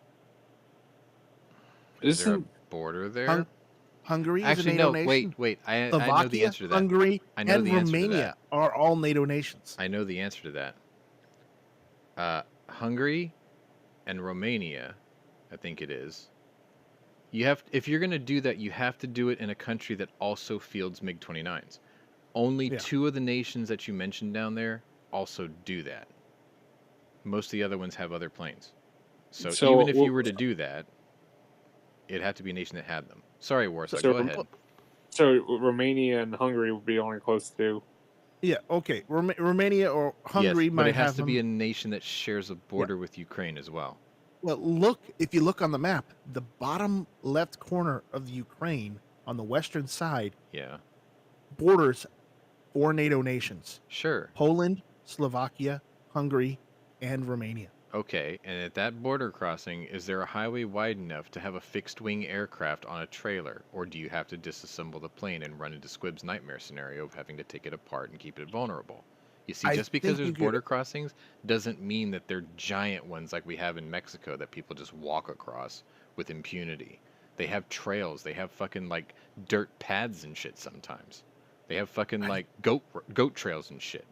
Is there a Isn't border there? Hungary is Actually, a NATO no. nation. Wait. I know the Slovakia, answer to that. Hungary, I know and the answer to Romania are all NATO nations. I know the answer to that. Hungary and Romania, I think it is. If you're going to do that, you have to do it in a country that also fields MiG-29s. Only Yeah. 2 of the nations that you mentioned down there also do that. Most of the other ones have other planes. So even if you were to do that, it'd have to be a nation that had them. Sorry, Warsaw, So- go ahead. so? Romania and Hungary would be only close to. Yeah, okay. Romania or Hungary Yes, but might it has have to be a them. nation that shares a border with Ukraine as well. Well, if you look on the map, the bottom left corner of the Ukraine on the western side Yeah, borders 4 NATO nations: sure. Poland, Slovakia, Hungary, and Romania. Okay, and at that border crossing, is there a highway wide enough to have a fixed-wing aircraft on a trailer, or do you have to disassemble the plane and run into Squibb's nightmare scenario of having to take it apart and keep it vulnerable? You see, I just because think you there's could- border crossings doesn't mean that they're giant ones like we have in Mexico that people just walk across with impunity. They have trails. They have fucking, like, dirt paths and shit sometimes. They have fucking, like, goat trails and shit.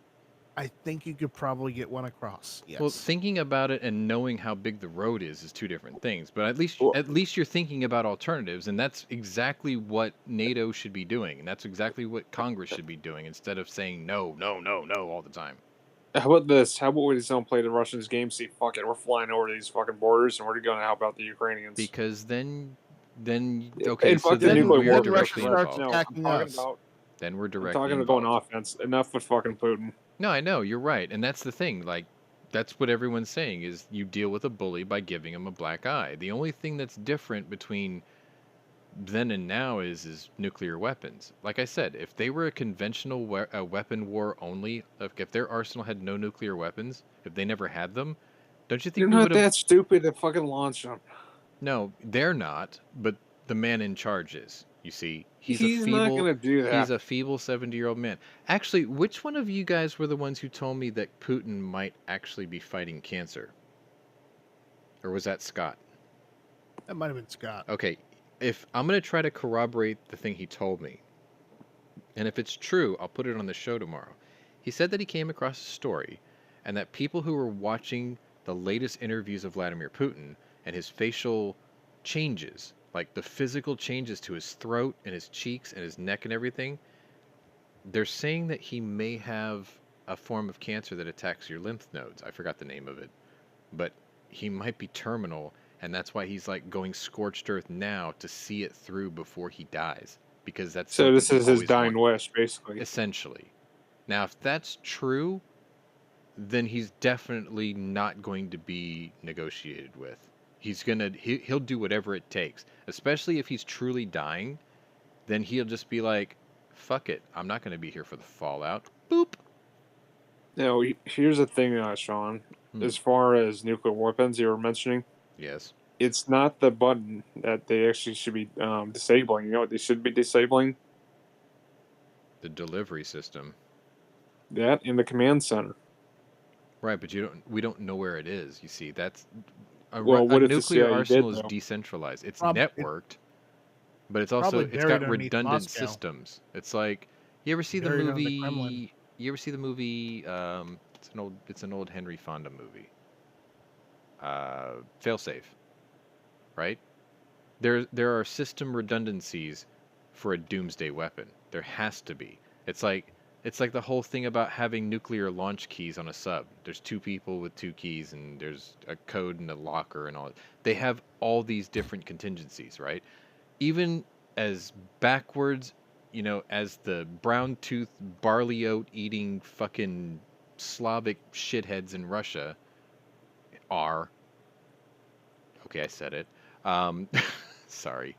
I think you could probably get one across. Yes. Well, thinking about it and knowing how big the road is two different things. But Well, at least you're thinking about alternatives, and that's exactly what NATO should be doing, and that's exactly what Congress should be doing instead of saying no, no, no, no all the time. how about this? How about we just don't play the Russians game? See, fuck it, we're flying over these fucking borders, and we're going to help out the Ukrainians. Because then okay, And so fucking then nuclear we're warfare Russia directly starts involved. No, I'm attacking talking us. about. Then we're I'm directly talking about going involved. offense. Enough with fucking Putin. No, I know, you're right. And that's the thing. Like, that's what everyone's saying is you deal with a bully by giving him a black eye. The only thing that's different between then and now is nuclear weapons. Like I said, if they were a conventional weapon war only, if their arsenal had no nuclear weapons, if they never had them, don't you think You're we not would have... that stupid to fucking launch them. No, they're not, but the man in charge is. You see, He's not going to do that. He's a feeble 70-year-old man. Actually, which one of you guys were the ones who told me that Putin might actually be fighting cancer? Or was that Scott? That might have been Scott. Okay, if I'm going to try to corroborate the thing he told me, and if it's true, I'll put it on the show tomorrow. He said that he came across a story, and that people who were watching the latest interviews of Vladimir Putin and his facial changes, like the physical changes to his throat and his cheeks and his neck and everything, they're saying that he may have a form of cancer that attacks your lymph nodes. I forgot the name of it. But he might be terminal, and that's why he's like going scorched earth now to see it through before he dies. Because that's So this something is he his always dying wanted. wish, basically. Essentially. Now, if that's true, then he's definitely not going to be negotiated with. He'll do whatever it takes. Especially if he's truly dying, then he'll just be like, fuck it, I'm not going to be here for the fallout. Boop. Now, here's the thing, Sean. As far as nuclear weapons you were mentioning, Yes. it's not the button that they actually should be disabling. You know what they should be disabling? The delivery system. That in the command center. Right, but we don't know where it is. You see, that's Well, a what if the nuclear CIA arsenal did, is though? decentralized. It's Prob- it- networked, but it's also probably it's buried got underneath redundant Moscow. systems. It's like you ever see the Buried under the movie? Kremlin. You ever see the movie? It's an old Henry Fonda movie. Failsafe, right? There are system redundancies for a doomsday weapon. There has to be. It's like the whole thing about having nuclear launch keys on a sub. There's two people with two keys, and there's a code and a locker and all. They have all these different contingencies, right? Even as backwards, as the brown-toothed barley oat eating fucking Slavic shitheads in Russia are. Okay, I said it. Sorry.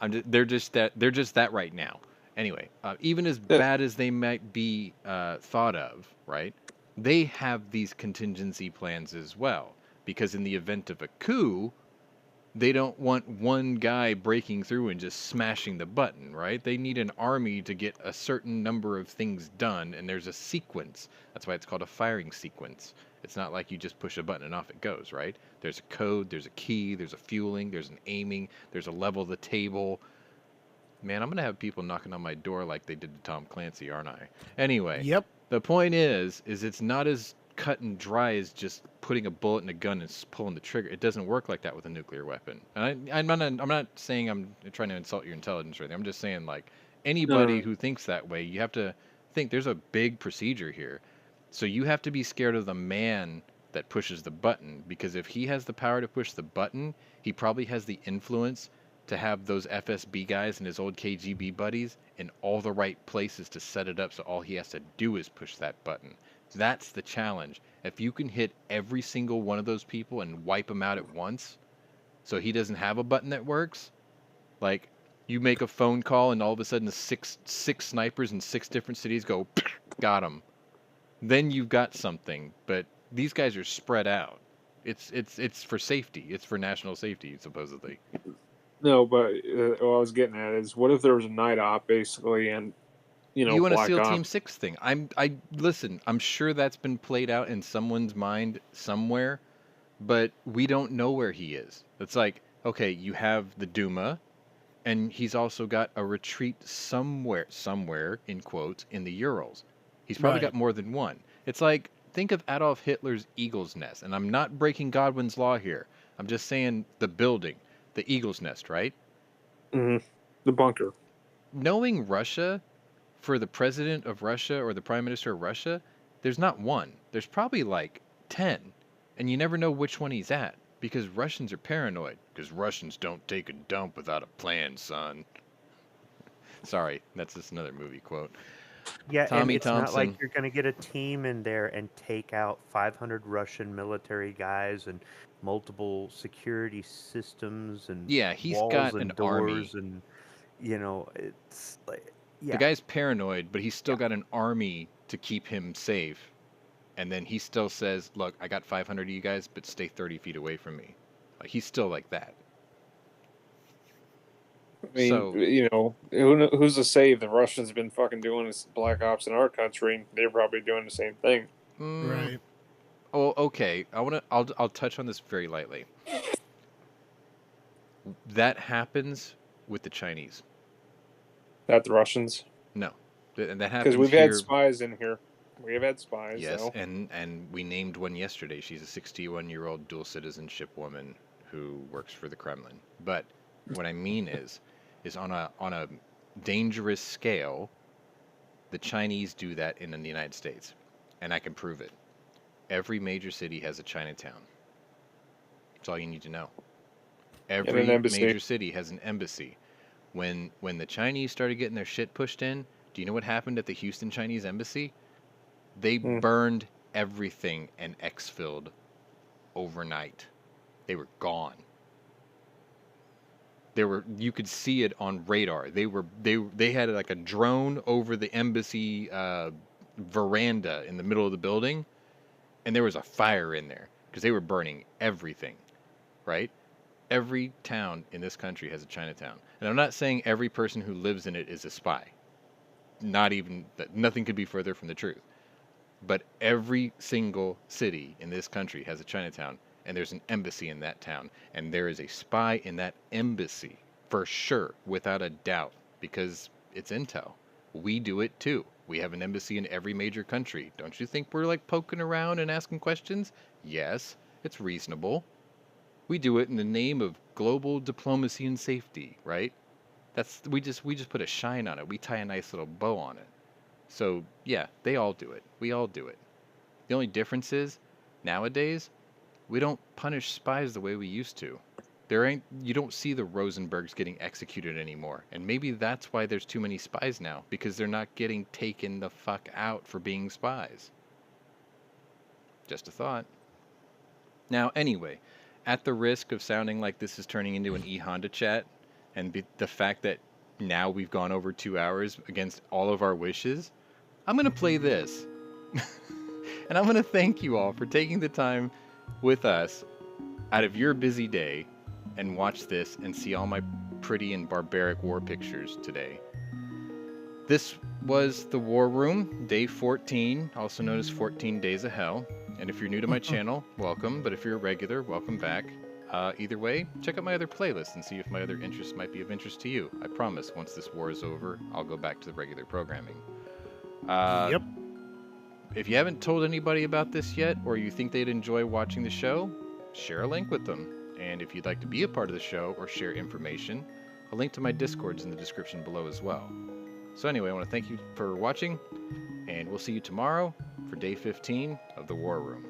They're just that right now. Anyway, even as bad as they might be thought of, right? They have these contingency plans as well, because in the event of a coup, they don't want one guy breaking through and just smashing the button, right? They need an army to get a certain number of things done, and there's a sequence. That's why it's called a firing sequence. It's not like you just push a button and off it goes, right? There's a code, there's a key, there's a fueling, there's an aiming, there's a level of the table. Man, I'm going to have people knocking on my door like they did to Tom Clancy, aren't I? Anyway, Yep. the point is it's not as cut and dry as just putting a bullet in a gun and pulling the trigger. It doesn't work like that with a nuclear weapon. And I'm not saying I'm trying to insult your intelligence or anything. I'm just saying, like, anybody who thinks that way, you have to think there's a big procedure here. So you have to be scared of the man that pushes the button, because if he has the power to push the button, he probably has the influence to have those FSB guys and his old KGB buddies in all the right places to set it up, so all he has to do is push that button. That's the challenge. If you can hit every single one of those people and wipe them out at once, so he doesn't have a button that works, like you make a phone call and all of a sudden six snipers in 6 different cities go, got him. Then you've got something. But these guys are spread out. It's for safety. It's for national safety, supposedly. No, but what I was getting at is, what if there was a night op, basically, and You want a Black SEAL Ops? Team 6 thing. Listen, I'm sure that's been played out in someone's mind somewhere, but we don't know where he is. It's like, okay, you have the Duma, and he's also got a retreat somewhere, in quotes, in the Urals. He's probably Right. got more than one. It's like, think of Adolf Hitler's Eagle's Nest. And I'm not breaking Godwin's law here. I'm just saying the building, the Eagle's Nest, right? Mm-hmm. The bunker. Knowing Russia, for the president of Russia or the prime minister of Russia, there's not one. There's probably like 10. And you never know which one he's at. Because Russians are paranoid. Because Russians don't take a dump without a plan, son. Sorry, that's just another movie quote. Yeah, Tommy and it's not Thompson. like you're going to get a team in there and take out 500 Russian military guys and multiple security systems and Yeah, he's walls got and an army. doors and it's like The yeah. guy's paranoid, but he's still got an army to keep him safe. And then he still says, look, I got 500 of you guys, but stay 30 feet away from me. Like, he's still like that. I mean, So- you know, who's to say the Russians have been fucking doing this black ops in our country? And they're probably doing the same thing. Right. Oh, okay. I'll touch on this very lightly. That happens with the Chinese. Not the Russians. No. And that happens Because we've here. had spies in here. We have had spies. Yes, So. and we named one yesterday. She's a 61-year-old dual citizenship woman who works for the Kremlin. But what I mean is on a dangerous scale, the Chinese do that in the United States, and I can prove it. Every major city has a Chinatown. That's all you need to know. Every major city has an embassy. When the Chinese started getting their shit pushed in, do you know what happened at the Houston Chinese embassy? They burned everything and exfilled overnight. They were gone. You could see it on radar. They had like a drone over the embassy veranda in the middle of the building, and there was a fire in there because they were burning everything, right? Every town in this country has a Chinatown. And I'm not saying every person who lives in it is a spy. Nothing could be further from the truth. But every single city in this country has a Chinatown, and there's an embassy in that town, and there is a spy in that embassy, for sure, without a doubt, because it's intel. We do it too. We have an embassy in every major country. Don't you think we're like poking around and asking questions? Yes, it's reasonable. We do it in the name of global diplomacy and safety, right? We just put a shine on it. We tie a nice little bow on it. So, yeah, they all do it. We all do it. The only difference is, nowadays, we don't punish spies the way we used to. You don't see the Rosenbergs getting executed anymore. And maybe that's why there's too many spies now, because they're not getting taken the fuck out for being spies. Just a thought. Now, anyway, at the risk of sounding like this is turning into an E-Honda chat, and the fact that now we've gone over 2 hours against all of our wishes, I'm going to play this. And I'm going to thank you all for taking the time with us out of your busy day and watch this and see all my pretty and barbaric war pictures today. This was The War Room, day 14, also known as 14 Days of Hell. And if you're new to my channel, welcome. But if you're a regular, welcome back. Either way, check out my other playlists and see if my other interests might be of interest to you. I promise, once this war is over, I'll go back to the regular programming. Yep. If you haven't told anybody about this yet, or you think they'd enjoy watching the show, share a link with them. And if you'd like to be a part of the show or share information, a link to my Discord's in the description below as well. So anyway, I want to thank you for watching, and we'll see you tomorrow for day 15 of The War Room.